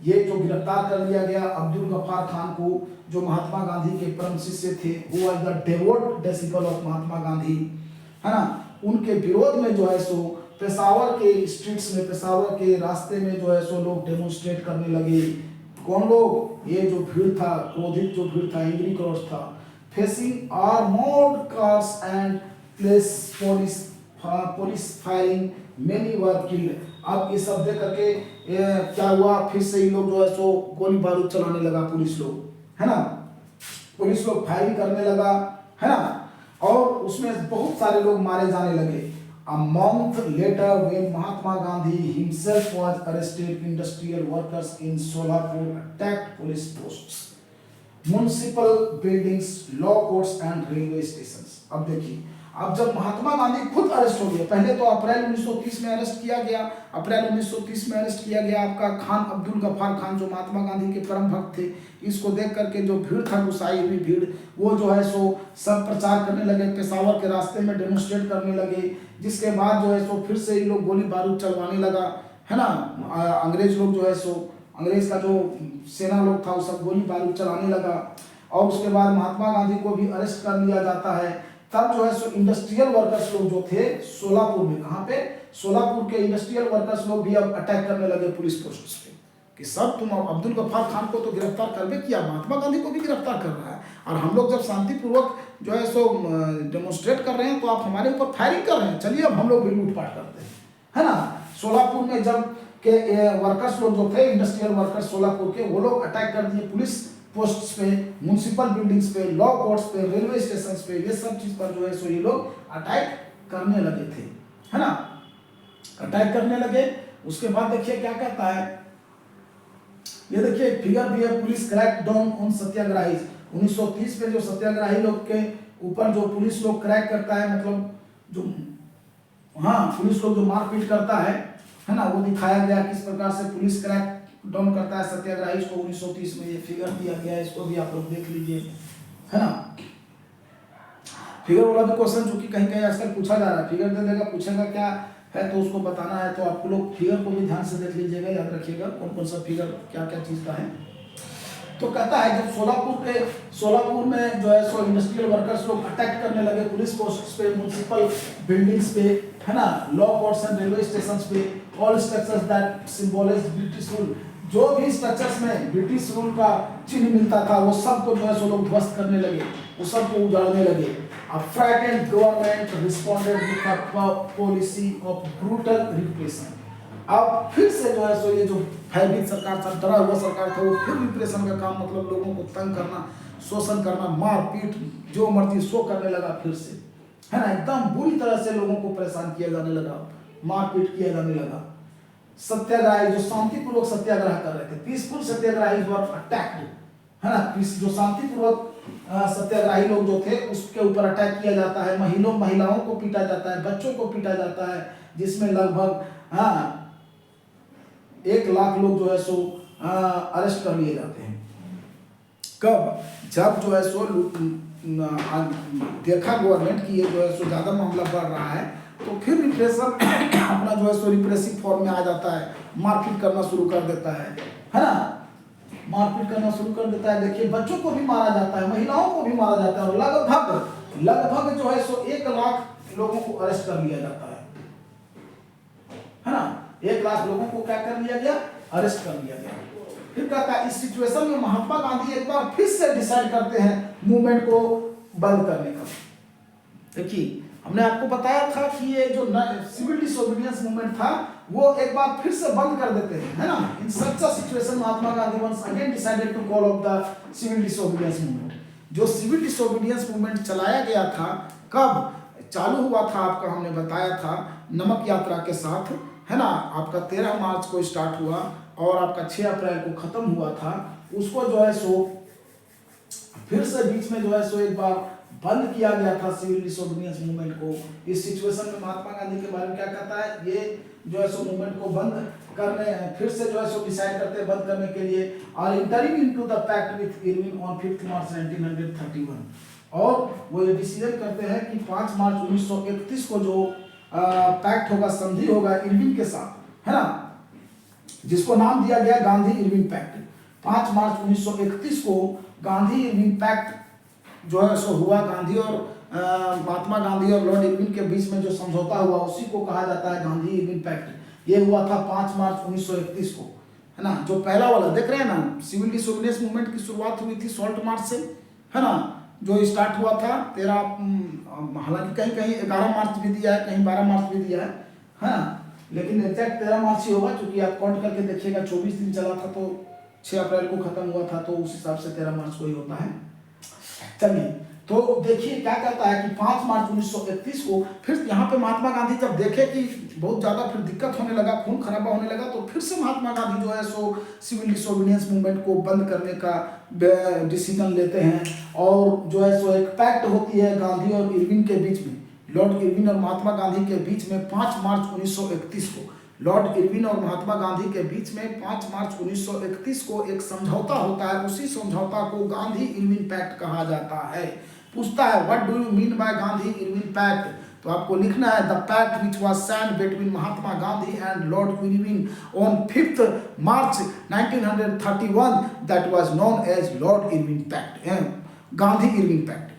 ये जो गिरफ्तार कर लिया गया अब्दुल गफ्फार खान को, जो महात्मा गांधी के परम शिष्य थे, वो was the devout disciple of Mahatma Gandhi, है ना, उनके विरोध में जो है सो पेशावर के स्ट्रीट्स में, पेशावर के रास्ते में जो है सो लोग डेमोन्स्ट्रेट करने लगे। कौन लोग? ये जो भीड़ था, क्रोधित जो भीड़ था, एंग्री क्राउड था, facing armoured cars and police firing, many were killed. अब ये सब देख करके क्या हुआ, फिर से ये लोग जो है सो गोली बारूद चलाने लगा पुलिस लोग, है ना, पुलिस लोग फायरिंग करने लगा, है ना। और उसमें बहुत सारे लोग मारे जाने लगे। A month later, when Mahatma Gandhi himself was arrested, industrial workers in Solapur attacked police posts, municipal buildings, law courts and railway stations. अब देखिए, अब जब महात्मा गांधी खुद अरेस्ट हो गए, पहले तो अप्रैल 1930 में अरेस्ट किया गया, अप्रैल 1930 में अरेस्ट किया गया आपका खान अब्दुल गफ्फार खान, जो महात्मा गांधी के परम भक्त थे। इसको देख करके जो भीड़ था, गुस्साई हुई भीड़, वो जो है सो सब प्रचार करने लगे, पेशावर के रास्ते में डेमोन्स्ट्रेट करने लगे। जिसके बाद जो है सो फिर से ये लोग गोली बारूद चलवाने लगा, है ना। अंग्रेज लोग जो है सो, अंग्रेज का जो सेना लोग था वो सब गोली बारूद चलाने लगा। और उसके बाद महात्मा गांधी को भी अरेस्ट कर लिया जाता है। तब जो है सो इंडस्ट्रियल वर्कर्स लोग जो थे सोलापुर में, कहाँ पे, सोलापुर के इंडस्ट्रियल वर्कर्स लोग भी अब अटैक करने लगे पुलिस पोस्ट्स पे, कि सब तुम अब्दुल गफ्फार खान को तो गिरफ्तार कर भी किया, महात्मा गांधी को भी गिरफ्तार कर रहा है, और हम लोग जब शांतिपूर्वक जो है सो डेमोन्स्ट्रेट कर रहे हैं तो आप हमारे ऊपर फायरिंग कर रहे हैं, चलिए अब हम लोग भी लूटपाट करते हैं, है ना। सोलापुर में जब के वर्कर्स लोग जो थे, इंडस्ट्रियल वर्कर्स सोलापुर के, वो लोग अटैक कर दिए पुलिस पोस्ट्स पे, म्युनिसिपल बिल्डिंग्स पे, लॉ कोर्ट्स पे, रेलवे स्टेशन पे, ये सब चीज पर जो है सो ये लोग अटैक करने लगे थे, है ना, अटैक करने लगे। उसके बाद देखिए क्या कहता है, ये देखिए फिगर भी है, पुलिस क्रैक डाउन ऑन सत्याग्रही। 1930 में जो सत्याग्रही लोग के ऊपर जो पुलिस लोग क्रैक करता है, मतलब जो, हाँ, पुलिस लोग जो मारपीट करता है ना, वो दिखाया गया किस प्रकार से पुलिस क्रैक डाउन करता है सत्याग्रही को। 1930 में ये फिगर दिया गया है, इसको भी आप लोग देख लीजिए, है ना। फिगर वाला भी क्वेश्चन जो कि कहीं कहीं आजकल पूछा जा रहा है, फिगर दे देगा, पूछेगा क्या है तो उसको बताना है, तो आप लोग फिगर को भी ध्यान से देख लीजिएगा, याद रखिएगा कौन कौन सा फिगर क्या क्या चीज का है। तो कहता है जब सोलापुर में जो है सो इंडस्ट्रियल वर्कर्स लोग अटैक करने लगे पुलिस पोस्ट्स पे, म्युनिसिपल बिल्डिंग्स पे, है ना, law courts and railway stations पे, all structures that symbolize British rule, जो भी स्ट्रक्चर्स में ब्रिटिश रूल का चिन्ह मिलता था वो सब को जो है सो लोग ध्वस्त करने लगे, वो सब को उजाड़ने लगे। A frightened government responded with a policy of brutal repression. अब फिर से जो है सो ये जो भयभीत सरकार था, डरा हुआ सरकार था, वो फिर रिप्रेशन का काम, मतलब लोगों को तंग करना, शोषण करना, मारपीट, जो मर्जी सो करने लगा फिर से, है ना। एकदम बुरी तरह से लोगों को परेशान किया जाने लगा, मारपीट किया जाने लगा। सत्याग्रही जो शांतिपूर्वक सत्याग्रह कर रहे थे, पीसफुल सत्याग्रही वर अटैक्ड, है ना, जो शांतिपूर्वक सत्याग्रही लोग जो थे उसके ऊपर अटैक किया जाता है। महिलाओं को पीटा जाता है, बच्चों को पीटा जाता है, जिसमें लगभग 1 लाख लोग जो है सो अरेस्ट कर लिए जाते हैं। कब, जब जो है सो देखा गवर्नमेंट की ये जो है सो ज्यादा मामला बढ़ रहा है, तो फिर रिप्रेशन अपना जो है सो रिप्रेसिव फॉर्म में आ जाता है, मारपीट करना शुरू कर देता है ना, मारपीट करना शुरू कर देता है। देखिए बच्चों को भी मारा जाता है, महिलाओं को भी मारा जाता है, और लगभग जो है सो 1 लाख लोगों को अरेस्ट कर लिया जाता है ना। 1 लाख लोगों को क्या कर लिया गया, अरेस्ट कर लिया गया। फिर कहता है इस सिचुएशन में महात्मा गांधी एक बार फिर से डिसाइड करते हैं मूवमेंट को बंद करने का। देखिए हमने आपको बताया था कि ये जो सिविल डिसोबीडियंस मूवमेंट था वो एक बार फिर से बंद कर देते हैं, है ना। In such a situation Mahatma Gandhi once again decided to call off the civil disobedience movement. जो सिविल डिसोबीडियंस मूवमेंट चलाया गया था, कब चालू हुआ था आपका हमने बताया था, नमक यात्रा के साथ, है ना। आपका 13 मार्च को स्टार्ट हुआ और आपका 6 अप्रैल को खत्म हुआ था। उसको जो है सो फिर से बीच में जो है सो एक बार बंद किया गया था सिविल डिसोबीडियंस मूवमेंट को। इस सिचुएशन में महात्मा गांधी के बारे में क्या कहता है, ये जो है सो मूवमेंट को बंद करने, फिर से जो है सो डिसाइड करते हैं बंद करने के लिए, और entering into the pact with Irwin on 5 March 1931। और वो ये डिसीजन करते हैं कि 5 मार्च 1931 को जो पैक्ट होगा, संधि होगा इरविन के साथ, है ना, जिसको नाम दिया गया गांधी इरविन पैक्ट। 5 मार्च 1931 को गांधी इरविन पैक्ट जो है सो हुआ। गांधी और महात्मा गांधी और लॉर्ड इरविन के बीच में जो समझौता हुआ उसी को कहा जाता है गांधी इरविन पैक्ट। ये हुआ था 5 मार्च 1931 को, है ना। जो पहला वाला देख रहे हैं ना, सिविल डिसोबीडियंस मूवमेंट की शुरुआत हुई थी सॉल्ट मार्च से, है ना, जो स्टार्ट हुआ था 13, हालांकि कहीं कहीं 11 मार्च भी दिया है, कहीं 12 मार्च भी दिया है ना, लेकिन एग्जैक्ट 13 मार्च ही होगा, क्योंकि आप काउंट करके देखिएगा 24 दिन चला था, तो 6 अप्रैल को खत्म हुआ था, तो उस हिसाब से 13 मार्च को ही होता है। चलिए, तो देखिए क्या कहता है कि 5 मार्च 1931 को फिर यहाँ पे महात्मा गांधी जब देखे कि बहुत ज़्यादा फिर दिक्कत होने लगा, खून खराबा होने लगा, तो फिर से महात्मा गांधी जो है सो सिविल डिसोबीडियंस मूवमेंट को बंद करने का डिसीजन लेते हैं। और जो है सो एक पैक्ट होती है गांधी और इरविन के बीच में, लॉर्ड इरविन और महात्मा गांधी के बीच में 5 मार्च 1931 को, लॉर्ड इरविन और महात्मा गांधी के बीच में 5 मार्च 1931 को एक समझौता होता है। उसी समझौता को गांधी इरविन पैक्ट कहा जाता है। पूछता है what do you mean by Gandhi Irwin pact, तो आपको लिखना है the pact which was signed between Mahatma Gandhi and Lord Irwin on 5 March 1931 that was known as Lord Irwin pact, Gandhi Irwin pact,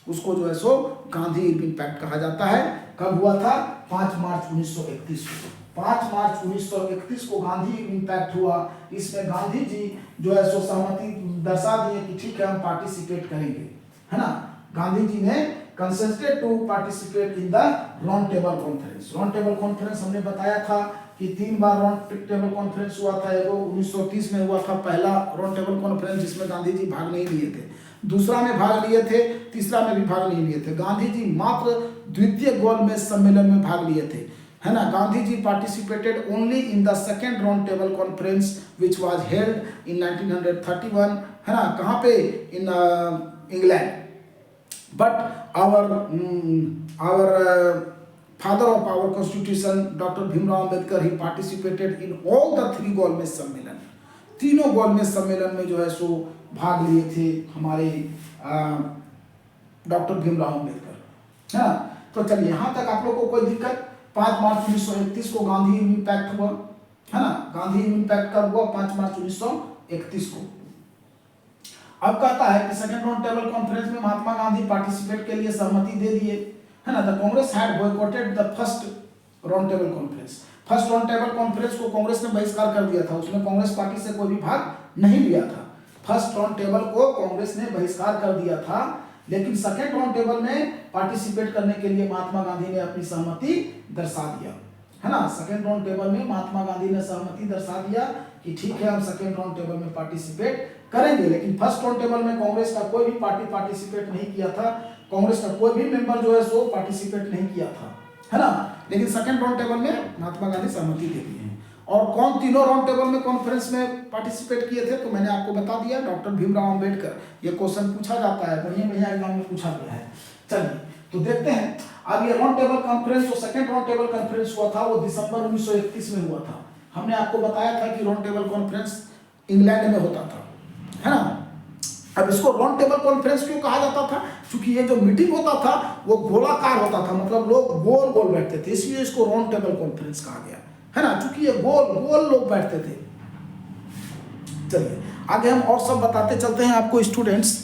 उसको जो है सो गांधी इरविन पैक्ट कहा जाता है। कब हुआ था? 5 मार्च 1931 को। 5 मार्च 1931 को गांधी इरविन पैक्ट हुआ। इसमें गांधी जी जो है सो सहमति दर्शा दिए कि ठीक है हम पार्टिसिपेट करेंगे, है ना। गांधी जी ने consented to participate in the round table conference. Round table conference हमने बताया था कि 3 बार राउंड टेबल कॉन्फ्रेंस हुआ था। एगो 1930 में हुआ था पहला राउंड टेबल कॉन्फ्रेंस जिसमें गांधी जी भाग नहीं लिए थे, दूसरा में भाग लिए थे, तीसरा में भी भाग नहीं लिए थे। गांधी जी मात्र द्वितीय गोलमेज सम्मेलन में भाग लिए थे, है ना। Gandhi ji participated only in the second round table conference which was held in 1931, है ना। कहाँ पे? In England. But our father of our constitution, Dr. Bhimrao Ambedkar, he participated in all the 3 गोलमेज सम्मेलन। तीनों गोलमेज सम्मेलन में जो है सो भाग लिए थे हमारे डॉक्टर भीमराव अम्बेडकर, है ना। तो चलिए यहाँ तक आप लोग को कोई दिक्कत? 5 मार्च 1931 को गांधी इरविन पैक्ट हुआ, है ना। गांधी इरविन पैक्ट कब हुआ? 5 मार्च 1931 को। अब कहता है कि सेकंड राउंड टेबल कॉन्फ्रेंस में महात्मा गांधी पार्टिसिपेट के लिए सहमति दे दिए, है ना। The Congress had boycotted the first round table conference. First round table conference को कांग्रेस ने बहिष्कार कर दिया था, उसमें कांग्रेस पार्टी से कोई भी भाग नहीं लिया था। फर्स्ट राउंड टेबल को कांग्रेस ने बहिष्कार कर दिया था, लेकिन सेकंड राउंड टेबल में पार्टिसिपेट करने के लिए महात्मा गांधी ने अपनी सहमति दर्शा दिया, है ना। सेकंड राउंड टेबल में महात्मा गांधी ने सहमति दर्शा दिया कि ठीक है हम सेकंड राउंड टेबल में पार्टिसिपेट करेंगे। लेकिन फर्स्ट राउंड टेबल में कांग्रेस का कोई भी पार्टी पार्टिसिपेट नहीं किया था, कांग्रेस का कोई भी मेंबर जो है सो पार्टिसिपेट नहीं किया था, है ना। लेकिन सेकंड राउंड टेबल में महात्मा गांधी सहमति दे दिए हैं। और कौन तीनों राउंड टेबल में कॉन्फ्रेंस में पार्टिसिपेट किए थे? तो मैंने आपको बता दिया, डॉक्टर भीमराव अम्बेडकर। ये क्वेश्चन पूछा जाता है, बढ़िया एग्जाम में पूछा गया है। चलिए तो देखते हैं। अब ये राउंड टेबल कॉन्फ्रेंस जो सेकंड राउंड टेबल कॉन्फ्रेंस हुआ था वो दिसंबर 1931 में हुआ था। हमने आपको बताया था कि राउंड टेबल कॉन्फ्रेंस इंग्लैंड में होता था, है ना। अब इसको राउंड टेबल कॉन्फ्रेंस क्यों कहा जाता था? क्योंकि ये जो मीटिंग होता था वो गोलाकार होता था, मतलब लोग गोल गोल बैठते थे, इसलिए इसको राउंड टेबल कॉन्फ्रेंस कहा गया, है ना। क्योंकि ये गोल गोल लोग बैठते थे। चलिए आगे हम और सब बताते चलते हैं आपको स्टूडेंट्स।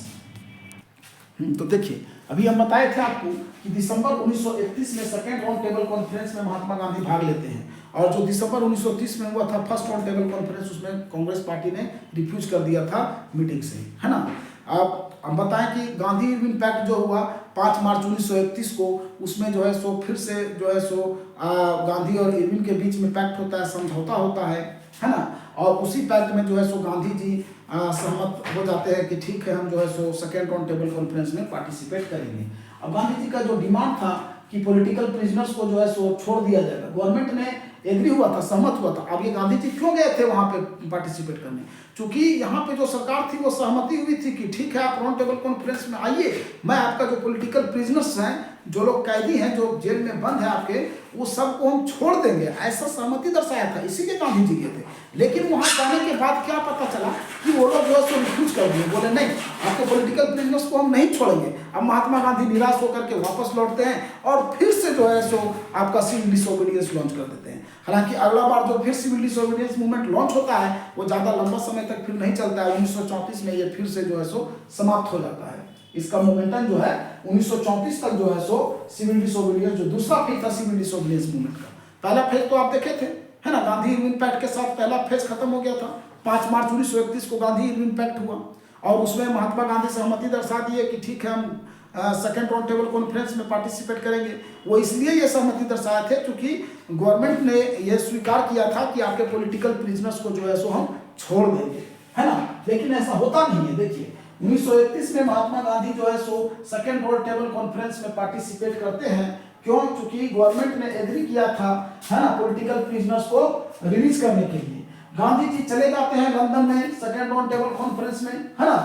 तो देखिए अभी हम बताए थे आपको कि दिसंबर 1931 में सेकेंड राउंड टेबल कॉन्फ्रेंस में महात्मा गांधी भाग लेते हैं, और जो दिसंबर 1930 में हुआ था फर्स्ट राउंड टेबल कॉन्फ्रेंस, उसमें कांग्रेस पार्टी ने रिफ्यूज कर दिया था मीटिंग से, है ना। अब हम बताएं कि गांधी इरविन पैक्ट जो हुआ 5 मार्च 1931 को, उसमें जो है सो फिर से जो है सो गांधी और इरविन के बीच में पैक्ट होता है, समझौता होता है ना। और उसी पैक्ट में जो है सो गांधी जी सहमत हो जाते हैं कि ठीक है हम जो है so second round table conference में पार्टिसिपेट करेंगे। अब गांधी जी का जो डिमांड था कि पॉलिटिकल प्रिजनर्स को जो है सो छोड़ दिया जाएगा, गवर्नमेंट ने एग्री हुआ था, सहमत हुआ था। अब ये गांधी जी क्यों गए थे वहां पे पार्टिसिपेट करने? क्योंकि यहाँ पे जो सरकार थी वो सहमति हुई थी कि ठीक है आप राउंड टेबल कॉन्फ्रेंस में आइए, मैं आपका जो पॉलिटिकल प्रिजनर्स हैं, जो लोग कैदी हैं, जो जेल में बंद है आपके, वो सबको हम छोड़ देंगे, ऐसा सहमति दर्शाया था, इसीलिए गांधी जी गए थे। लेकिन वहां जाने के बाद क्या पता चला कि वो लोग जो है सो रिफ्यूज कर दिए, बोले नहीं आपके पॉलिटिकल प्रिजनर्स को हम नहीं छोड़ेंगे। अब महात्मा गांधी निराश होकर के वापस लौटते हैं और फिर से जो है सो आपका सिविल डिसोबीडियंस लॉन्च कर देते हैं। हालांकि अगला बार जो फिर सिविल डिसोबीडियंस मूवमेंट लॉन्च होता है वो ज़्यादा लंबा समय तक फिर नहीं चलता है। 1934 में ये फिर से जो है सो समाप्त हो जाता है। इसका मोमेंटम जो है 1934 तक जो है सो सिविल डिसोबीडियंस, जो दूसरा फेज था सिविल डिसोबीडियंस मूवमेंट का, पहला फेज तो आप देखे थे, है ना। गांधी इरविन पैक्ट के साथ पहला फेज खत्म हो गया था। 5 मार्च 1931 को गांधी इरविन पैक्ट हुआ और उसमें महात्मा गांधी सहमति दर्शा दिए कि ठीक है हम सेकेंड राउंड टेबल कॉन्फ्रेंस में पार्टिसिपेट करेंगे। वो इसलिए ये सहमति दर्शाए थे क्योंकि गवर्नमेंट ने यह स्वीकार किया था कि आपके पॉलिटिकल प्रिजनर्स को जो है सो हम छोड़ देंगे, है ना। लेकिन ऐसा होता नहीं है। देखिए 1931 में महात्मा गांधी जो है so second road table conference में पार्टिसिपेट करते हैं। क्यों? क्योंकि गवर्नमेंट ने एग्री किया था, है ना, पॉलिटिकल प्रिजनर्स को रिलीज करने के लिए। गांधी जी चले जाते हैं लंदन में सेकेंड राउंड टेबल कॉन्फ्रेंस में, है ना,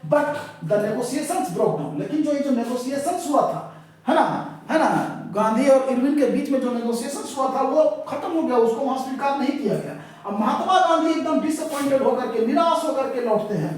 but the negotiations broke down. लेकिन जो ये जो नेगोशिएशंस हुआ था, है ना, गांधी और इरविन के बीच में जो नेगोशिएशंस हुआ था वो खत्म हो गया, उसको वहां स्वीकार नहीं किया गया। अब महात्मा गांधी एकदम डिसअपॉइंटेड होकर के, निराश होकर के लौटते हैं,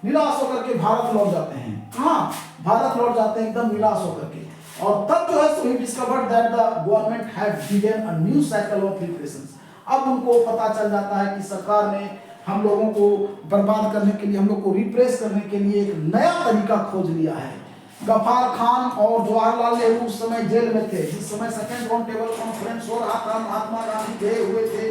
निराश होकर के भारत लौट जाते हैं। कहाँ? भारत लौट जाते हैं एकदम निराश होकर के। और तब जो है सो ही discovered that the government had begun a new cycle of repressions. अब उनको पता चल जाता है कि सरकार ने हम लोगों को बर्बाद करने के लिए, हम लोग को रिप्रेस करने के लिए एक नया तरीका खोज लिया है। गफ्फार खान और जवाहरलाल नेहरू उस समय जेल में थे। जिस समय सेकेंड राउंड टेबल कॉन्फ्रेंस हो रहा था, महात्मा गांधी गए हुए थे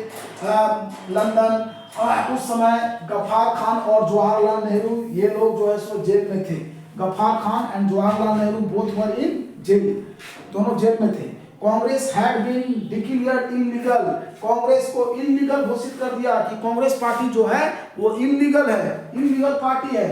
लंदन, और उस समय गफ्फार खान और जवाहरलाल नेहरू ये लोग जो है सो जेल में थे। Ghaffar Khan and Jawaharlal Nehru both were in jail, दोनों जेल में थे। Congress had been declared illegal, Congress को इलीगल घोषित कर दिया कि कांग्रेस पार्टी जो है वो इलीगल है, इलीगल पार्टी है।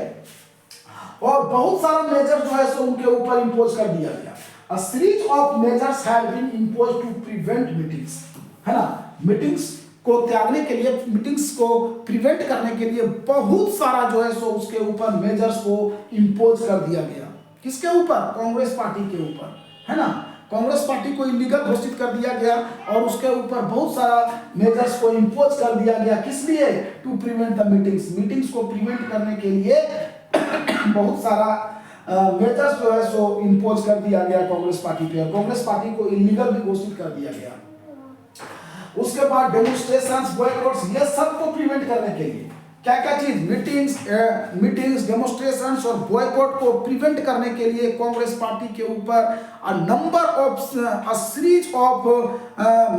और बहुत सारा मेजर जो है सो उनके ऊपर इंपोज कर दिया गया। A series of measures had been imposed to prevent meetings, है ना, मीटिंग्स को त्यागने के लिए, मीटिंग्स को प्रिवेंट करने के लिए बहुत सारा जो है सो उसके ऊपर मेजर्स को इंपोज कर दिया गया। किसके ऊपर? कांग्रेस पार्टी के ऊपर, है ना। कांग्रेस पार्टी को इलीगल घोषित कर दिया गया और उसके ऊपर बहुत सारा मेजर्स को इंपोज कर दिया गया। किस लिए? To prevent the meetings, meetings को प्रिवेंट करने के लिए बहुत सारा मेजर्स जो है सो इंपोज कर दिया गया कांग्रेस पार्टी पे, और कांग्रेस पार्टी को इलीगल भी घोषित कर दिया गया। उसके बाद डेमोन्स्ट्रेशंस, बॉयकॉट्स, ये सब को प्रिवेंट करने के लिए क्या क्या चीज, मीटिंग्स, डेमोन्स्ट्रेशंस और बॉयकॉट को प्रिवेंट करने के लिए कांग्रेस पार्टी के ऊपर a series of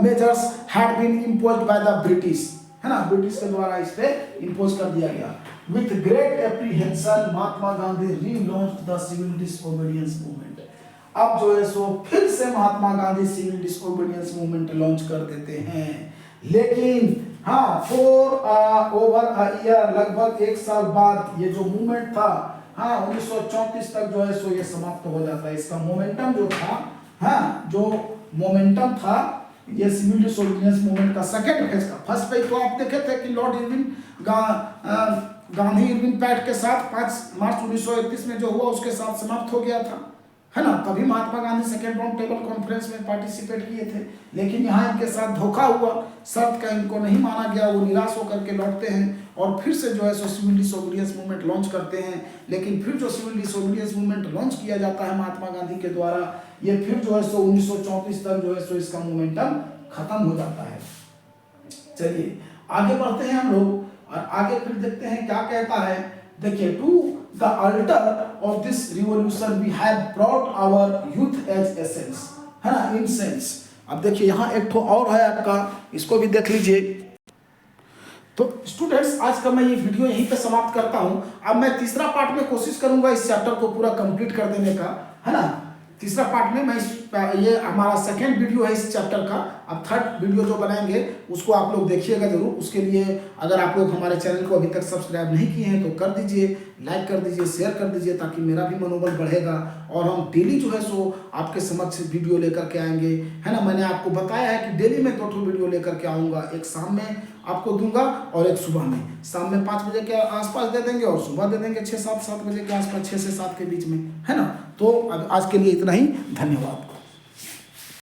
measures had been imposed by the British, है ना, ब्रिटिश के द्वारा इस पे इंपोज कर दिया गया। With great apprehension Mahatma Gandhi relaunched the civil disobedience movement. अब जो है सो फिर से Mahatma Gandhi civil disobedience movement launch कर देते हैं। लेकिन हाँ, फॉर ओवर अ ईयर, लगभग एक साल बाद ये जो मूवमेंट था, हाँ, 1934 तक जो है सो ये समाप्त हो जाता है। इसका मोमेंटम जो था, हाँ, जो मोमेंटम था ये सिविल डिसोबीडियंस मूवमेंट का सेकंड फेज का। फर्स्ट फेज तो आप देखे थे कि Lord Irwin Gandhi Irwin pact के साथ 5 मार्च 1931 में जो हुआ उसके साथ समाप्त हो गया था, है ना। तभी Mahatma Gandhi second round table conference में पार्टिसिपेट किए थे। लेकिन यहाँ इनके साथ धोखा हुआ, शर्त का इनको नहीं माना गया, वो निराश होकर के लौटते हैं और फिर से जो है so civil disobedience movement launch करते हैं। लेकिन फिर जो सिविल डिसोबीडियंस मूवमेंट लॉन्च किया जाता है महात्मा गांधी के द्वारा, ये फिर जो है सो 1934 तक जो है सो इसका मोमेंटम खत्म हो जाता है। चलिए आगे बढ़ते हैं हम लोग और आगे फिर देखते हैं क्या कहता है। देखिए, to the altar of this revolution we have brought our youth as incense, है ना, इन सेंस। अब देखिए यहाँ एक ठो और है आपका, इसको भी देख लीजिए। तो स्टूडेंट्स आज का मैं ये वीडियो यहीं पे समाप्त करता हूँ। अब मैं तीसरा पार्ट में कोशिश करूंगा इस चैप्टर को पूरा कंप्लीट कर देने का, है ना। तीसरा पार्ट में मैं ये हमारा सेकेंड वीडियो है इस चैप्टर का। अब थर्ड वीडियो जो बनाएंगे उसको आप लोग देखिएगा जरूर। उसके लिए अगर आप लोग हमारे चैनल को अभी तक सब्सक्राइब नहीं किए हैं तो कर दीजिए, लाइक कर दीजिए, शेयर कर दीजिए, ताकि मेरा भी मनोबल बढ़ेगा और हम डेली जो है सो आपके समक्ष वीडियो लेकर के आएंगे, है ना। मैंने आपको बताया है कि डेली में 2 वीडियो लेकर के आऊँगा, एक शाम में आपको दूंगा और एक सुबह में। शाम में 5 बजे के आसपास दे देंगे और सुबह दे देंगे 6-7 बजे के आसपास, 6 से 7 के बीच में, है ना। तो अब आज के लिए इतना ही, धन्यवाद।